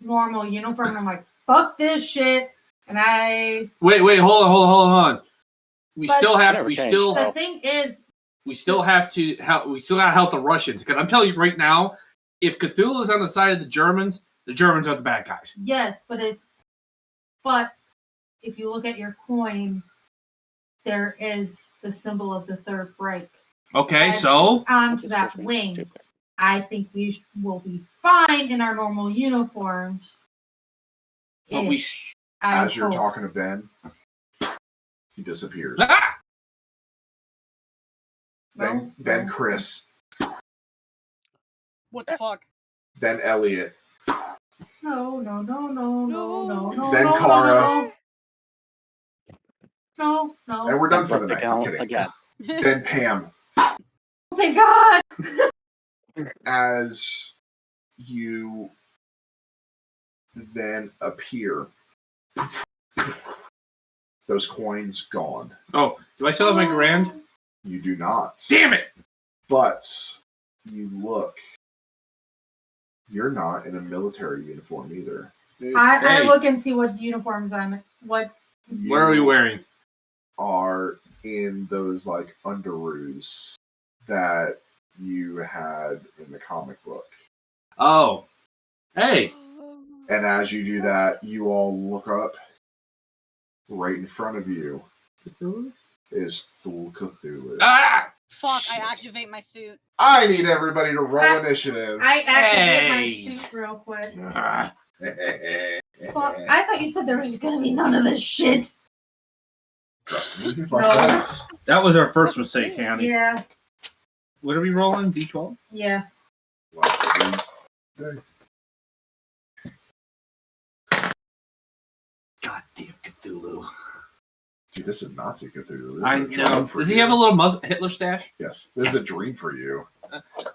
normal uniform. And I'm like, fuck this shit. And I wait, hold on. We still the gotta help the Russians, because I'm telling you right now, if Cthulhu is on the side of the Germans are the bad guys. Yes, but if you look at your coin, there is the symbol of the Third Reich. Okay, so onto that wing. I think we will be fine in our normal uniforms. but we As you're talking to Ben, he disappears. Then Chris. What the fuck? Then Elliot. No. Then Kara. No. And we're done for the night. I'm kidding. Again. Then Pam. Oh, thank God! As you then appear, those coins gone. Oh, do I still have my grand? You do not. Damn it! But you look. You're not in a military uniform either. I look and see what uniforms I'm. What are we wearing? Are in those like underoos that you had in the comic book. Oh, hey! And as you do that, you all look up. Right in front of you is Thul Cthulhu. Ah! Fuck! Shit. I activate my suit. I need everybody to roll initiative. I activate Hey. my suit real quick. Ah. Fuck, I thought you said there was gonna be none of this shit. Trust me. No. That was our first mistake, Hanny. Yeah. What are we rolling? D12? Yeah. Goddamn Cthulhu. Dude, this is Nazi Cthulhu. This I is a dream know. for Does you. he have a little Hitler stash? Yes. This is a dream for you.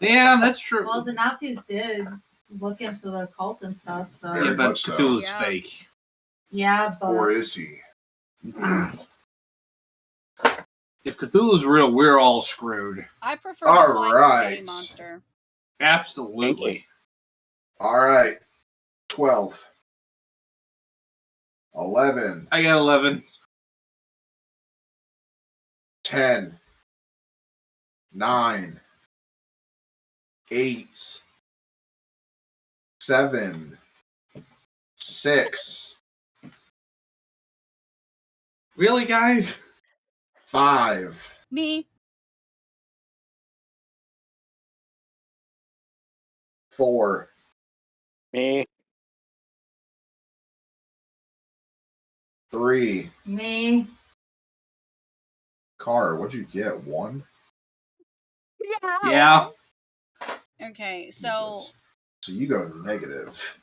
Yeah, that's true. Well, the Nazis did look into the cult and stuff, so Very Yeah, but much so. Cthulhu's Yeah. fake. yeah, but Or is he? If Cthulhu's real, we're all screwed. I prefer All the flying right. spaghetti monster. Absolutely. All right. 12. 11. I got 11. 10. 9. 8. 7. 6. Really, guys? 5. Me. 4. Me. 3. me. Car, what'd you get? 1? Yeah. Okay, so Jesus. So you go negative.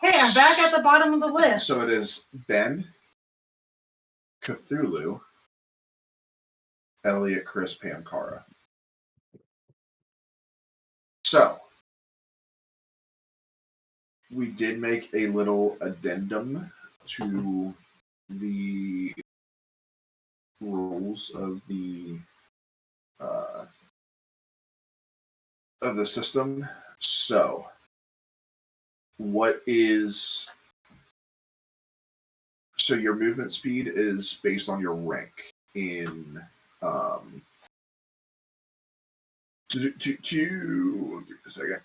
Hey, I'm back at the bottom of the list. So it is Ben, Cthulhu, Elliot, Chris, Pam, Kara. So we did make a little addendum to the rules of the system. So your movement speed is based on your rank in give me a second.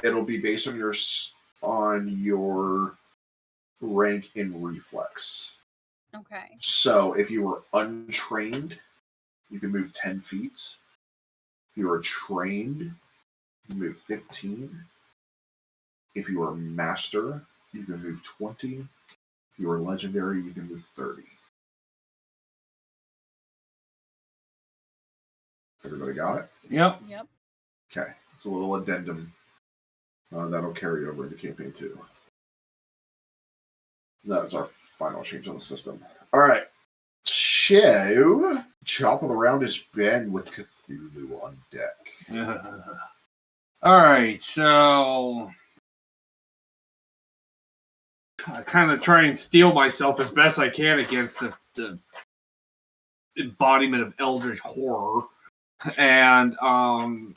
It'll be based on your rank in reflex. okay. So if you were untrained, you can move 10 feet. If you were trained, you move 15. If you are master, you can move 20. If you are legendary, you can move 30. Everybody got it? Yep. Yep. Okay. It's a little addendum that'll carry over into campaign 2. That is our final change on the system. All right. So, Chop of the Round is Ben with Cthulhu on deck. All right, so I kind of try and steel myself as best I can against the embodiment of eldritch horror, and I'm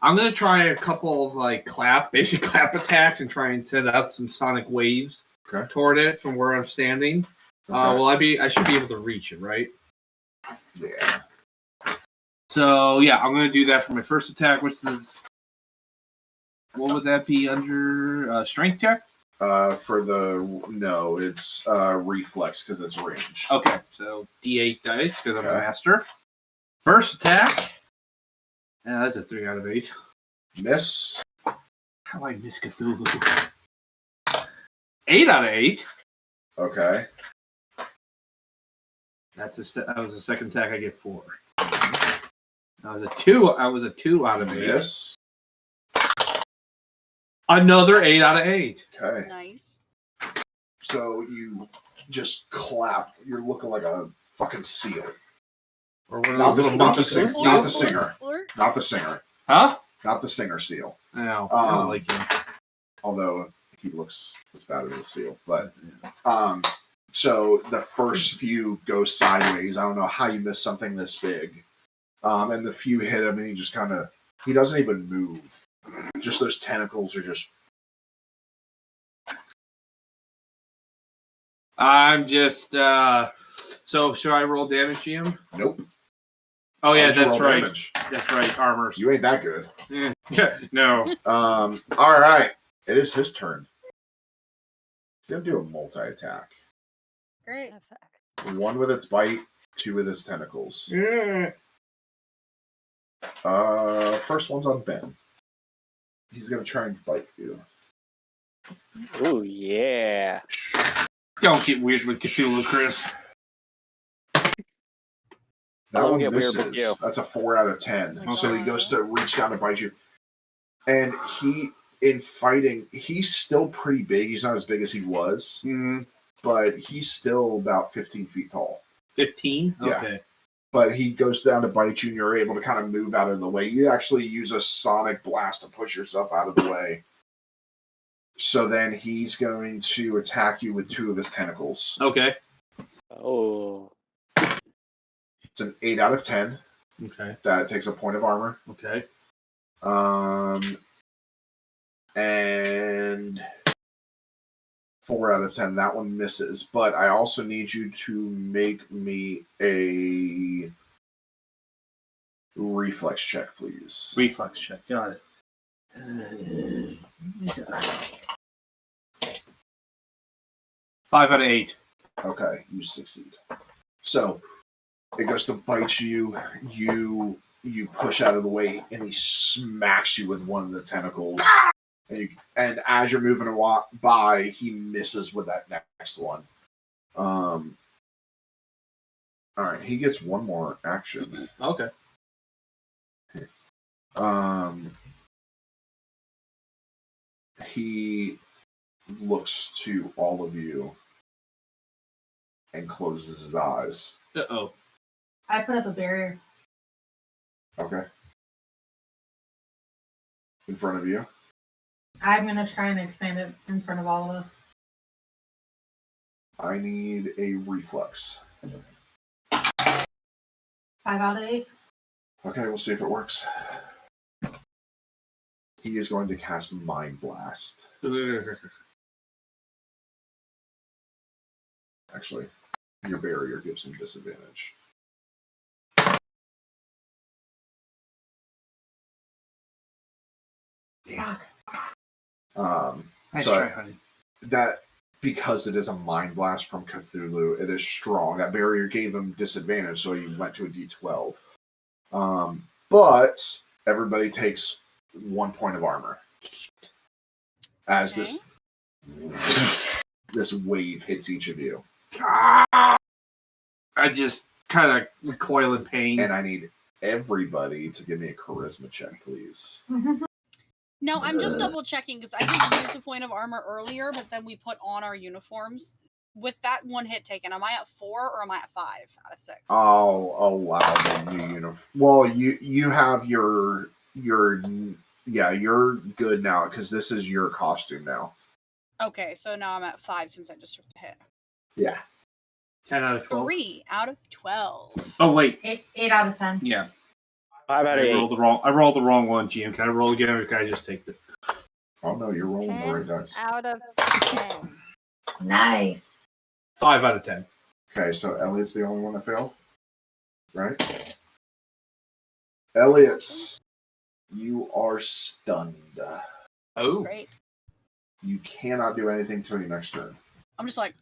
gonna try a couple of basic clap attacks and try and send out some sonic waves toward it from where I'm standing. Okay. I should be able to reach it, right? Yeah. So yeah, I'm gonna do that for my first attack, which is, what would that be under strength check? It's reflex because it's range. Okay, so D8 dice because I'm a master. First attack. That's a 3 out of 8. Miss. How do I miss Cthulhu? 8 out of 8. Okay. That was the second attack. I get 4. That was a 2. I was a 2 out of 8. Miss. Another 8 out of 8. Okay. Nice. So you just clap. You're looking like a fucking seal. Or one of Not those the, little not, the, monkey sing, not the singer. Not the singer. Huh? Not the singer seal. No, I don't like him. Although he looks as bad as a seal. But so the first few go sideways. I don't know how you miss something this big. And the few hit him and he just kind of, he doesn't even move. Just those tentacles are just. I'm just, so should I roll damage, GM? Nope. Oh yeah, that's right. Damage? That's right, armors. You ain't that good. No. All right. It is his turn. He's going to do a multi-attack. Great. One with its bite, 2 with its tentacles. Yeah. First one's on Ben. He's going to try and bite you. Oh, yeah. Don't get weird with Cthulhu, Chris. That Don't one get weird with misses. you. That's a 4 out of 10. Okay. So he goes to reach down to bite you. And in fighting, he's still pretty big. He's not as big as he was. Mm. But he's still about 15 feet tall. 15? Yeah. Okay. But he goes down to bite you, and you're able to kind of move out of the way. You actually use a sonic blast to push yourself out of the way. So then he's going to attack you with 2 of his tentacles. Okay. Oh. It's an 8 out of 10. Okay. That takes a point of armor. Okay. And 4 out of 10. That one misses. But I also need you to make me a reflex check, please. Reflex check. Got it. 5 out of 8. Okay, you succeed. So it goes to bite you. You push out of the way, and he smacks you with one of the tentacles. And as you're moving by, he misses with that next one. All right, he gets one more action. Okay. He looks to all of you and closes his eyes. Uh-oh. I put up a barrier. Okay. In front of you. I'm going to try and expand it in front of all of us. I need a reflex. 5 out of 8. Okay, we'll see if it works. He is going to cast Mind Blast. Actually, your barrier gives him disadvantage. Fuck. Nice so try, honey. that, because it is a Mind Blast from Cthulhu, it is strong. That barrier gave him disadvantage, so he went to a D12. But everybody takes 1 point of armor as this wave hits each of you. I just kind of recoil in pain. And I need everybody to give me a charisma check, please. No, I'm just double checking because I did use a point of armor earlier, but then we put on our uniforms. With that 1 hit taken, am I at 4 or am I at 5 out of 6? I'll allow the new uniform. Well, you have you're good now because this is your costume now. Okay, so now I'm at 5 since I just took the hit. Yeah. 10 out of 12. 3 out of 12. Oh wait. 8 out of 10. Yeah. 5 out of 8. I rolled the wrong one, GM. Can I roll again, or can I just take the? Oh no, you're rolling the right 10 dice. out of 10. Nice. 5 out of 10. Okay, so Elliot's the only one that failed, right? Elliot's, you are stunned. Oh. Great. You cannot do anything till your next turn. I'm just like.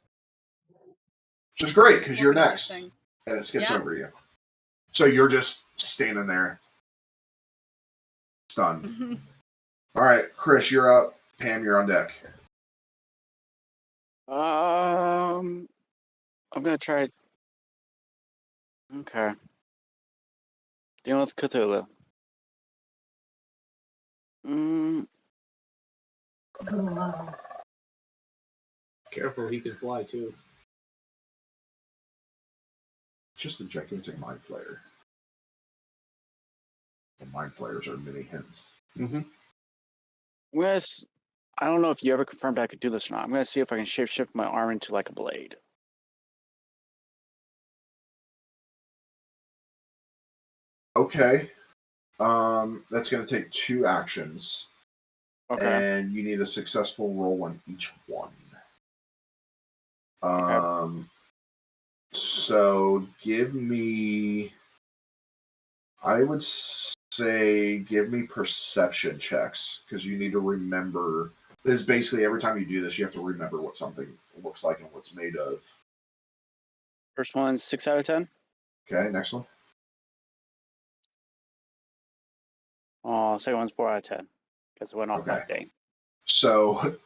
Which is great because you're next, Organizing. and it skips Yeah. over you. So you're just standing there, stunned. All right, Chris, you're up. Pam, you're on deck. I'm gonna try. Okay. Dealing with Cthulhu. Careful, he can fly too. Just a gigantic mind flayer. The mind flayers are mini hymns. Mm-hmm. I don't know if you ever confirmed I could do this or not. I'm gonna see if I can shapeshift my arm into like a blade. Okay. That's going to take 2 actions. Okay. And you need a successful roll on each one. So give me, I would say, give me perception checks because you need to remember. This is basically every time you do this, you have to remember what something looks like and what's made of. First one's 6 out of 10. Okay, next one. Second one's 4 out of 10 because it went off my thing. So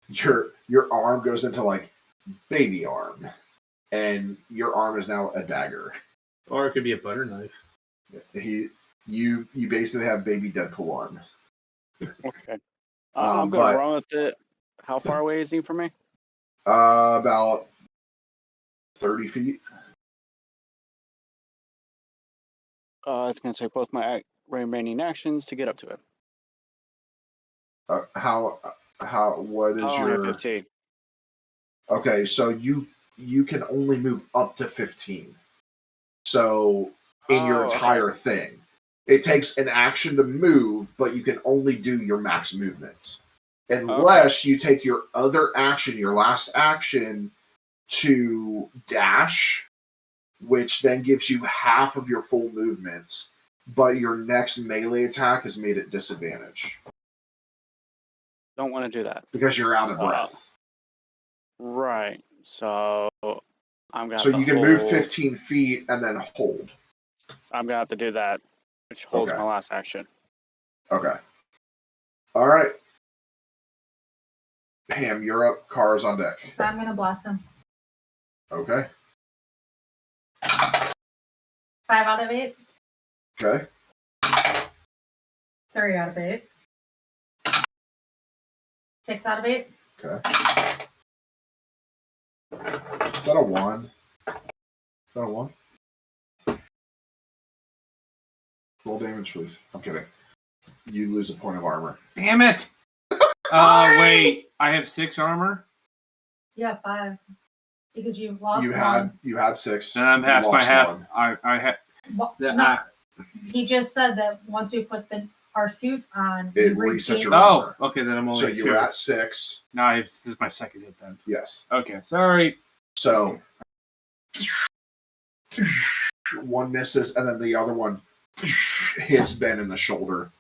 your arm goes into like baby arm, and your arm is now a dagger. Or it could be a butter knife. You basically have baby Deadpool arm. Okay. I'm gonna run with it. How far away is he from me? About 30 feet. It's gonna take both my remaining actions to get up to it. What is your 15? Okay, so you can only move up to 15. So in your entire thing, it takes an action to move, but you can only do your max movement unless you take your other action, your last action, to dash, which then gives you half of your full movement, but your next melee attack is made at disadvantage. Don't want to do that because you're out of breath. Right. So I'm gonna. So you can move 15 feet and then hold. I'm gonna have to do that, which holds my last action. Okay. All right. Pam, you're up. Car's on deck. So I'm gonna blast him. Okay. 5 out of 8. Okay. 3 out of 8. 6 out of 8. Okay. Is that a 1? Is that a 1? Roll damage, please. I'm kidding. You lose a point of armor. Damn it! Wait. I have 6 armor? Yeah, 5. Because you lost You had 6. And I'm half my half. One. I had. No, he just said that once we put our suits on, it resets your armor. armor. Okay, then I'm only so at 2. you're at 6. No, this is my second hit then. Yes. Okay, sorry. So one misses, and then the other one hits Ben in the shoulder.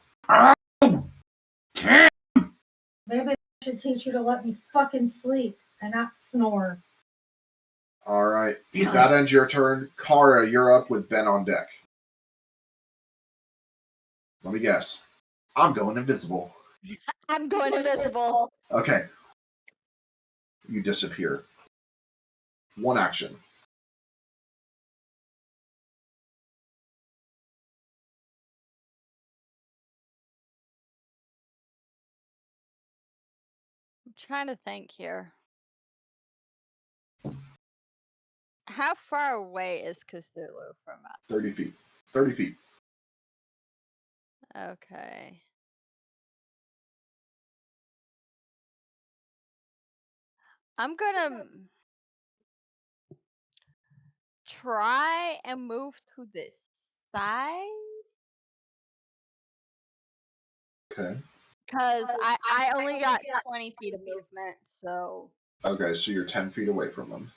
Maybe I should teach you to let me fucking sleep and not snore. All right. That ends your turn. Kara, you're up with Ben on deck. Let me guess. I'm going invisible. I'm going invisible. Okay. You disappear. One action. I'm trying to think here. How far away is Cthulhu from us? 30 feet. 30 feet. Okay. I'm gonna try and move to this side. Okay. Because I only got 20 feet of movement, so. Okay, so you're 10 feet away from him.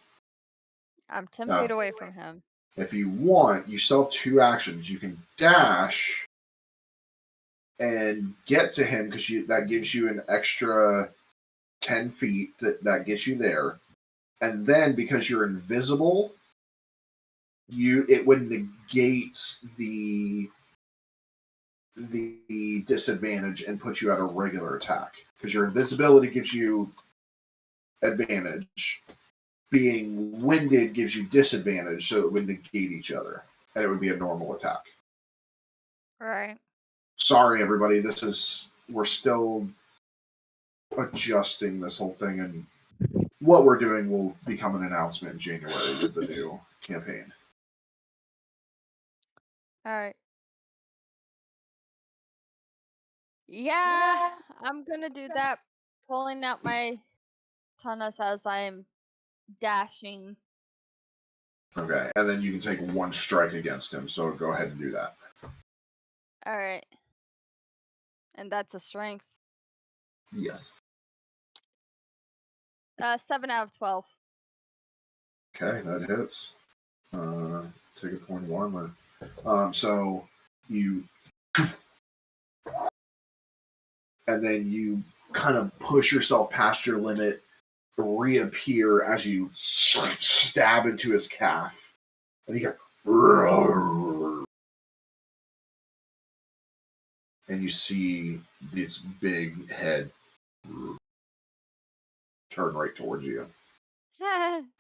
I'm 10 feet away from him. If you want, you still have two actions. You can dash and get to him because that gives you an extra 10 feet that gets you there. And then because you're invisible, it would negate the disadvantage and put you at a regular attack. Because your invisibility gives you advantage. Being winded gives you disadvantage, so it would negate each other. And it would be a normal attack. Right. Sorry, everybody. We're still adjusting this whole thing, and what we're doing will become an announcement in January with the new campaign. All right. Yeah, I'm gonna do that. Pulling out my tunas as I'm dashing. Okay, and then you can take one strike against him, so go ahead and do that. All right. And that's a strength. Yes. 7 out of 12. Okay, that hits. Take a point of armor. So you, and then you kind of push yourself past your limit, reappear as you stab into his calf, and you go, and you see this big head turn right towards you.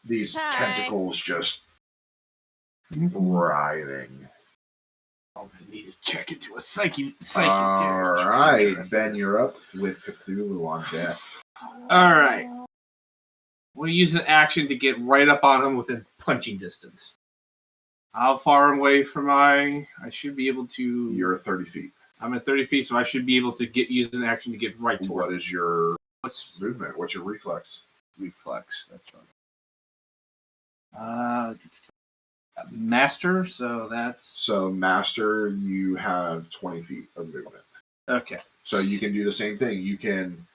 These tentacles just writhing. I need to check into a psychic. All right, Ben, you're up with Cthulhu on deck. All right. We'll use an action to get right up on him within punching distance. How far away from I should be able to... You're 30 feet. I'm at 30 feet, so I should be able to use an action to get right toward him. What is your movement? What's your reflex? Reflex, that's right. Master, so that's... So master, you have 20 feet of movement. Okay. So you can do the same thing. You can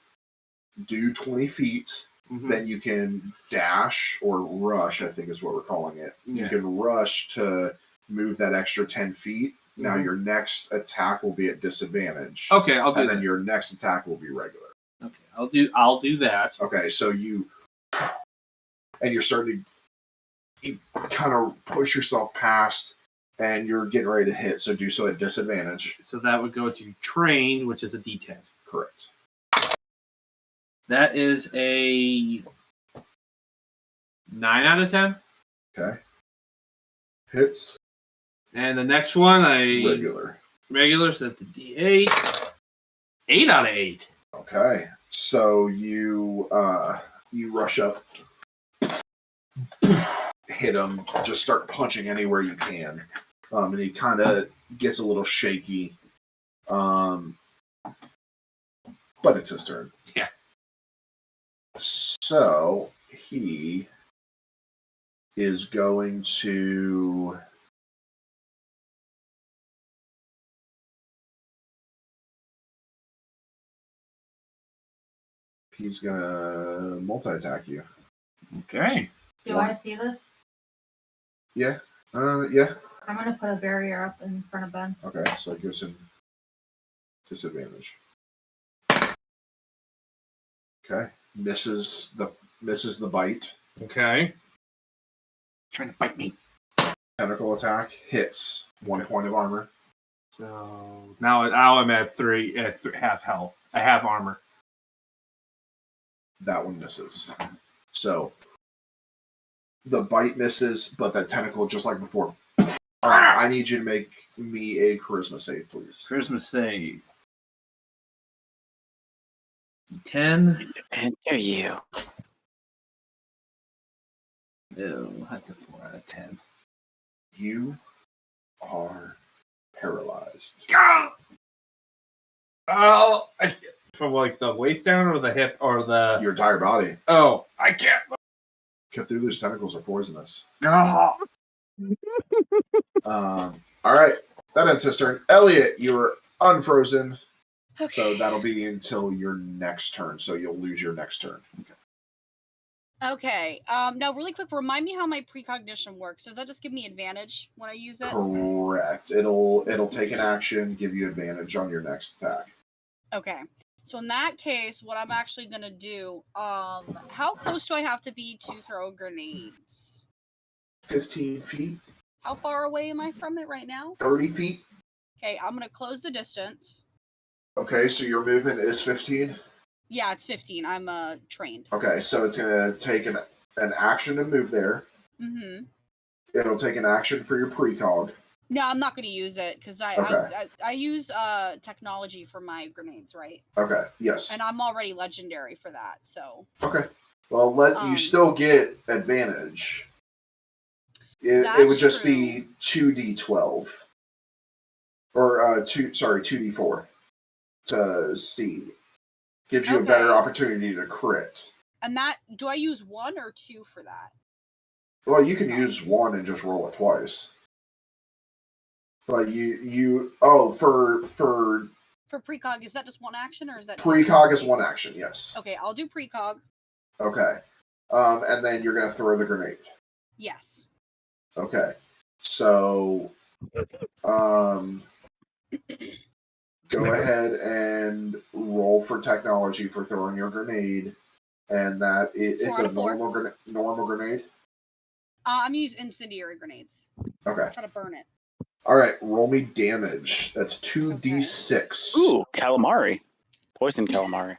do 20 feet, then you can dash or rush, I think is what we're calling it. Yeah. You can rush to move that extra 10 feet. Now your next attack will be at disadvantage. Okay, I'll do that. And then your next attack will be regular. Okay, I'll do that. Okay, so you're starting to kind of push yourself past, and you're getting ready to hit, so do so at disadvantage. So that would go to trained, which is a D10. Correct. That is a 9 out of 10. Okay. Hits. And the next one, regular, so that's a D8. 8 out of 8. Okay. So you rush up, hit him, just start punching anywhere you can. And he kind of gets a little shaky. But it's his turn. Yeah. So he is going to... He's going to multi-attack you. Okay. Do I see this? Yeah. Yeah. I'm going to put a barrier up in front of Ben. Okay, so it gives him disadvantage. Okay. Misses the bite. Okay. Trying to bite me. Tentacle attack hits. 1 point of armor. So now I'm at half health. I have armor. That one misses. So the bite misses, but that tentacle, just like before. All right, I need you to make me a charisma save, please. Charisma save. 10. And dare you. Ew, that's a 4 out of 10. You are paralyzed. Oh, from like the waist down or the hip or the Your entire body. Oh, I can't. Cthulhu's tentacles are poisonous. Oh. All right, that ends his turn. Elliot, you're unfrozen. Okay. So that'll be until your next turn. So you'll lose your next turn. Okay. Now, really quick, remind me how my precognition works. Does that just give me advantage when I use it? Correct. It'll take an action, give you advantage on your next attack. Okay. So in that case, what I'm actually gonna do, how close do I have to be to throw grenades? 15 feet. How far away am I from it right now? 30 feet. Okay, I'm gonna close the distance. Okay, so your movement is 15. Yeah, it's 15. I'm trained. Okay, so it's gonna take an action to move there. Mm-hmm. It'll take an action for your precog. No, I'm not gonna use it because I use technology for my grenades, right? Okay. Yes. And I'm already legendary for that, so. Okay. Well, you still get advantage. It would just be 2d12. Or 2d4 to see. Gives you a better opportunity to crit. And that, do I use 1 or 2 for that? Well, you can use 1 and just roll it twice. But for precog, is that just 1 action or is that precog is 1 action? Yes. Okay, I'll do precog. Okay. And then you're gonna throw the grenade. Yes. Okay. So go ahead and roll for technology for throwing your grenade, and it's a normal grenade. I'm using incendiary grenades. Okay. Try to burn it. All right, roll me damage. That's 2d6. Ooh, calamari, poison calamari.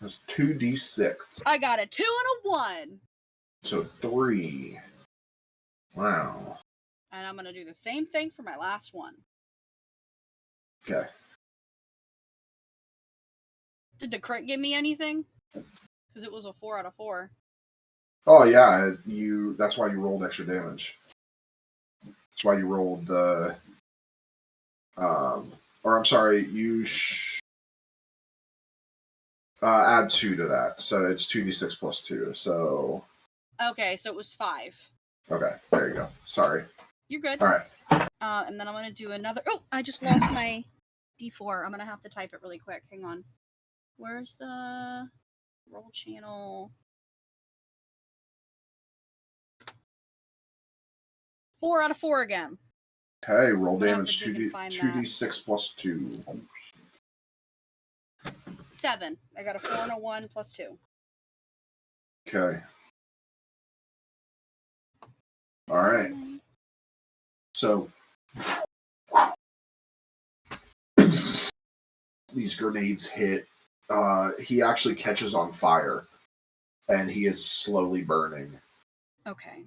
That's 2d6. I got a 2 and a 1. So 3. Wow. And I'm gonna do the same thing for my last one. Okay. Did the crit give me anything? Because it was a 4 out of 4. Oh yeah, that's why you rolled extra damage. That's why you rolled or I'm sorry, you add 2 to that. So it's 2d6 plus 2. So Okay, so it was 5. Okay, there you go. Sorry. You're good. All right. And then I'm gonna do another. Oh, I just lost my D4. I'm gonna have to type it really quick. Hang on. Where's the roll channel? 4 out of 4 again. Okay, roll damage 2d6 plus 2. 7. I got a 4 and a 1 plus 2. Okay. All right. So these grenades hit. He actually catches on fire, and he is slowly burning. Okay.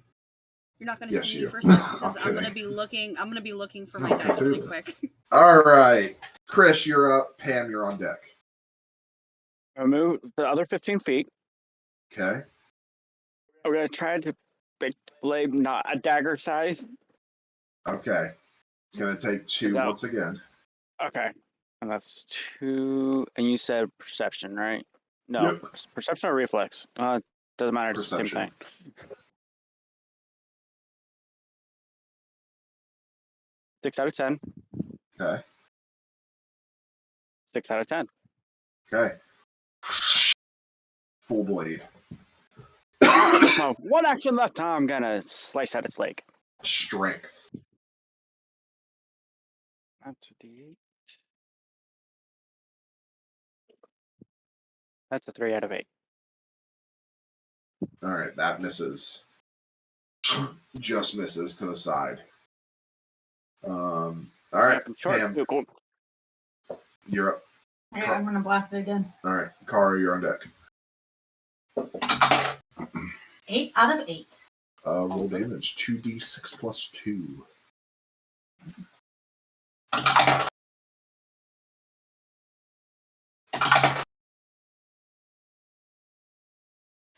You're not going to Yes, see you. me for a second because Okay. I'm going to be looking. I'm going to be looking for my dice really quick. All right, Chris, you're up. Pam, you're on deck. I'll move the other 15 feet. Okay. We're gonna try to pick blade, not a dagger size. Okay. It's gonna take 2 once again. Okay. And that's 2. And you said perception, right? No. Yep. Perception or reflex? Doesn't matter. It's the same Perception. thing. 6 out of 10. Okay. 6 out of 10. Okay. Full blade. One action left. I'm gonna slice at its leg. Strength. That's a D8. That's a 3 out of 8. All right, that misses. Just misses to the side. All right, Sure. Pam, Cool. you're up. Yeah, I'm gonna blast it again. All right, Kara, you're on deck. 8 out of 8. Roll Awesome. damage. 2d6 plus 2.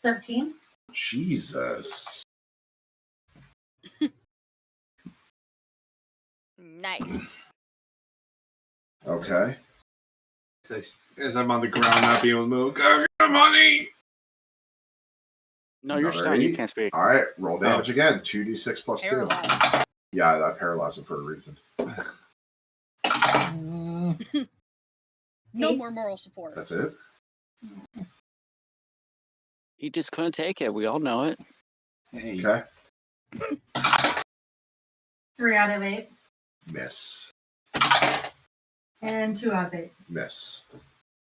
$13. Jesus. Nice. Okay. As I'm on the ground, not being able to move. Go get money! No, you're stunned. You can't speak. All right, roll damage again. 2d6 plus 2. Paralyzed. Yeah, I paralyzed him for a reason. No more moral support. That's it? He just couldn't take it. We all know it. Hey. Okay. 3 out of 8. Miss. And 2 out of 8. Miss.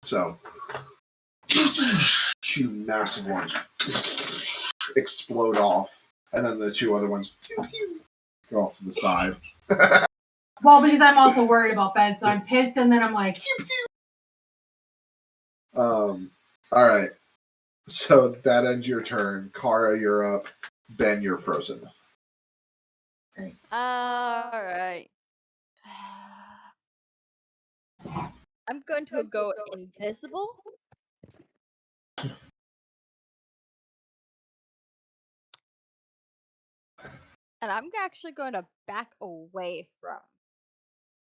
So, 2 massive ones explode off, and then the 2 other ones go off to the side. Well, because I'm also worried about Ben, so I'm pissed, and then I'm like, All right. So that ends your turn. Kara, you're up. Ben, you're frozen. Alright. I'm going to go invisible. And I'm actually going to back away from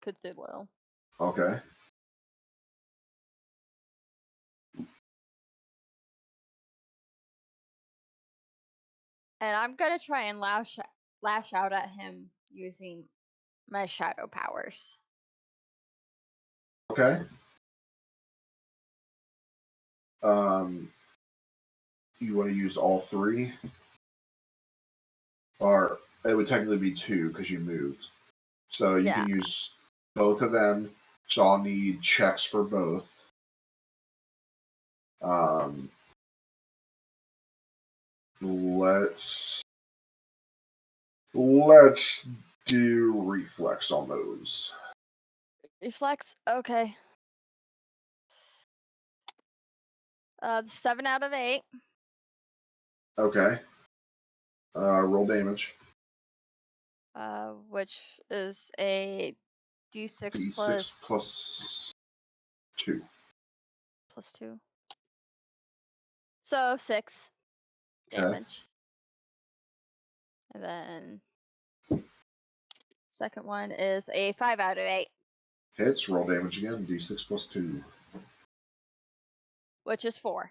Cthulhu. Okay. And I'm going to try and lash out at him using my shadow powers. Okay. You want to use all 3? Or it would technically be 2 because you moved. So you can use both of them. So I'll need checks for both. Let's do reflex on those. Reflex? Okay. 7 out of 8. Okay. Roll damage. Which is a D6 D6 plus 2. plus 2. So 6 damage. And then second one is a 5 out of 8. Hits, roll damage again, D6 plus 2. Which is 4.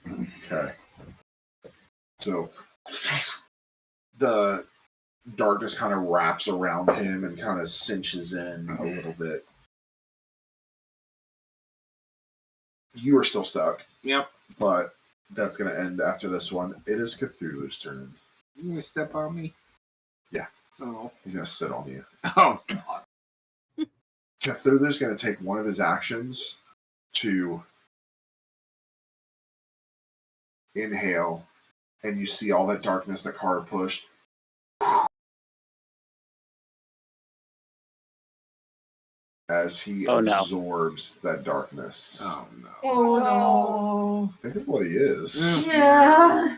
Okay. So the darkness kind of wraps around him and kind of cinches in a little bit. You are still stuck. Yep. But that's going to end after this one. It is Cthulhu's turn. You gonna step on me? Yeah. Oh. He's going to sit on you. Oh, God. Cthulhu's going to take one of his actions to inhale, and you see all that darkness that Kara pushed. As he absorbs that darkness. Oh, no. oh no. Think of what he is. Yeah.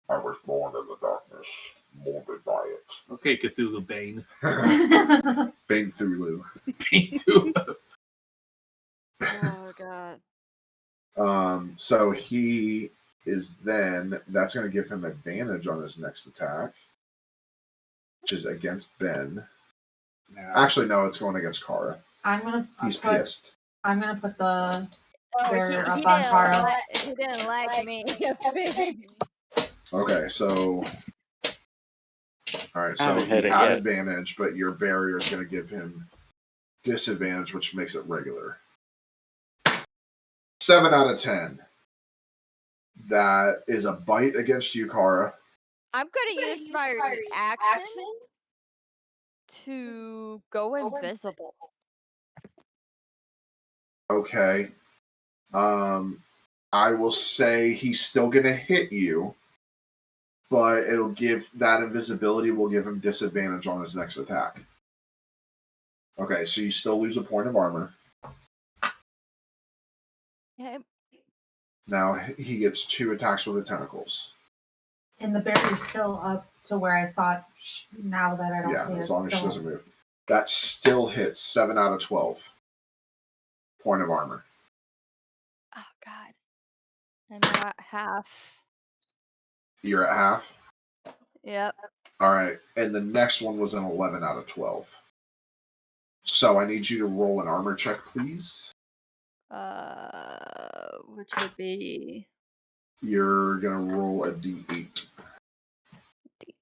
I was born in the darkness, molded by it. Okay, Cthulhu Bane. Bane Thulu. Bane Thulu. Oh, God. So he is that's going to give him advantage on his next attack, which is against Ben. No. Actually, no, it's going against Kara. He's pissed. I'm gonna put the barrier up he on Kara. He didn't like me. Okay, so all right, so he had advantage, but your barrier is going to give him disadvantage, which makes it regular. 7 out of 10. That is a bite against you, Kara. I'm going to use my action to go invisible. Okay. I will say he's still going to hit you. but it'll give that invisibility will give him disadvantage on his next attack. Okay, so you still lose a point of armor. Okay. Now he gets 2 attacks with the tentacles. And the barrier's still up to where I thought. Now that I don't see it, as long as she still... doesn't move. That still hits 7 out of 12. Point of armor. Oh God. I'm at half. You're at half? Yep. Alright, and the next one was an 11 out of 12. So I need you to roll an armor check, please. Which would be You're gonna roll a d8.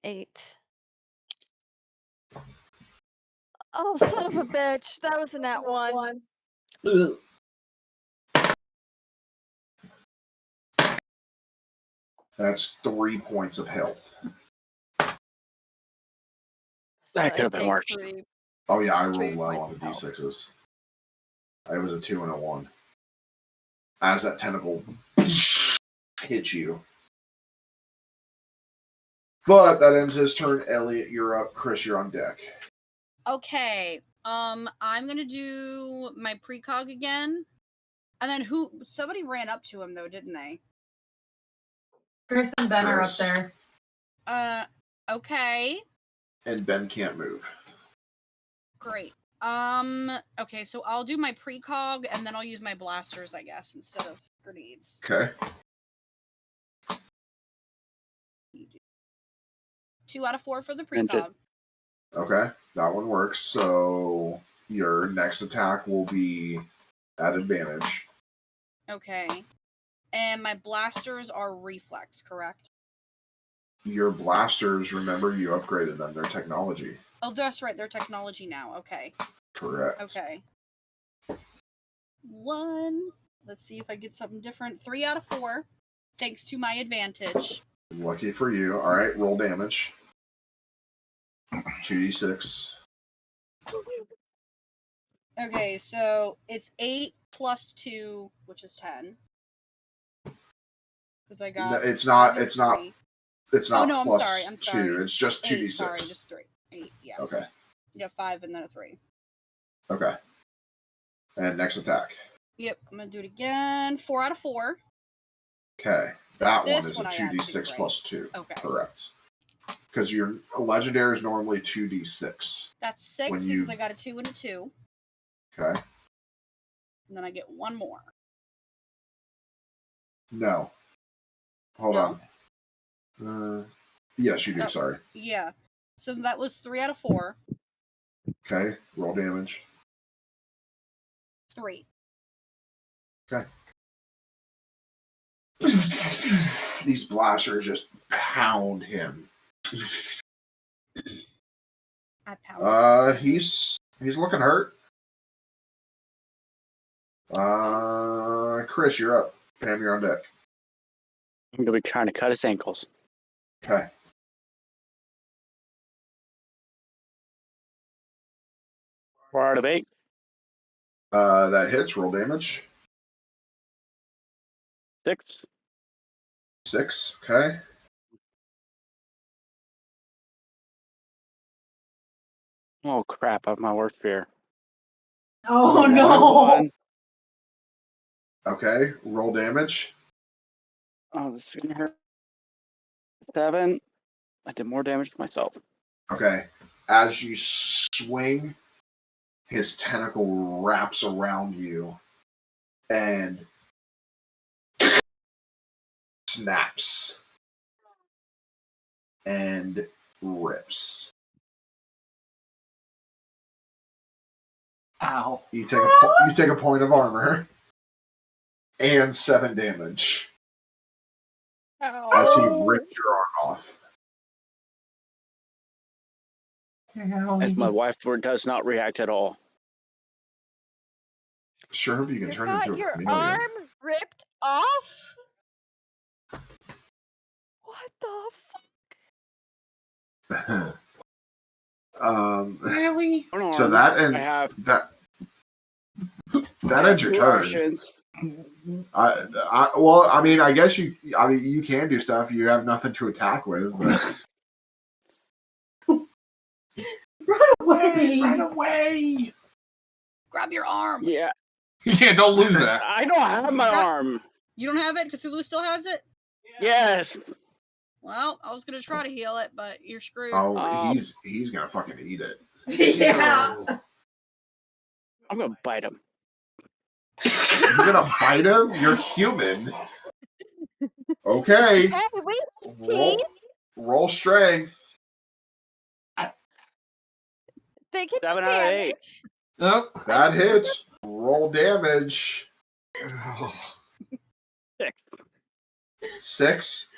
D8. Oh, son of a bitch! That was a nat 1. Ugh. That's 3 points of health. So That could I have been take worse. 3. Oh yeah, I 3 rolled well points on the of health. d6s. I was a 2 and a 1. As that tentacle hits you. But that ends his turn. Elliot, you're up. Chris, you're on deck. Okay. I'm gonna do my precog again. And then somebody ran up to him though, didn't they? Chris and Ben are up Chris. there. Okay. And Ben can't move. Great. Okay, so I'll do my precog and then I'll use my blasters, I guess, instead of grenades. Okay. 2 out of 4 for the precog. Okay, that one works. So your next attack will be at advantage. Okay. And my blasters are reflex, correct? Your blasters, remember you upgraded them. They're technology. Oh, that's right. They're technology now. Okay. Correct. Okay. 1. Let's see if I get something different. 3 out of 4. Thanks to my advantage. Lucky for you. All right, roll damage. 2d6. Okay, so it's 8 plus 2, which is 10. Because I got. No, it's not. 3. It's not. Oh no, plus I'm sorry. 2. It's just 2d6. 8, sorry, just 3. 8, yeah. Okay. Yeah, 5 and then a 3. Okay. And next attack. Yep, I'm gonna do it again. 4 out of 4. Okay. That This one is one a I had 2d6 to, right? plus 2. Okay. Correct. Because your legendary is normally 2d6. That's 6 When because you- I got a 2 and a 2. Okay. And then I get 1 more. No. Hold No? on. Yes, you do. Oh. Sorry. Yeah. So that was 3 out of 4. Okay. Roll damage. 3. Okay. These blasters just pound him. I pounded. He's looking hurt. Chris, you're up. Pam, you're on deck. I'm gonna be trying to cut his ankles. Okay. Four out of 8. That hits. Roll damage. 6. 6. Okay. Oh crap! I have my worst fear. Oh So no! 1. Okay. Roll damage. Oh, this is gonna hurt. 7. I did more damage to myself. Okay. As you swing, his tentacle wraps around you and snaps and rips. Ow. You take a point of armor and 7 damage as he rips your arm off. As my wife does not react at all. Sure hope you can You turn got into a your chameleon. arm ripped off? What the fuck? Really? Hold So on. that and I have that ends your 2 turn. actions. Well, I mean, I guess you can do stuff. You have nothing to attack with. But... Run away! Run away! Grab your arm. Yeah. Yeah, don't lose that. I don't have my arm. You don't have it? Cthulhu still has it? Yes. Well, I was gonna try to heal it, but you're screwed. Oh, he's gonna fucking eat it. Yeah. I'm gonna bite him. You're gonna bite him? You're human. Okay. Hey, we Roll strength. They get 7 out of 8. damage. Oh. That hits. Roll damage. 6.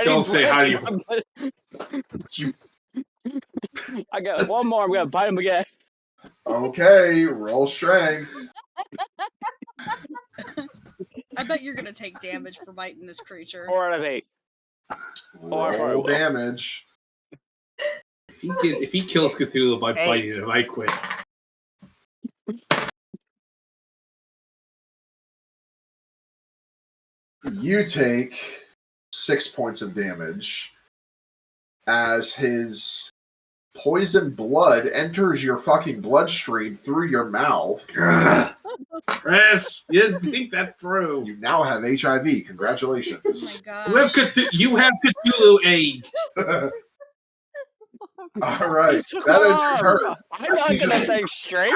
Don't say how you. I got one more. I'm gonna bite him again. Okay, roll strength. I bet you're gonna take damage for biting this creature. 4 out of 8. Roll damage. If he kills Cthulhu by biting him, I quit. You take 6 points of damage as his poison blood enters your fucking bloodstream through your mouth. Chris, you didn't think that through. You now have HIV. Congratulations. Oh my gosh. You have Cthulhu AIDS. All right. That ends your turn. I'm not gonna think straight.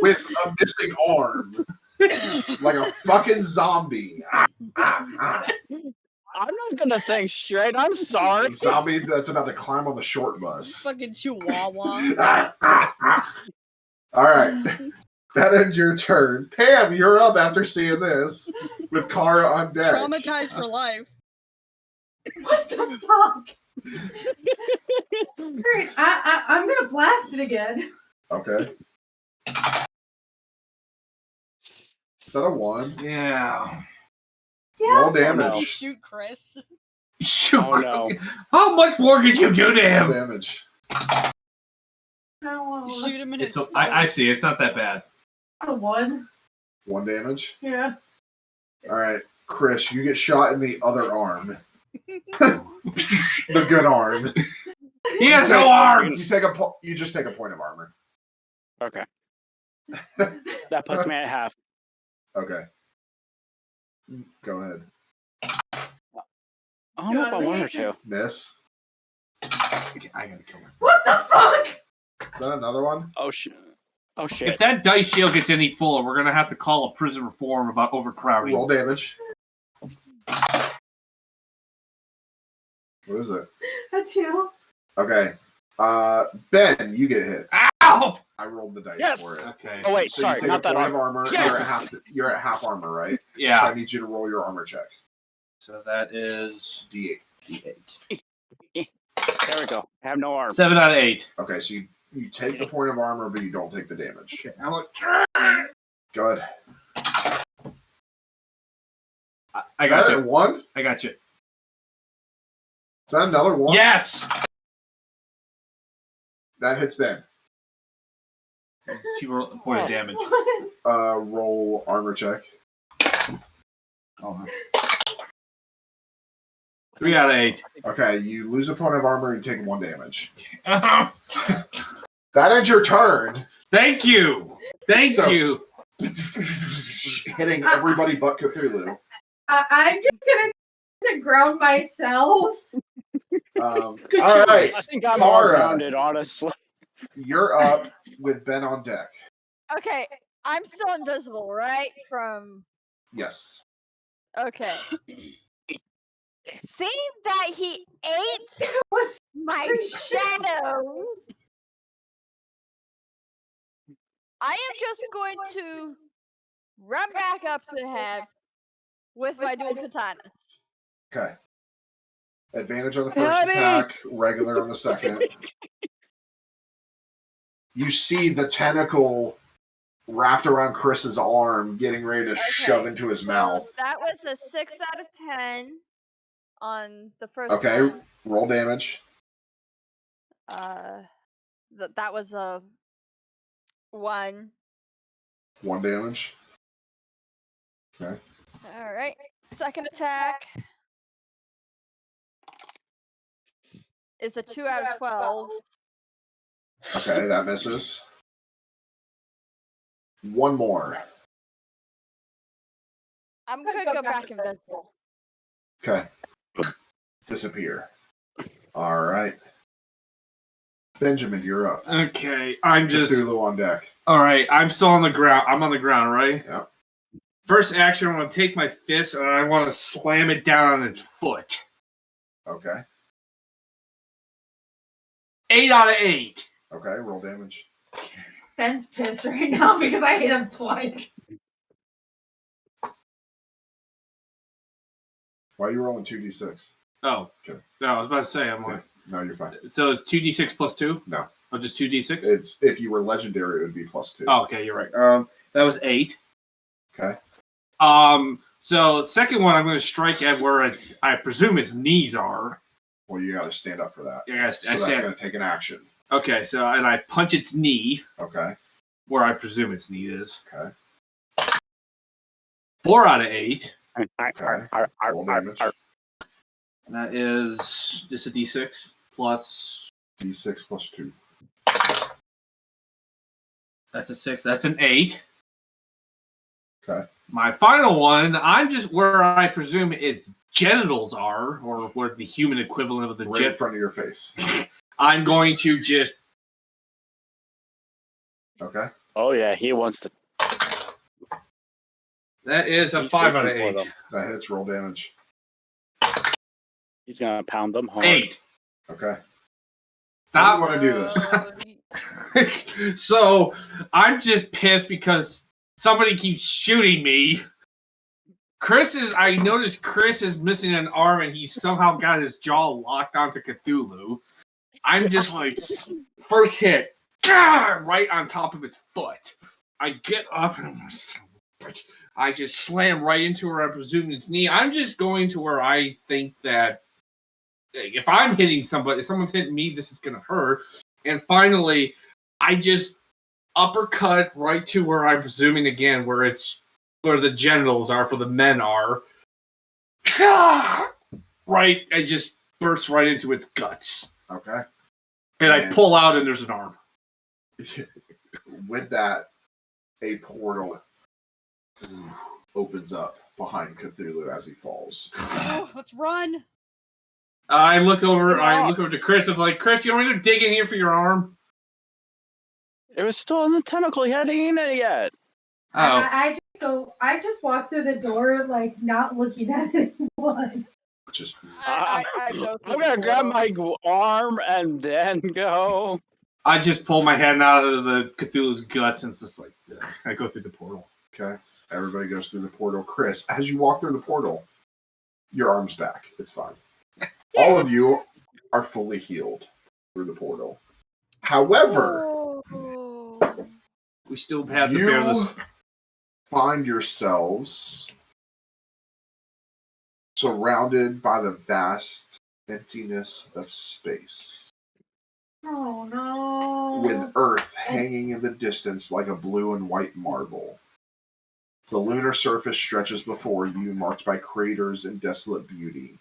With a missing arm. Like a fucking zombie. I'm not gonna think straight. I'm sorry. Zombie that's about to climb on the short bus. Fucking chihuahua. All right. That ends your turn. Pam, you're up after seeing this with Kara on deck. Traumatized for life. What the fuck? Great. I'm gonna blast it again. Okay. Is that a 1? Yeah. Roll You damage. shoot Chris. Shoot. Oh no. How much more could you do to Roll him? damage. No, You shoot him in his stomach. I see. It's not that bad. a 1. 1 damage. Yeah. All right. Chris, you get shot in the other arm. The good arm. He has no arms. You just take a point of armor. Okay. That puts me at half. Okay. Go ahead. I'm up by 1 or 2. Miss. I gotta kill him. What the fuck? Is that another one? Oh shit. Oh shit. If that dice shield gets any fuller, we're gonna have to call a prison reform about overcrowding. Roll damage. What is it? A 2. Okay. Ben, you get hit. Ow! I rolled the dice Yes! for it. Okay. Oh wait, So sorry, you take not a that point arm. of armor. Yes! You're at half armor, right? So Yeah. I need you to roll your armor check. So that is D8. D8. There we go. I have no arm. 7 out of 8. Okay, so you take the point of armor, but you don't take the damage. Okay. How much? Good. I got you. 1? I got you. Is that another 1? Yes. That hits Ben. She rolled a point of damage. Roll armor check. Oh. 3 out of 8. Okay, you lose a point of armor and take 1 damage. Uh-huh. That ends your turn. Thank you. Thank you. Hitting everybody but Cthulhu. I'm just gonna ground myself. All Good right, choice. I think I'm all Kara. grounded, honestly. You're up with Ben on deck. Okay, I'm still invisible, right? From Yes. okay. Seeing that he ate Was my shadows, I am just going to run back up to him with my dual katanas. Okay. Advantage on the first attack, regular on the second. You see the tentacle wrapped around Chris's arm, getting ready to shove into his mouth. That was a 6 out of 10 on the first Okay, one. roll damage. That was a 1. 1 damage. Okay. All right. Second attack is a 2 out of 12. Okay, that misses. 1 more. I'm gonna go back invisible. Okay. Disappear. All right. Benjamin, you're up. Okay, I'm just Cthulhu on deck. all right. I'm still on the ground. I'm on the ground, right? Yep. First action, I'm going to take my fist and I want to slam it down on its foot. Okay. 8 out of 8. Okay, roll damage. Ben's pissed right now because I hit him twice. Why are you rolling 2d6? Oh, okay. No, I was about to say I'm Yeah. like, No, you're fine. so it's 2d6 plus 2? No. Oh, just 2d6? It's if you were legendary, it would be plus 2. Oh, okay, you're right. That was 8. Okay. So second one, I'm going to strike at where it's. I presume its knees are. Well, you got to stand up for that. Yeah, So that's going to take an action. Okay, so and I punch its knee. Okay. Where I presume its knee is. Okay. 4 out of 8. Okay. Roll damage. And that is just a d6 plus. D6 plus 2. That's a 6. That's an 8. Okay. My final one, I'm just where I presume its genitals are, or where the human equivalent of the right in front of your face. I'm going to just. Okay. Oh yeah, he wants to. That is a 5 out of 8. That hits. Roll damage. He's gonna pound them hard. 8. Okay. How do you want to do this? So I'm just pissed because somebody keeps shooting me. I noticed Chris is missing an arm and he somehow got his jaw locked onto Cthulhu. I'm just like, first hit, right on top of its foot. I get up and I just slam right into where I presume its knee. I'm just going to where I think that if I'm hitting somebody, if someone's hitting me, this is going to hurt. And finally, I just uppercut right to where I'm presuming again, where the genitals are, for the men are. Right, I just burst right into its guts. Okay. And I pull out and there's an arm. With that, a portal opens up behind Cthulhu as he falls. Oh, let's run. I look over to Chris. I was like, Chris, you want me to dig in here for your arm? It was still in the tentacle. He hadn't eaten it yet. Oh. I just walked through the door, like, not looking at anyone. Just I I'm gonna grab my arm and then go. I just pull my hand out of the Cthulhu's guts and it's just like, ugh. I go through the portal. okay. Everybody goes through the portal. Chris, as you walk through the portal, your arm's back. It's fine. All of you are fully healed through the portal. However, we still have to bear you this. find yourselves surrounded by the vast emptiness of space, Oh no. with Earth hanging in the distance like a blue and white marble. The lunar surface stretches before you, marked by craters and desolate beauty.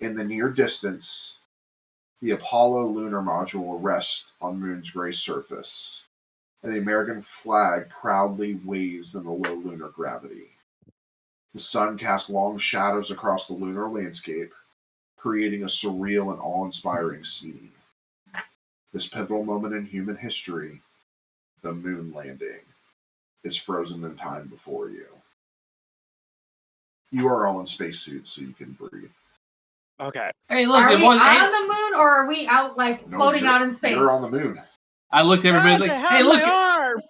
In the near distance, the Apollo lunar module rests on Moon's gray surface, and the American flag proudly waves in the low lunar gravity. The sun casts long shadows across the lunar landscape, creating a surreal and awe-inspiring scene. This pivotal moment in human history, the moon landing, is frozen in time before you. You are all in spacesuits, so you can breathe. Okay. Hey, look, Are we on hey, the moon or are we out, like, No, floating you're- out in space? You're on the moon. I looked at everybody like, hey, look. Arm.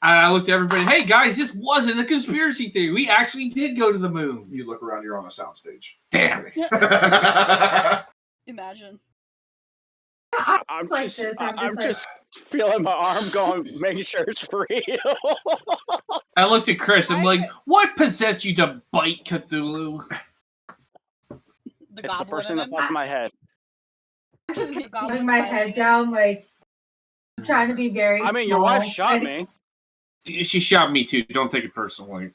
I looked at everybody, hey, guys, this wasn't a conspiracy theory. We actually did go to the moon. You look around, you're on a soundstage. Damn. Imagine. I'm like just, this, I'm just feeling my arm going, making sure it's real. I looked at Chris. I'm like, what possessed you to bite Cthulhu? The It's the goblin person in him. above my head. I'm just The goblin putting my biting head it. down, like, I'm trying to be very I mean, small. your wife shot me. She shot me too. Don't take it personally.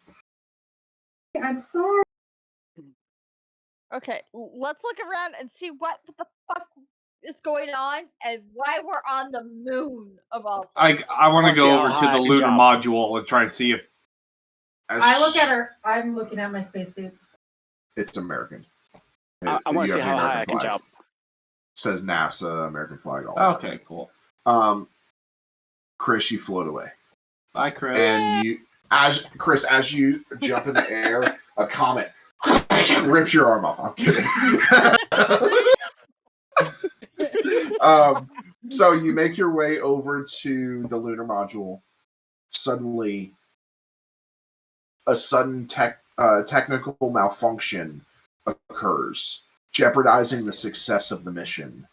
I'm sorry. Okay, let's look around and see what the fuck is going on and why we're on the moon of all places. I want to go over to the lunar jump. module and try and see if I look at her. I'm looking at my spacesuit. It's American. I want You to see have the how high American I can flag. jump. Says NASA, American flag. All that. Okay, cool. Chris, you float away, Bye, Chris. and as you jump in the air, a comet rips your arm off. I'm kidding. So you make your way over to the lunar module. Suddenly, a sudden technical malfunction occurs, jeopardizing the success of the mission.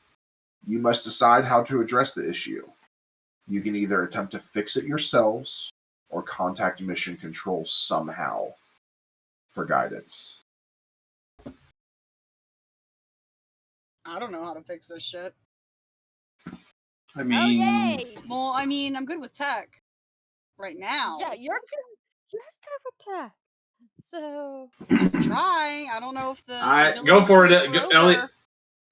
You must decide how to address the issue. You can either attempt to fix it yourselves or contact mission control somehow for guidance. I don't know how to fix this shit. I Oh mean, yay! Well, I mean, I'm good with tech right now. Yeah, you're good. You're good with that. So Try. I don't know if the go for it, abilities transfer Elliot. over.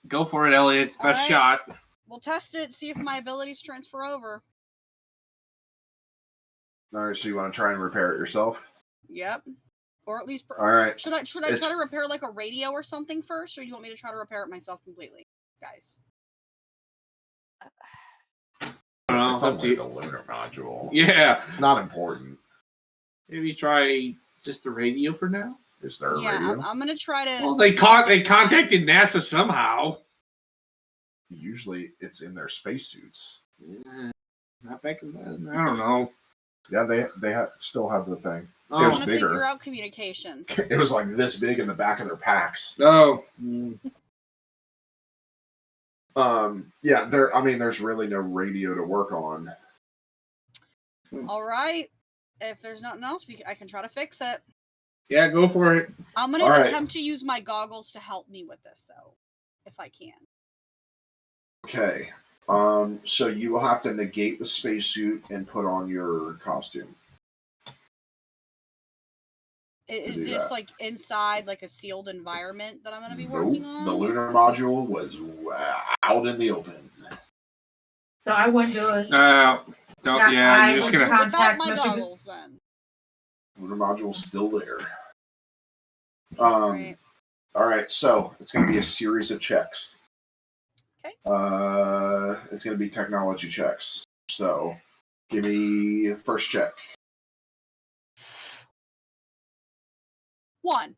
Go for it, Elliot. It's best Alright. shot. We'll test it. See if my abilities transfer over. All right, so you want to try and repair it yourself? Yep. Or at least. All right. Should I try to repair like a radio or something first, or do you want me to try to repair it myself completely, guys? I don't know. It's Up to only you. the lunar module. Yeah. It's not important. Maybe try just the radio for now. Is there a Yeah, radio? I'm gonna try to. Well, they see if I can contacted NASA somehow. Usually it's in their spacesuits. Yeah, not back in then. I don't know. Yeah, they still have the thing. Oh. It I'm was gonna bigger. figure out communication. It was like this big in the back of their packs. Oh. Yeah, there's really no radio to work on. All right. If there's nothing else, I can try to fix it. Yeah, go for it. I'm gonna All right. attempt to use my goggles to help me with this, though, if I can. Okay. So you will have to negate the spacesuit and put on your costume. Is do this that. like inside, like a sealed environment that I'm gonna be Nope. working on? The lunar module was out in the open. So I wouldn't do it. Don't. Yeah, Yeah, I you're just would gonna. do- Without Contact my mission- goggles, then. Lunar module's still there. Right. All right, so it's going to be a series of checks. Okay. It's going to be technology checks. So give me the first check. 1.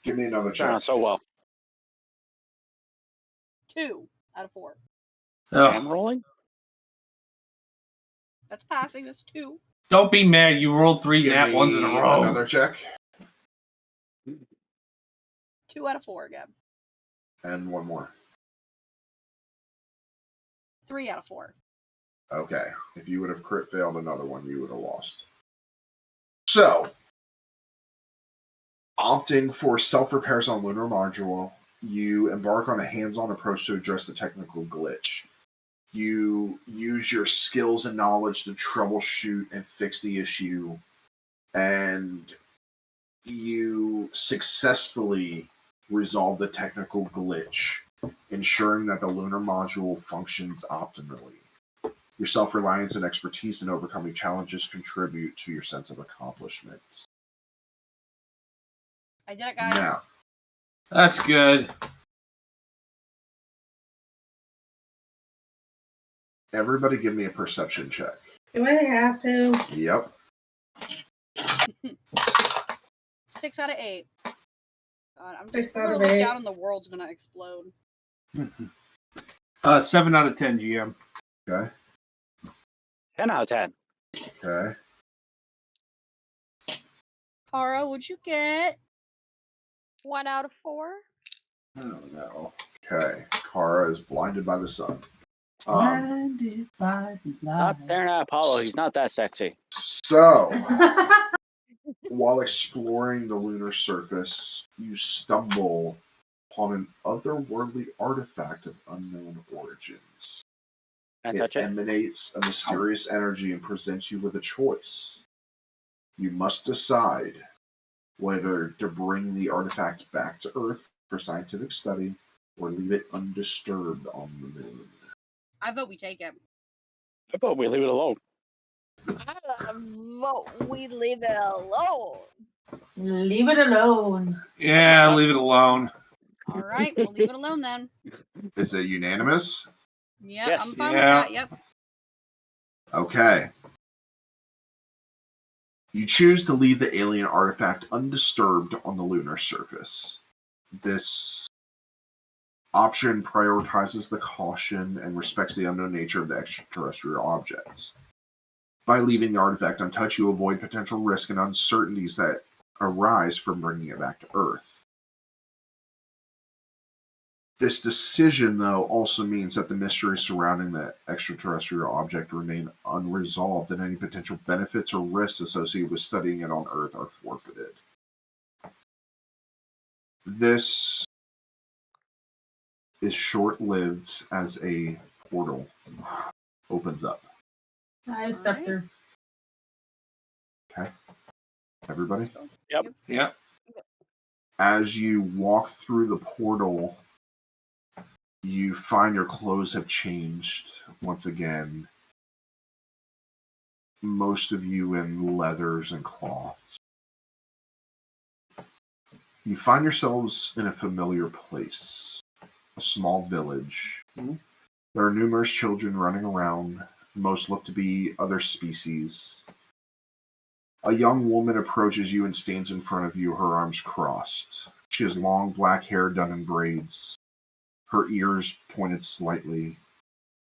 Give me another check. Not so well. 2 out of 4. I'm rolling. That's passing. That's 2. Don't be mad. You rolled 3 Give nat ones in a me row. Another check. 2 out of 4 again. And one more. 3 out of 4. Okay. If you would have crit failed another one, you would have lost. So, opting for self-repairs on lunar module, you embark on a hands-on approach to address the technical glitch. You use your skills and knowledge to troubleshoot and fix the issue, and you successfully resolve the technical glitch, ensuring that the lunar module functions optimally. Your self-reliance and expertise in overcoming challenges contribute to your sense of accomplishment. I did it, guys. Now, That's good. everybody give me a perception check. Do I have to? Yep. 6 out of 8. God, I'm 6 just out gonna of look 8. down and the world's gonna explode. 7 out of 10, GM. Okay. 10 out of 10. Okay. Kara, what'd you get? 1 out of 4. Oh no. Okay. Kara is blinded by the sun. Blinded by the Not staring at Apollo. He's not that sexy. So, while exploring the lunar surface, you stumble upon an otherworldly artifact of unknown origins. It emanates a mysterious energy and presents you with a choice. You must decide whether to bring the artifact back to Earth for scientific study or leave it undisturbed on the moon. I vote we take it. I vote we leave it alone. Vote we leave it alone. Leave it alone. Yeah, leave it alone. All right, we'll leave it alone then. Is it unanimous? Yep, Yes. I'm fine with that. Yep. Okay. You choose to leave the alien artifact undisturbed on the lunar surface. This option prioritizes the caution and respects the unknown nature of the extraterrestrial objects. By leaving the artifact untouched, you avoid potential risk and uncertainties that arise from bringing it back to Earth. This decision, though, also means that the mysteries surrounding the extraterrestrial object remain unresolved, and any potential benefits or risks associated with studying it on Earth are forfeited. This is short-lived as a portal opens up. I stepped through. Okay. Everybody? Yep. As you walk through the portal, you find your clothes have changed once again. Most of you in leathers and cloths. You find yourselves in a familiar place, a small village. Mm-hmm. There are numerous children running around. Most look to be other species. A young woman approaches you and stands in front of you, her arms crossed. She has long black hair done in braids, her ears pointed slightly.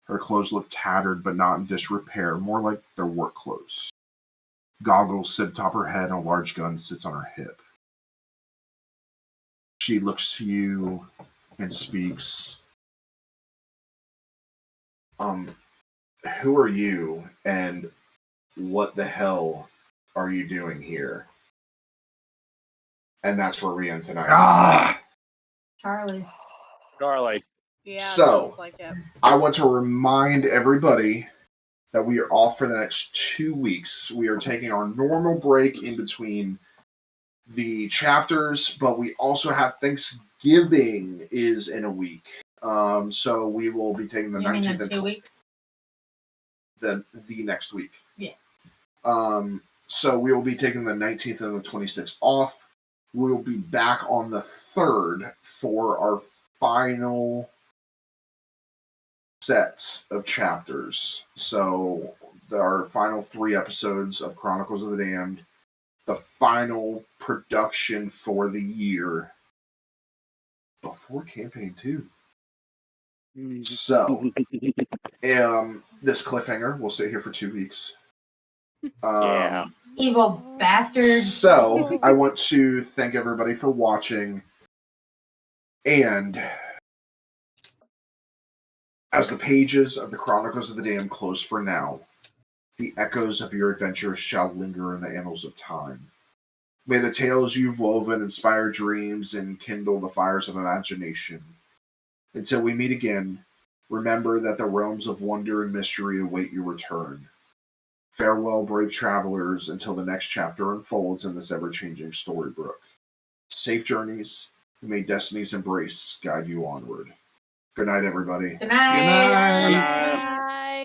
Her clothes look tattered but not in disrepair, more like their work clothes. Goggles sit atop her head and a large gun sits on her hip. She looks to you and speaks. Who are you and what the hell are you doing here? And that's where we end tonight. Charlie. Yeah, So, sounds like it. I want to remind everybody that we are off for the next 2 weeks. We are taking our normal break in between the chapters, but we also have Thanksgiving is in a week. So we will be taking the 19th and 2 weeks? The next week. Yeah. So we will be taking the 19th and the 26th off. We'll be back on the 3rd for our final sets of chapters. So our final 3 episodes of Chronicles of the Damned, the final production for the year before campaign 2. So, this cliffhanger will stay here for 2 weeks. Yeah. Evil bastard. So, I want to thank everybody for watching. And as the pages of the Chronicles of the Damned close for now, the echoes of your adventures shall linger in the annals of time. May the tales you've woven inspire dreams and kindle the fires of imagination. Until we meet again, remember that the realms of wonder and mystery await your return. Farewell, brave travelers, until the next chapter unfolds in this ever-changing storybook. Safe journeys, and may destiny's embrace guide you onward. Good night, everybody. Good night. Bye.